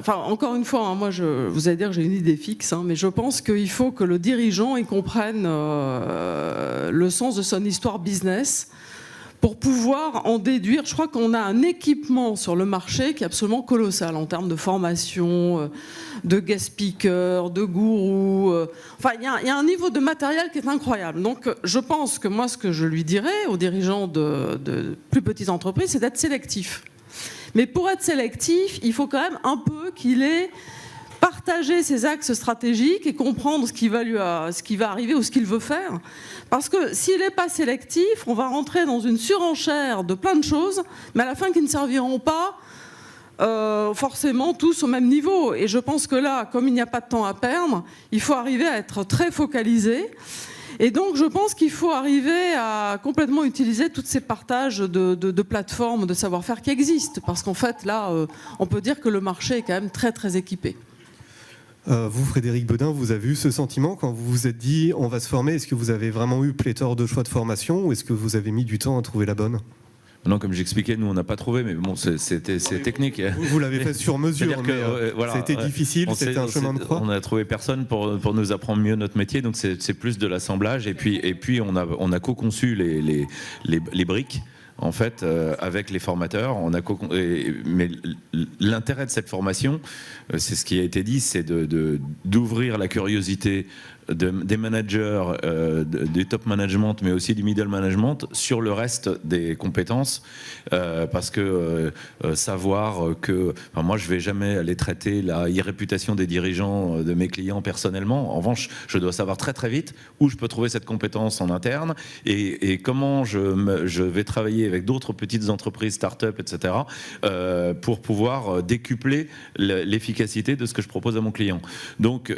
encore une fois, moi, vous allez dire que j'ai une idée fixe, mais je pense qu'il faut que le dirigeant il comprenne le sens de son histoire business pour pouvoir en déduire. Je crois qu'on a un équipement sur le marché qui est absolument colossal en termes de formation, de guest speaker, de gourou. Il y a un niveau de matériel qui est incroyable. Donc, je pense que moi, ce que je lui dirais aux dirigeants de plus petites entreprises, c'est d'être sélectif. Mais pour être sélectif, il faut quand même un peu qu'il ait partagé ses axes stratégiques et comprendre ce qui va arriver ou ce qu'il veut faire. Parce que s'il n'est pas sélectif, on va rentrer dans une surenchère de plein de choses, mais à la fin qui ne serviront pas forcément tous au même niveau. Et je pense que là, comme il n'y a pas de temps à perdre, il faut arriver à être très focalisé. Et donc je pense qu'il faut arriver à complètement utiliser tous ces partages de plateformes, de savoir-faire qui existent. Parce qu'en fait, là, on peut dire que le marché est quand même très très équipé. Vous, Frédéric Bedin, vous avez eu ce sentiment quand vous vous êtes dit on va se former? Est-ce que vous avez vraiment eu pléthore de choix de formation ou est-ce que vous avez mis du temps à trouver la bonne? Non, comme j'expliquais, nous on n'a pas trouvé, mais bon, c'est technique. Vous l'avez fait sur mesure, mais voilà, c'était difficile, c'était un chemin de croix. On n'a trouvé personne pour nous apprendre mieux notre métier, donc c'est plus de l'assemblage. Et puis on a co-conçu les briques. En fait, avec les formateurs, mais l'intérêt de cette formation, c'est ce qui a été dit, c'est d'ouvrir la curiosité des managers, du top management, mais aussi du middle management sur le reste des compétences, parce que savoir que, enfin, moi je vais jamais aller traiter la irréputation des dirigeants de mes clients personnellement. En revanche, je dois savoir très très vite où je peux trouver cette compétence en interne et comment je vais travailler avec d'autres petites entreprises, start-up, etc., pour pouvoir décupler l'efficacité de ce que je propose à mon client. Donc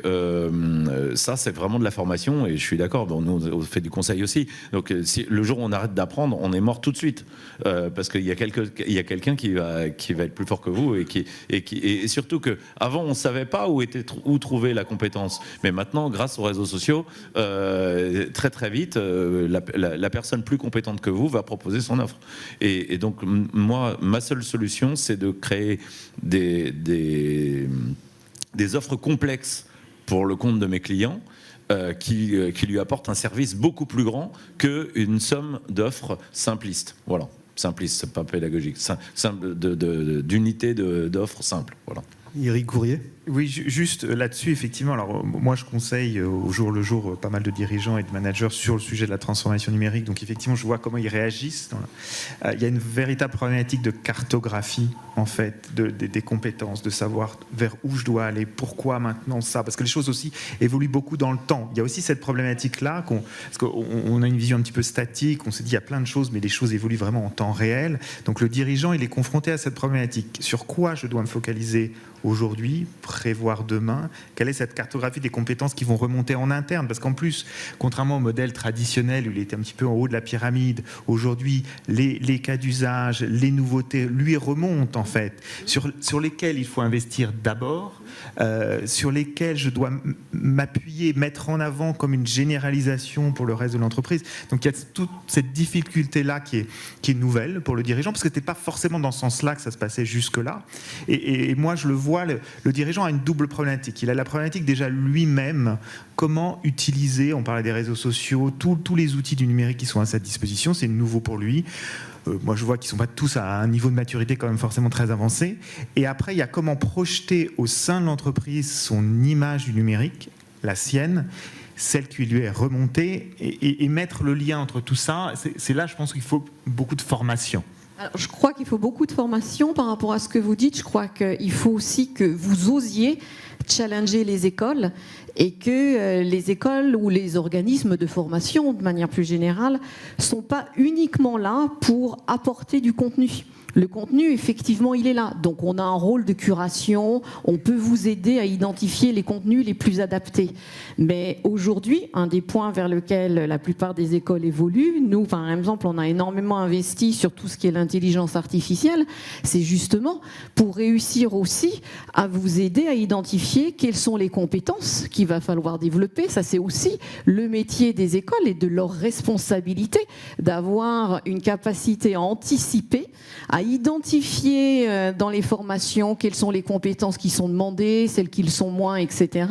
ça, c'est vraiment de la formation, et je suis d'accord, bon, nous on fait du conseil aussi, donc si le jour où on arrête d'apprendre, on est mort tout de suite, parce qu'il y a quelqu'un qui va être plus fort que vous, et surtout qu'avant on ne savait pas où trouver la compétence, mais maintenant grâce aux réseaux sociaux, très très vite, la personne plus compétente que vous va proposer son offre, et donc moi, ma seule solution, c'est de créer des offres complexes pour le compte de mes clients, qui lui apportent un service beaucoup plus grand qu'une somme d'offres simplistes. Voilà, simpliste, c'est pas pédagogique, d'unités d'offres simples. Voilà. Éric Courrier. Oui, juste là-dessus, effectivement. Alors, moi, je conseille au jour le jour pas mal de dirigeants et de managers sur le sujet de la transformation numérique. Donc, effectivement, je vois comment ils réagissent. Il y a une véritable problématique de cartographie, en fait, des compétences, de savoir vers où je dois aller, pourquoi maintenant ça. Parce que les choses aussi évoluent beaucoup dans le temps. Il y a aussi cette problématique-là, parce qu'on a une vision un petit peu statique. On se dit, il y a plein de choses, mais les choses évoluent vraiment en temps réel. Donc, le dirigeant, il est confronté à cette problématique. Sur quoi je dois me focaliser aujourd'hui, prévoir demain, quelle est cette cartographie des compétences qui vont remonter en interne, parce qu'en plus, contrairement au modèle traditionnel où il était un petit peu en haut de la pyramide, aujourd'hui, les cas d'usage, les nouveautés, lui remontent en fait, sur lesquels il faut investir d'abord, sur lesquels je dois m'appuyer, mettre en avant comme une généralisation pour le reste de l'entreprise. Donc il y a toute cette difficulté-là qui est nouvelle pour le dirigeant, parce que ce n'était pas forcément dans ce sens-là que ça se passait jusque-là. Et moi, je le vois, le dirigeant a une double problématique. Il a la problématique déjà lui-même, comment utiliser, on parlait des réseaux sociaux, tous les outils du numérique qui sont à sa disposition, c'est nouveau pour lui. Moi, je vois qu'ils ne sont pas tous à un niveau de maturité quand même forcément très avancé. Et après, il y a comment projeter au sein de l'entreprise son image du numérique, la sienne, celle qui lui est remontée, et mettre le lien entre tout ça. C'est là, je pense qu'il faut beaucoup de formation. Alors, je crois qu'il faut beaucoup de formation par rapport à ce que vous dites. Je crois qu'il faut aussi que vous osiez challenger les écoles et que les écoles ou les organismes de formation, de manière plus générale, ne sont pas uniquement là pour apporter du contenu. Le contenu, effectivement, il est là. Donc, on a un rôle de curation. On peut vous aider à identifier les contenus les plus adaptés. Mais aujourd'hui, un des points vers lequel la plupart des écoles évoluent, nous, par exemple, on a énormément investi sur tout ce qui est l'intelligence artificielle. C'est justement pour réussir aussi à vous aider à identifier quelles sont les compétences qu'il va falloir développer. Ça, c'est aussi le métier des écoles et de leur responsabilité d'avoir une capacité à anticiper, à identifier dans les formations quelles sont les compétences qui sont demandées, celles qui le sont moins, etc.,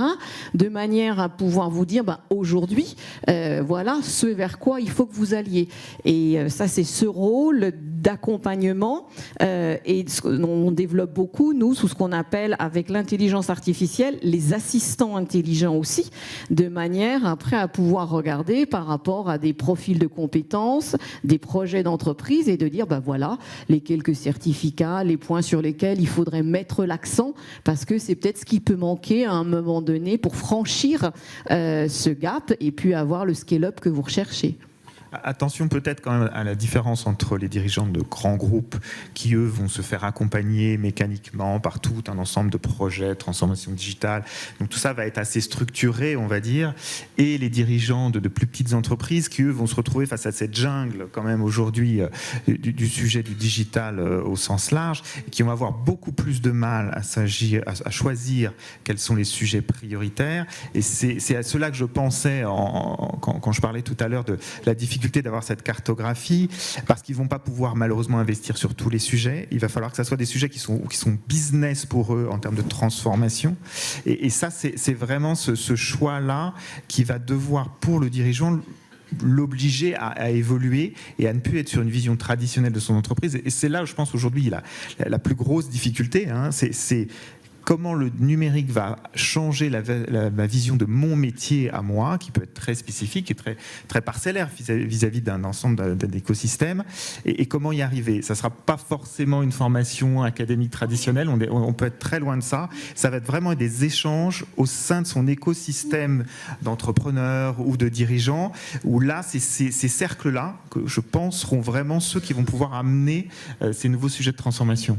de manière à pouvoir vous dire aujourd'hui, voilà ce vers quoi il faut que vous alliez. Et ça, c'est ce rôle d'accompagnement et on développe beaucoup, nous, sous ce qu'on appelle, avec l'intelligence artificielle, les assistants intelligents aussi, de manière après à pouvoir regarder par rapport à des profils de compétences, des projets d'entreprise et de dire, voilà, les quelques certificats, les points sur lesquels il faudrait mettre l'accent, parce que c'est peut-être ce qui peut manquer à un moment donné pour franchir ce gap et puis avoir le scale-up que vous recherchez. Attention peut-être quand même à la différence entre les dirigeants de grands groupes qui, eux, vont se faire accompagner mécaniquement par tout un ensemble de projets de transformation digitale. Donc tout ça va être assez structuré, on va dire. Et les dirigeants de plus petites entreprises qui, eux, vont se retrouver face à cette jungle quand même aujourd'hui du sujet du digital au sens large, et qui vont avoir beaucoup plus de mal à choisir quels sont les sujets prioritaires. Et c'est à cela que je pensais quand je parlais tout à l'heure de la difficulté difficulté d'avoir cette cartographie parce qu'ils vont pas pouvoir malheureusement investir sur tous les sujets. Il va falloir que ça soit des sujets qui sont business pour eux en termes de transformation. Et ça, c'est vraiment ce choix-là qui va devoir, pour le dirigeant, l'obliger à évoluer et à ne plus être sur une vision traditionnelle de son entreprise. Et c'est là où je pense aujourd'hui la plus grosse difficulté. C'est comment le numérique va changer la vision de mon métier à moi, qui peut être très spécifique et très, très parcellaire vis-à-vis d'un ensemble d'un écosystème, et comment y arriver. Ça ne sera pas forcément une formation académique traditionnelle, on peut être très loin de ça. Ça va être vraiment des échanges au sein de son écosystème d'entrepreneurs ou de dirigeants, où là, ces cercles-là, que je pense, seront vraiment ceux qui vont pouvoir amener ces nouveaux sujets de transformation.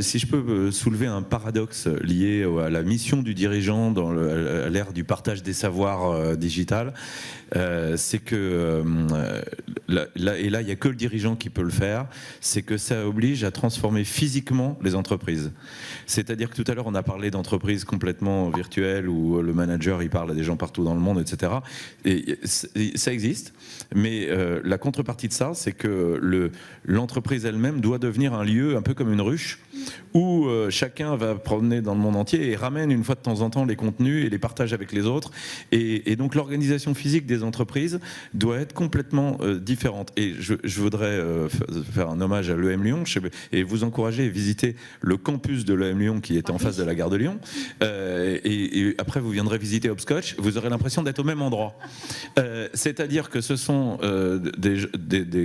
Si je peux soulever un paradoxe lié à la mission du dirigeant à l'ère du partage des savoirs digital, c'est que là, il n'y a que le dirigeant qui peut le faire, c'est que ça oblige à transformer physiquement les entreprises. C'est-à-dire que tout à l'heure, on a parlé d'entreprises complètement virtuelles où le manager, il parle à des gens partout dans le monde, etc. Et ça existe, mais la contrepartie de ça, c'est que l'entreprise elle-même doit devenir un lieu un peu comme une ruche où chacun va promener dans le monde entier et ramène une fois de temps en temps les contenus et les partage avec les autres. Et donc l'organisation physique des entreprises doit être complètement différente. Et je voudrais faire un hommage à l'EM Lyon et vous encourager à visiter le campus de l'EM Lyon qui est en face de la gare de Lyon. Et après, vous viendrez visiter Hopscotch, vous aurez l'impression d'être au même endroit. C'est-à-dire que ce sont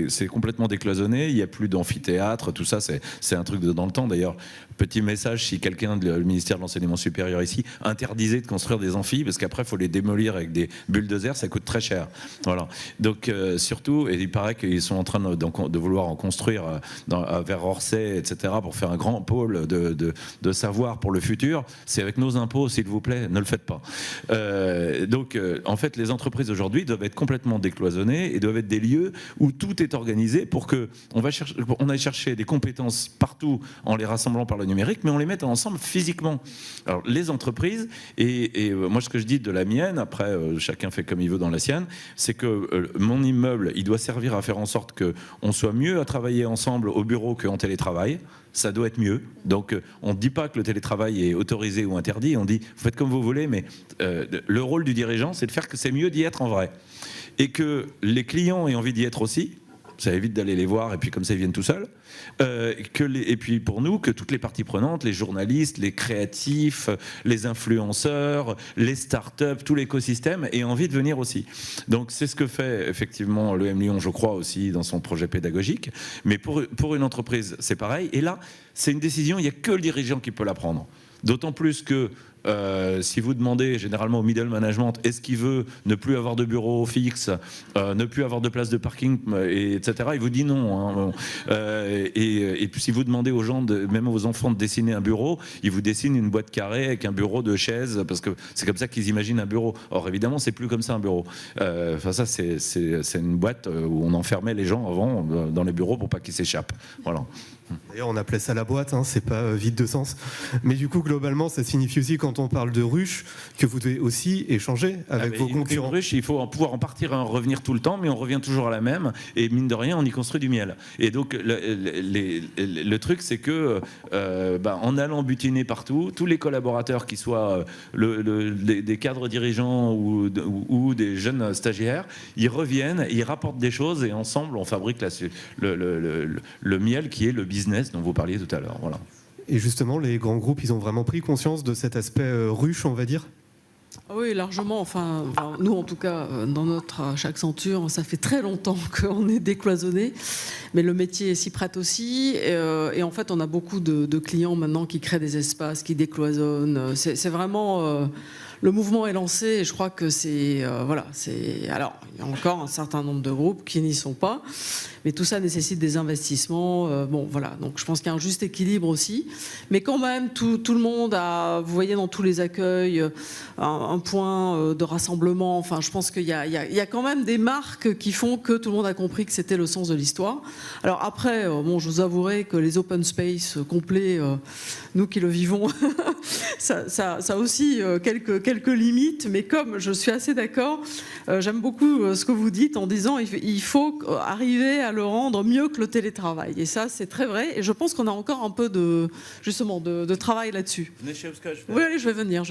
c'est complètement décloisonné, il n'y a plus d'amphithéâtre, tout ça, c'est un truc de dans le temps. D'ailleurs, petit message, si quelqu'un du ministère de l'Enseignement supérieur ici interdisait de construire des amphis, parce qu'après il faut les démolir avec des bulldozers, ça coûte très cher. Voilà. Donc surtout, et il paraît qu'ils sont en train de vouloir en construire vers Orsay, etc., pour faire un grand pôle de savoir pour le futur. C'est avec nos impôts, s'il vous plaît, ne le faites pas. Donc en fait, les entreprises aujourd'hui doivent être complètement décloisonnées et doivent être des lieux où tout est organisé pour que on aille chercher des compétences partout en les rassemblant par le numérique, mais on les met ensemble physiquement. Alors les entreprises, et moi ce que je dis de la mienne, après chacun fait comme il veut dans la sienne, c'est que mon immeuble, il doit servir à faire en sorte qu'on soit mieux à travailler ensemble au bureau qu'en télétravail. Ça doit être mieux. Donc on ne dit pas que le télétravail est autorisé ou interdit, on dit vous faites comme vous voulez, mais le rôle du dirigeant, c'est de faire que c'est mieux d'y être en vrai. Et que les clients aient envie d'y être aussi. Ça évite d'aller les voir et puis comme ça ils viennent tout seuls. Et puis pour nous, que toutes les parties prenantes, les journalistes, les créatifs, les influenceurs, les startups, tout l'écosystème aient envie de venir aussi. Donc c'est ce que fait effectivement l'EM Lyon, je crois aussi, dans son projet pédagogique. Mais pour une entreprise, c'est pareil. Et là, c'est une décision, il n'y a que le dirigeant qui peut la prendre. D'autant plus que si vous demandez généralement au middle management est-ce qu'il veut ne plus avoir de bureau fixe, ne plus avoir de place de parking, etc., il vous dit non. Et puis si vous demandez aux gens, même aux enfants, de dessiner un bureau, ils vous dessinent une boîte carrée avec un bureau de chaises, parce que c'est comme ça qu'ils imaginent un bureau. Or évidemment, c'est plus comme ça un bureau. Enfin ça, c'est une boîte où on enfermait les gens avant dans les bureaux pour pas qu'ils s'échappent. Voilà. D'ailleurs, on appelait ça la boîte, hein, c'est pas vide de sens. Mais du coup, globalement, ça signifie aussi, quand on parle de ruche, que vous devez aussi échanger avec vos concurrents. Une ruche, il faut pouvoir en partir et en revenir tout le temps, mais on revient toujours à la même. Et mine de rien, on y construit du miel. Et donc, le truc, c'est que, en allant butiner partout, tous les collaborateurs, qui soient des cadres dirigeants ou des jeunes stagiaires, ils reviennent, ils rapportent des choses, et ensemble, on fabrique le miel qui est le business dont vous parliez tout à l'heure. Voilà. Et justement, les grands groupes, ils ont vraiment pris conscience de cet aspect ruche, on va dire ? Oui, largement. Enfin, nous, en tout cas, dans notre chez Accenture, ça fait très longtemps qu'on est décloisonné, mais le métier s'y prête aussi. Et en fait, on a beaucoup de clients maintenant qui créent des espaces, qui décloisonnent. C'est vraiment... le mouvement est lancé et je crois que c'est... Alors, il y a encore un certain nombre de groupes qui n'y sont pas, mais tout ça nécessite des investissements. Donc je pense qu'il y a un juste équilibre aussi. Mais quand même, tout le monde a... Vous voyez dans tous les accueils, un point de rassemblement. Enfin, je pense qu'il y a quand même des marques qui font que tout le monde a compris que c'était le sens de l'histoire. Alors après, je vous avouerai que les open space complets, nous qui le vivons, ça a aussi quelques quelques limites, mais comme je suis assez d'accord, j'aime beaucoup ce que vous dites en disant il faut arriver à le rendre mieux que le télétravail. Et ça, c'est très vrai. Et je pense qu'on a encore un peu de travail là-dessus. Oui, allez, je vais venir.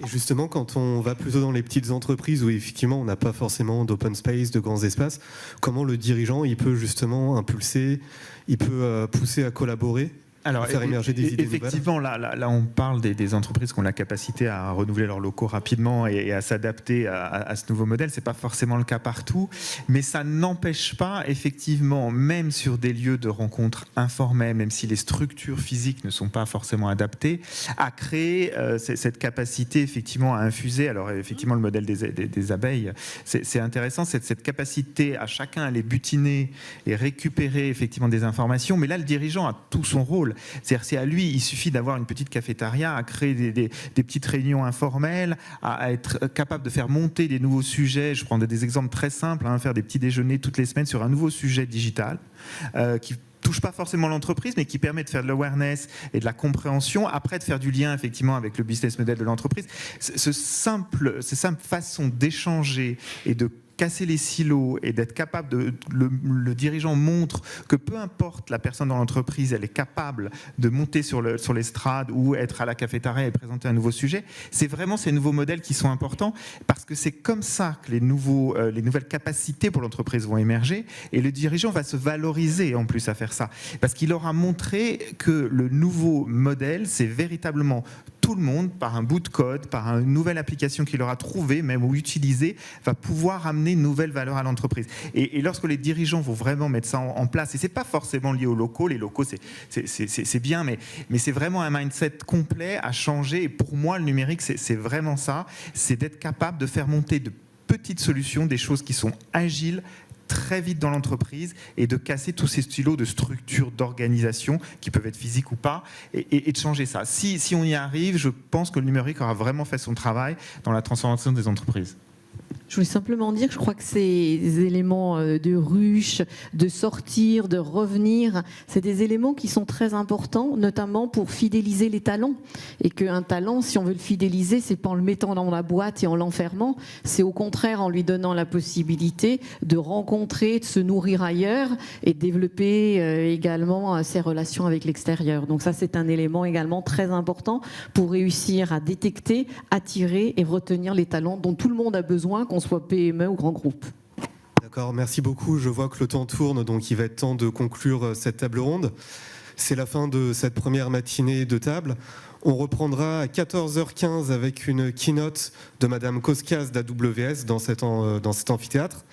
Et justement, quand on va plutôt dans les petites entreprises où effectivement on n'a pas forcément d'open space, de grands espaces, comment le dirigeant il peut justement impulser, il peut pousser à collaborer? Alors, faire émerger des idées effectivement, là, on parle des entreprises qui ont la capacité à renouveler leurs locaux rapidement et à s'adapter à ce nouveau modèle. C'est pas forcément le cas partout, mais ça n'empêche pas, effectivement, même sur des lieux de rencontres informels, même si les structures physiques ne sont pas forcément adaptées, à créer cette capacité, effectivement, à infuser. Alors, effectivement, le modèle des abeilles, c'est intéressant, cette capacité à chacun à les butiner et récupérer, effectivement, des informations. Mais là, le dirigeant a tout son rôle. C'est-à-dire, c'est à lui, il suffit d'avoir une petite cafétéria, à créer des petites réunions informelles, à être capable de faire monter des nouveaux sujets. Je prends des exemples très simples, faire des petits déjeuners toutes les semaines sur un nouveau sujet digital qui touche pas forcément l'entreprise, mais qui permet de faire de l'awareness et de la compréhension, après de faire du lien effectivement avec le business model de l'entreprise. Ces simples façons d'échanger et de casser les silos et d'être capable le dirigeant montre que peu importe la personne dans l'entreprise, elle est capable de monter sur l'estrade ou être à la cafétéria et présenter un nouveau sujet. C'est vraiment ces nouveaux modèles qui sont importants parce que c'est comme ça que les nouvelles capacités pour l'entreprise vont émerger et le dirigeant va se valoriser en plus à faire ça parce qu'il aura montré que le nouveau modèle, c'est véritablement tout le monde, par un bout de code, par une nouvelle application qu'il aura trouvée, même ou utilisée, va pouvoir amener une nouvelle valeur à l'entreprise. Et lorsque les dirigeants vont vraiment mettre ça en place, et c'est pas forcément lié aux locaux, les locaux c'est bien, mais c'est vraiment un mindset complet à changer. Et pour moi, le numérique, c'est vraiment ça, c'est d'être capable de faire monter de petites solutions, des choses qui sont agiles, très vite dans l'entreprise et de casser tous ces stylos de structure, d'organisation qui peuvent être physiques ou pas et de changer ça. Si on y arrive, je pense que le numérique aura vraiment fait son travail dans la transformation des entreprises. Je voulais simplement dire que je crois que ces éléments de ruche, de sortir, de revenir, c'est des éléments qui sont très importants, notamment pour fidéliser les talents. Et qu'un talent, si on veut le fidéliser, c'est pas en le mettant dans la boîte et en l'enfermant, c'est au contraire en lui donnant la possibilité de rencontrer, de se nourrir ailleurs et de développer également ses relations avec l'extérieur. Donc ça, c'est un élément également très important pour réussir à détecter, attirer et retenir les talents dont tout le monde a besoin, qu'on soit PME ou grand groupe. D'accord, merci beaucoup. Je vois que le temps tourne, donc il va être temps de conclure cette table ronde. C'est la fin de cette première matinée de table. On reprendra à 14h15 avec une keynote de Madame Koskas d'AWS dans cet amphithéâtre.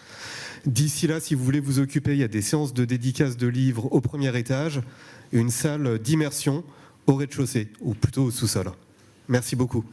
D'ici là, si vous voulez vous occuper, il y a des séances de dédicaces de livres au premier étage et une salle d'immersion au rez-de-chaussée, ou plutôt au sous-sol. Merci beaucoup.